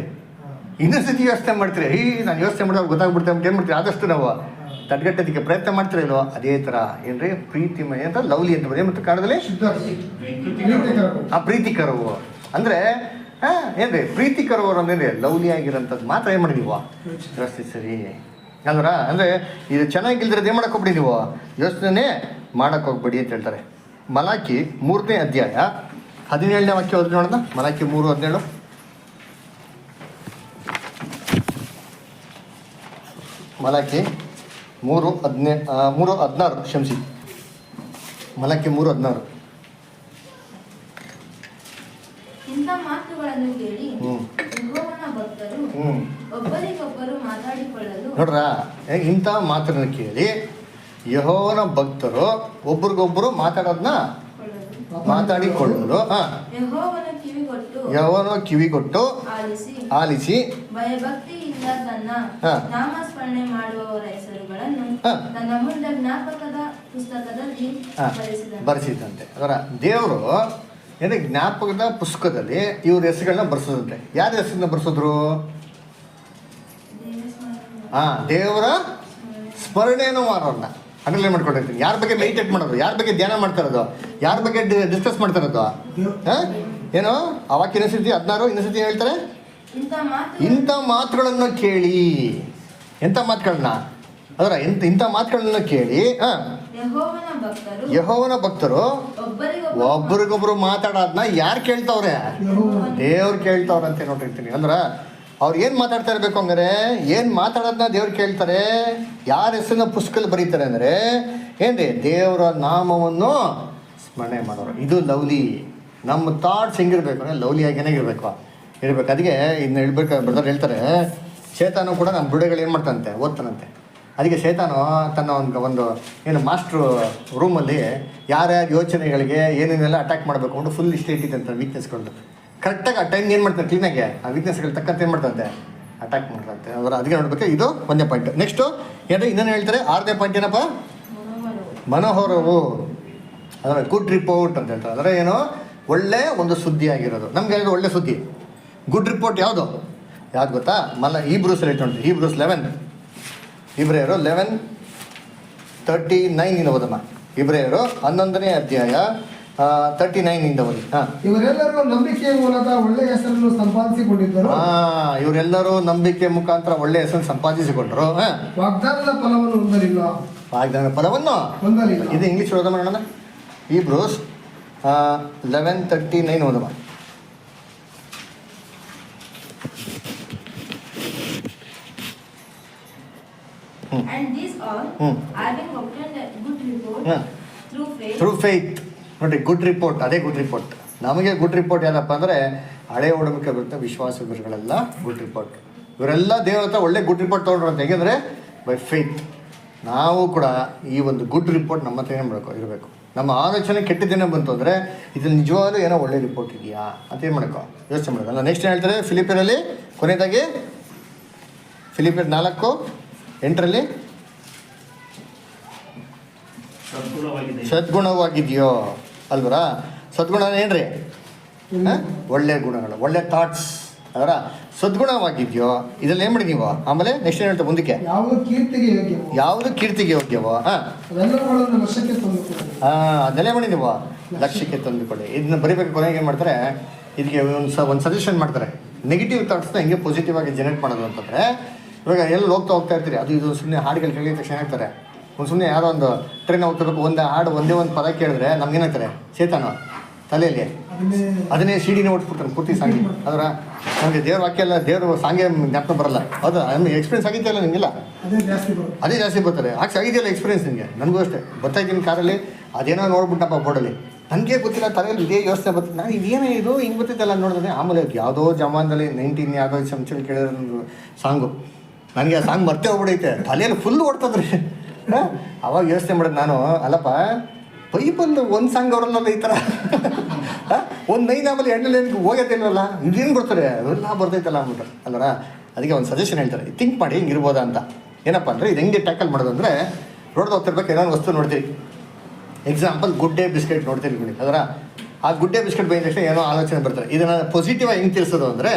B: ಇನ್ನೊಂದು ಸತಿ ಯೋಚನೆ ಮಾಡ್ತೀರಿ. ನಾನು ಯೋಚನೆ ಮಾಡೋದು ಗೊತ್ತಾಗ್ಬಿಡ್ತೇವೆ ಅಂತ ಏನು ಮಾಡ್ತೀರಿ, ಆದಷ್ಟು ನಾವು ತಡೆಗಟ್ಟೋದಕ್ಕೆ ಪ್ರಯತ್ನ ಮಾಡ್ತಿರಲ್ವ. ಅದೇ ಥರ ಏನ್ರಿ ಪ್ರೀತಿಮಯ ಅಂತ ಲವ್ಲಿ ಅಂತ ಬರೀ. ಮತ್ತು ಕನ್ನಡದಲ್ಲಿ ಆ ಪ್ರೀತಿಕರವು ಅಂದರೆ ಏನ್ರಿ ಪ್ರೀತಿಕರವರು ಅಂದ್ರೆ ಲವ್ಲಿ ಆಗಿರೋಂಥದ್ದು ಮಾತ್ರ ಏನು ಮಾಡಿ ನೀವು ಜಾಸ್ತಿ ಸರಿ ಅಲ್ವರ. ಅಂದರೆ ಇದು ಚೆನ್ನಾಗಿಲ್ದಿರೋದು ಏನು ಮಾಡಕ್ಕೆ ಹೋಗ್ಬಿಡಿ, ನೀವು ಯೋಚನೆ ಮಾಡಕ್ಕೆ ಹೋಗ್ಬೇಡಿ ಅಂತ ಹೇಳ್ತಾರೆ. ಮಲಾಕಿ 3ನೇ ಅಧ್ಯಾಯ 17ನೇ ವಾಕ್ಯ ಓದಿ ನೋಡೋಣ. ಮಲಾಕಿ 3:17. ಮಲಾಕಿ 3:16 ಕ್ಷಮಿಸಿ, ಮಲಾಕಿ 3:16.
C: ಇಂಥ ಮಾತುಗಳನ್ನು ಕೇಳಿ ಯೆಹೋವನ ಭಕ್ತರು ಒಬ್ಬರಿಗೊಬ್ಬರು ಮಾತಾಡಿಕೊಳ್ಳಲು.
B: ನೋಡ್ರ, ಇಂಥ ಮಾತನ್ನು ಕೇಳಿ ಯೆಹೋವನ ಭಕ್ತರು ಒಬ್ರಿಗೊಬ್ಬರು ಮಾತಾಡಿಕೊಳ್ಳಲು ಯೆಹೋವನ ಕಿವಿಗೊಟ್ಟು ಆಲಿಸಿ
C: ಭಯಭಕ್ತಿಯಿಂದ ತನ್ನ ನಾಮಸ್ಮರಣೆ ಮಾಡುವವರ ಹೆಸರುಗಳನ್ನು ತನ್ನ ಮುಂದೆ ಜ್ಞಾಪಕದ ಪುಸ್ತಕದಲ್ಲಿ
B: ಬರೆಸಿದಂತೆ. ಅದರ ದೇವರು ಏನೇ ಜ್ಞಾಪಕದ ಪುಸ್ತಕದಲ್ಲಿ ಇವ್ರ ಹೆಸರುಗಳನ್ನ ಬರ್ಸೋದಂತೆ. ಯಾರ ಹೆಸರನ್ನ ಬರ್ಸಿದ್ರು? ದೇವರ ಸ್ಮರಣೆಯನ್ನು ಮಾಡೋರನ್ನ ಅಂಡರ್ಲೈನ್ ಮಾಡ್ಕೊಂಡಿರ್ತೀನಿ. ಯಾರ ಬಗ್ಗೆ ಮೆಡಿಟೇಟ್ ಮಾಡೋದು, ಯಾರ ಬಗ್ಗೆ ಧ್ಯಾನ ಮಾಡ್ತಾ ಇರೋದು, ಯಾರ ಬಗ್ಗೆ ಡಿಸ್ಕಸ್ ಮಾಡ್ತಾ ಇರೋದು. ಏನೋ ಆ ವಾಕ್ಯ ಇನ್ನೊಂದ್ಸತಿ 16 ಇನ್ನೊಂದ್ಸತಿ ಹೇಳ್ತಾರೆ, ಇಂಥ ಮಾತುಗಳನ್ನು ಕೇಳಿ. ಎಂಥ ಮಾತುಗಳನ್ನ? ಅದರ ಇಂಥ ಮಾತುಗಳನ್ನ ಕೇಳಿ ಯೆಹೋವನ ಭಕ್ತರು ಒಬ್ಬರಿಗೊಬ್ರು ಮಾತಾಡೋದನ್ನ ಯಾರು ಕೇಳ್ತಾವ್ರೆ? ದೇವ್ರು ಕೇಳ್ತಾವ್ರಂತೆ ನೋಡಿರ್ತೀನಿ. ಅಂದ್ರೆ ಅವ್ರು ಏನು ಮಾತಾಡ್ತಾ ಇರಬೇಕು ಹಂಗಾರೆ, ಏನು ಮಾತಾಡೋದನ್ನ ದೇವ್ರು ಕೇಳ್ತಾರೆ. ಯಾರ ಹೆಸರನ್ನ ಪುಸ್ತಕದಲ್ಲಿ ಬರೀತಾರೆ ಅಂದರೆ ಏನ್ರಿ, ದೇವರ ನಾಮವನ್ನು ಸ್ಮರಣೆ ಮಾಡೋರು. ಇದು ಲವ್ಲಿ. ನಮ್ಮ ಥಾಟ್ಸ್ ಹೆಂಗಿರ್ಬೇಕು ಅಂದರೆ ಲವ್ಲಿಯಾಗಿ ಏನಾಗಿರ್ಬೇಕು ಇರಬೇಕು. ಅದಕ್ಕೆ ಇದನ್ನ ಹೇಳ್ಬೇಕು. ಬ್ರದರ್ ಹೇಳ್ತಾರೆ, ಶೇತಾನು ಕೂಡ ನಮ್ಮ ಬುಡೆಗಳು ಏನು ಮಾಡ್ತಾನಂತೆ, ಓದ್ತಾನಂತೆ. ಅದಕ್ಕೆ ಶೇತಾನು ತನ್ನ ಒಂದು ಏನು ಮಾಸ್ಟ್ರು ರೂಮಲ್ಲಿ ಯಾರ್ಯಾರ ಯೋಚನೆಗಳಿಗೆ ಏನೇನೆಲ್ಲ ಅಟ್ಯಾಕ್ ಮಾಡಬೇಕು ಅಂದ್ಬಿಟ್ಟು ಫುಲ್ ಲಿಸ್ಟ್ ಇಟ್ಟಿದ್ದಂತೆ ವೀಕ್ನೆಸ್ಗಳು. ಕರೆಕ್ಟಾಗಿ ಆ ಟೈಮ್ ಏನು ಮಾಡ್ತಾನೆ, ಕ್ಲೀನಾಗಿ ಆ ವೀಕ್ನೆಸ್ಗಳು ತಕ್ಕಂತ ಏನು ಮಾಡ್ತಂತೆ, ಅಟ್ಯಾಕ್ ಮಾಡ್ತಂತೆ. ಅವರ ಅದಕ್ಕೆ ನೋಡ್ಬೇಕು. ಇದು 1ನೇ ಪಾಯಿಂಟ್. ನೆಕ್ಸ್ಟು ಏನು ಇನ್ನೇನು ಹೇಳ್ತಾರೆ, 6ನೇ ಪಾಯಿಂಟ್ ಏನಪ್ಪ, ಮನೋಹರವು. ಅದರ ಗುಡ್ ರಿಪೋರ್ಟ್ ಅಂತ ಹೇಳ್ತಾರೆ. ಅಂದರೆ ಏನು, ಒಳ್ಳೆ ಒಂದು ಸುದ್ದಿ ಆಗಿರೋದು. ನಮ್ಗೆ ಒಳ್ಳೆ ಸುದ್ದಿ ಗುಡ್ ರಿಪೋರ್ಟ್ ಯಾವುದು ಗೊತ್ತಾ? ಹೀಬ್ರೂಸ್ 11 ಇಬ್ರಿಯರು 11:39 ಓದಮ್ಮ. ಇಬ್ರಿಯರು 11ನೇ ಅಧ್ಯಾಯ 39 ಓದಿ.
F: ಇವರೆಲ್ಲರೂ ನಂಬಿಕೆಯ ಮೂಲಕ ಒಳ್ಳೆಯ ಹೆಸರನ್ನು ಸಂಪಾದಿಸಿಕೊಂಡಿದ್ದರು.
B: ಇವರೆಲ್ಲರೂ ನಂಬಿಕೆ ಮುಖಾಂತರ ಒಳ್ಳೆ ಹೆಸರನ್ನು ಸಂಪಾದಿಸಿಕೊಂಡ್ರು.
F: ವಾಗ್ದಾನದ ಫಲವನ್ನು ಹೊಂದಲಿಲ್ಲ.
B: ವಾಗ್ದಾನದ ಫಲವನ್ನು
F: ಹೊಂದಲಿಲ್ಲ.
B: ಇದು ಇಂಗ್ಲೀಷ್ ಓದಮ್ಮ ನೋಡೋಣ. Hebrews 11:39 ಓದಮ್ಮ.
C: And these all, having obtained a good report through faith.
B: ನೋಡಿ, ಗುಡ್ ರಿಪೋರ್ಟ್, ಅದೇ ಗುಡ್ ರಿಪೋರ್ಟ್. ನಮಗೆ ಗುಡ್ ರಿಪೋರ್ಟ್ ಏನಪ್ಪ ಅಂದರೆ ಹಳೆ ಒಡಂಬಡಿಕೆ ಬರುತ್ತೆ ವಿಶ್ವಾಸ ಗುರುಗಳೆಲ್ಲ ಗುಡ್ ರಿಪೋರ್ಟ್. ಇವರೆಲ್ಲ ದೇವರ ಹತ್ರ ಒಳ್ಳೆ ಗುಡ್ ರಿಪೋರ್ಟ್ ತೊಗೊಂಡ್ರು ಅಂತ. ಹೇಗೆಂದರೆ ಬೈ ಫೇತ್. ನಾವು ಕೂಡ ಈ ಒಂದು ಗುಡ್ ರಿಪೋರ್ಟ್ ನಮ್ಮ ಹತ್ರ ಏನು ಇರಬೇಕು. ನಮ್ಮ ಆಲೋಚನೆ ಕೆಟ್ಟದೇನೋ ಬಂತು ಅಂದರೆ ಇದು ನಿಜವಾಗ್ಲೂ ಏನೋ ಒಳ್ಳೆ ರಿಪೋರ್ಟ್ ಇದೆಯಾ ಅಂತ ಏನು ಮಾಡ್ಕೋ ಯೋಚನೆ ಮಾಡೋದಲ್ಲ. ನೆಕ್ಸ್ಟ್ ಏನು ಹೇಳ್ತಾರೆ ಫಿಲಿಪಿಯರಲ್ಲಿ ಕೊನೆಯದಾಗಿ ಫಿಲಿಪಿಯರ್ 4:8 ಸದ್ಗುಣವಾಗಿದೆಯೋ ಅಲ್ವರ. ಸದ್ಗುಣ ಏನ್ರಿ? ಒಳ್ಳೆ ಗುಣಗಳು, ಒಳ್ಳೆ ಥಾಟ್ಸ್ ಅದರ ಸದ್ಗುಣವಾಗಿದೆಯೋ. ಇದೆಲ್ಲ ಏನು ಮಾಡಿ ನೀವು. ಆಮೇಲೆ ನೆಕ್ಸ್ಟ್ ಏನು ಹೇಳ್ತಾ ಮುಂದಕ್ಕೆ ಯಾವುದು ಕೀರ್ತಿಗೆ ಯೋಗ್ಯವೋ ಅದನ್ನೆಲ್ಲ ಮಾಡಿ ನೀವು ಲಕ್ಷ್ಯಕ್ಕೆ ತಂದುಕೊಳ್ಳಿ. ಇದನ್ನ ಬರೀಬೇಕು. ಕೊನೆಗೆ ಏನು ಮಾಡ್ತಾರೆ, ಇದಕ್ಕೆ ಒಂದು ಸಜೆಷನ್ ಮಾಡ್ತಾರೆ. ನೆಗೆಟಿವ್ ಥಾಟ್ಸ್ನ ಹೆಂಗೆ ಪಾಸಿಟಿವ್ ಆಗಿ ಜನರೇಟ್ ಮಾಡೋದು ಅಂತಂದರೆ, ಇವಾಗ ಎಲ್ಲ ಹೋಗ್ತಾ ಇರ್ತೀರಿ, ಅದು ಇದು ಸುಮ್ಮನೆ ಹಾಡುಗಳು ಕೇಳಿದ ತಕ್ಷಣ ಹೇಳ್ತಾರೆ. ಒಂದು ಸುಮ್ಮನೆ ಯಾರೋ ಒಂದು ಟ್ರೈನ್ ಹೋಗ್ತಿರ್ಬೇಕು, ಒಂದು ಹಾಡು ಒಂದೇ ಒಂದು ಪದ ಕೇಳಿದ್ರೆ ನಮ್ಗೇನಾಗ್ತಾರೆ ಚೇತನ ತಲೆಯಲ್ಲಿ ಅದನ್ನೇ ಸಿಡಿನೇ ಓಡಿಸ್ಬಿಡ್ತಾನೆ ಪೂರ್ತಿ ಸಾಂಗಿ. ಅದರ ನಮಗೆ ದೇವ್ರ ವಾಕ್ಯ ಎಲ್ಲ ದೇವ್ರ ಸಾಂಗೆ ಜ್ಞಾಪನ ಬರಲ್ಲ. ಹೌದಾ? ನಮ್ಗೆ ಎಕ್ಸ್ಪೀರಿಯನ್ಸ್ ಆಗಿದೆಯಲ್ಲ ನಿಮಗೆಲ್ಲ, ಅದೇ ಜಾಸ್ತಿ ಬರ್ತಾರೆ. ಆಗಿದೆಯಲ್ಲ ಎಕ್ಸ್ಪೀರಿಯನ್ಸ್ ನಿಮಗೆ. ನನಗೂ ಅಷ್ಟೇ ಬರ್ತಾಯಿದ್ದೀನಿ ಕಾರಲ್ಲಿ, ಅದೇನೋ ನೋಡ್ಬಿಟ್ಟಪ್ಪ ಬೋರ್ಡಲ್ಲಿ, ನನಗೆ ಗೊತ್ತಿಲ್ಲ, ತಲೆಯಲ್ಲಿ ಇದೇ ಯೋಚನೆ ಬರ್ತದೆ. ನಾನು ಇದೇನೇ ಇದು ಹಿಂಗೆ ಬರ್ತಿದ್ದಲ್ಲ ನೋಡಿದ್ರೆ. ಆಮೇಲೆ ಯಾವುದೋ ಜಮಾನದಲ್ಲಿ 19 ಯಾವುದೋ ಸಂಚಲಿ ಕೇಳಿದ್ರೆ ಒಂದು ಸಾಂಗು, ನನಗೆ ಆ ಸಾಂಗ್ ಮರ್ತೇ ಹೋಗ್ಬಿಡೈತೆ, ತಲೆಯಲ್ಲಿ ಫುಲ್ ಓಡ್ತದ್ರಿ. ಅವಾಗ ಯೋಚನೆ ಮಾಡೋದು ನಾನು, ಅಲ್ಲಪ್ಪ ಬೈಬಲ್ ಒಂದು ಸಾಂಗ್ ಅವರಲ್ಲ ಈ ಥರ ಒಂದು 9 ಆಮೇಲೆ 2 ಹೋಗೋದಿಲ್ವಲ್ಲ, ಇದೇನು ಬರ್ತಾರೆ ಅವೆಲ್ಲ ಬರ್ತೈತಲ್ಲ ಅಂದ್ಬಿಟ್ಟು ಅಲ್ವರ. ಅದಕ್ಕೆ ಒಂದು ಸಜೆಷನ್ ಹೇಳ್ತಾರೆ, ಥಿಂಕ್ ಮಾಡಿ ಹಿಂಗಿರ್ಬೋದಾ ಅಂತ. ಏನಪ್ಪ ಅಂದರೆ ಇದು ಹೆಂಗೆ ಟ್ಯಾಕಲ್ ಮಾಡೋದು ಅಂದರೆ, ರೋಡ್ದು ಹೋಗ್ತಿರ್ಬೇಕು, ಏನೋ ಒಂದು ವಸ್ತು ನೋಡ್ತೀರಿ. ಎಕ್ಸಾಂಪಲ್ ಗುಡ್ ಡೇ ಬಿಸ್ಕೆಟ್ ನೋಡ್ತೀರಿ ಬಿಡಿ. ಅದರ ಆ ಗುಡ್ ಡೇ ಬಿಸ್ಕೆಟ್ ಬೈದ ತಕ್ಷಣ ಏನೋ ಆಲೋಚನೆ ಬರ್ತಾರೆ. ಇದನ್ನು ಪಾಸಿಟಿವ್ ಆಗಿ ಹೆಂಗೆ ತಿಳಿಸೋದು ಅಂದರೆ,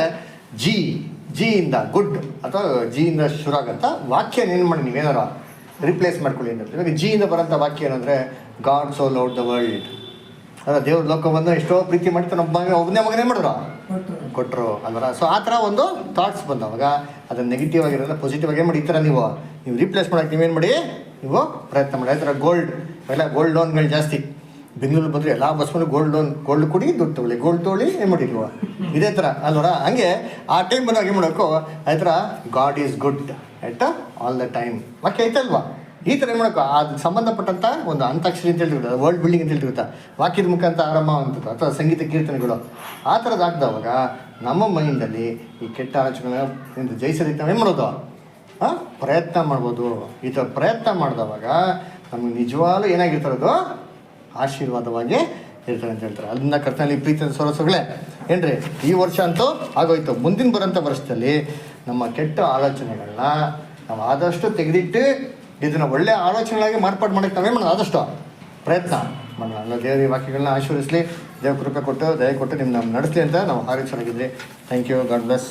B: ಜಿಯಿಂದ ಗುಡ್ ಅಥವಾ ಜಿಯಿಂದ ಶುರು ಆಗಂತ ವಾಕ್ಯ ಏನು ಮಾಡಿ ನೀವೇನಾರ ರಿಪ್ಲೇಸ್ ಮಾಡ್ಕೊಳ್ಳಿ ಅಂತ. ಇವಾಗ ಜಿಯಿಂದ ಬರೋಂಥ ವಾಕ್ಯ ಏನಂದರೆ, god so loved the world. ಅಲ್ಲ, ದೇವ್ರ ಲೋಕವನ್ನು ಎಷ್ಟೋ ಪ್ರೀತಿ ಮಾಡ್ತಾರೆ, ಒಬ್ಬನೇ ಮಗನೇ ಮಾಡಿದ್ರು ಕೊಟ್ಟರು ಅಲ್ವರ. ಸೊ ಆ ಥರ ಒಂದು ಥಾಟ್ಸ್ ಬಂದವಾಗ ಅದನ್ನು ನೆಗೆಟಿವ್ ಆಗಿರೋಲ್ಲ ಪಾಸಿಟಿವ್ ಆಗಿ ಮಾಡಿ ಈ ಥರ ನೀವು ರಿಪ್ಲೇಸ್ ಮಾಡೋಕ್ಕೆ ನೀವೇನು ಮಾಡಿ, ನೀವು ಪ್ರಯತ್ನ ಮಾಡಿ. ಆ ಥರ ಗೋಲ್ಡ್ ಲೋನ್ಗಳು ಜಾಸ್ತಿ ಬೆಂಗಳೂರು ಬಂದರೆ ಎಲ್ಲ ಬಸ್ ಮೇಲೆ ಗೋಲ್ಡ್ ಕೊಡಿ, ದುಡ್ಡು ತೊಗೊಳ್ಳಿ, ಗೋಲ್ಡ್ ತೊಗೊಳ್ಳಿ, ಏನು ಮಾಡಿ ನೀವು ಇದೇ ಥರ ಅಲ್ವರ. ಹಂಗೆ ಆ ಟೈಮ್ ಬಂದಾಗ ಏನು ಮಾಡೋಕ್ಕೋ ಆ ಥರ god is good at all the time ವಾಕ್ಯ ಐತಲ್ವಾ. ಈ ಥರ ಏನು ಮಾಡೋಕ್ಕೋ ಅದು ಸಂಬಂಧಪಟ್ಟಂಥ ಒಂದು ಅಂತಾಕ್ಷರಿ ಅಂತ ಹೇಳ್ತಿರುತ್ತೆ, ವರ್ಲ್ಡ್ ಬಿಲ್ಡಿಂಗ್ ಅಂತ ಹೇಳ್ತಿರುತ್ತೆ, ವಾಕ್ಯದ ಮುಖಾಂತರ ಆರಂಭ ಅಂತದ್ದು ಅಥವಾ ಸಂಗೀತ ಕೀರ್ತನೆಗಳು ಆ ಥರದ್ದು ಆಗ್ದವಾಗ ನಮ್ಮ ಮೈಂಡಲ್ಲಿ ಈ ಕೆಟ್ಟ ಆಲೋಚನೆಗಳನ್ನ ಜಯಿಸೋದಕ್ಕೆ ನಾವೇನು ಮಾಡೋದು, ಪ್ರಯತ್ನ ಮಾಡ್ಬೋದು. ಈ ಥರ ಪ್ರಯತ್ನ ಮಾಡಿದವಾಗ ನಮಗೆ ನಿಜವಾಗ್ಲೂ ಏನಾಗಿರ್ತಾರದು ಆಶೀರ್ವಾದವಾಗಿ ಇರ್ತಾರೆ ಅಂತ ಹೇಳ್ತಾರೆ. ಅದನ್ನ ಕರ್ತನಲ್ಲಿ ಪ್ರೀತಿಯ ಸೊರಸುಗಳೇ ಏನ್ರಿ, ಈ ವರ್ಷ ಅಂತೂ ಆಗೋಯ್ತು. ಮುಂದಿನ ಬರೋಂಥ ವರ್ಷದಲ್ಲಿ ನಮ್ಮ ಕೆಟ್ಟ ಆಲೋಚನೆಗಳನ್ನ ನಾವು ಆದಷ್ಟು ತೆಗೆದಿಟ್ಟು ಇದನ್ನು ಒಳ್ಳೆಯ ಆಲೋಚನೆಗಳಾಗಿ ಮಾರ್ಪಾಡು ಮಾಡೋಕ್ಕೆ ನಾವೇನು ಮಾಡೋದು ಆದಷ್ಟು ಪ್ರಯತ್ನ ಮಾಡೋಣ. ಅಲ್ಲ, ದೇವರ ವಾಕ್ಯಗಳನ್ನ ಆಶೀರ್ವಿಸಲಿ, ದೇವ ಕೃಪೆ ಕೊಟ್ಟು ದಯ ಕೊಟ್ಟು ನಿಮ್ಮ ನಡೆಸಲಿ ಅಂತ ನಾವು ಹಾರೈಸಲಾಗಿದ್ರಿ. Thank you. God bless.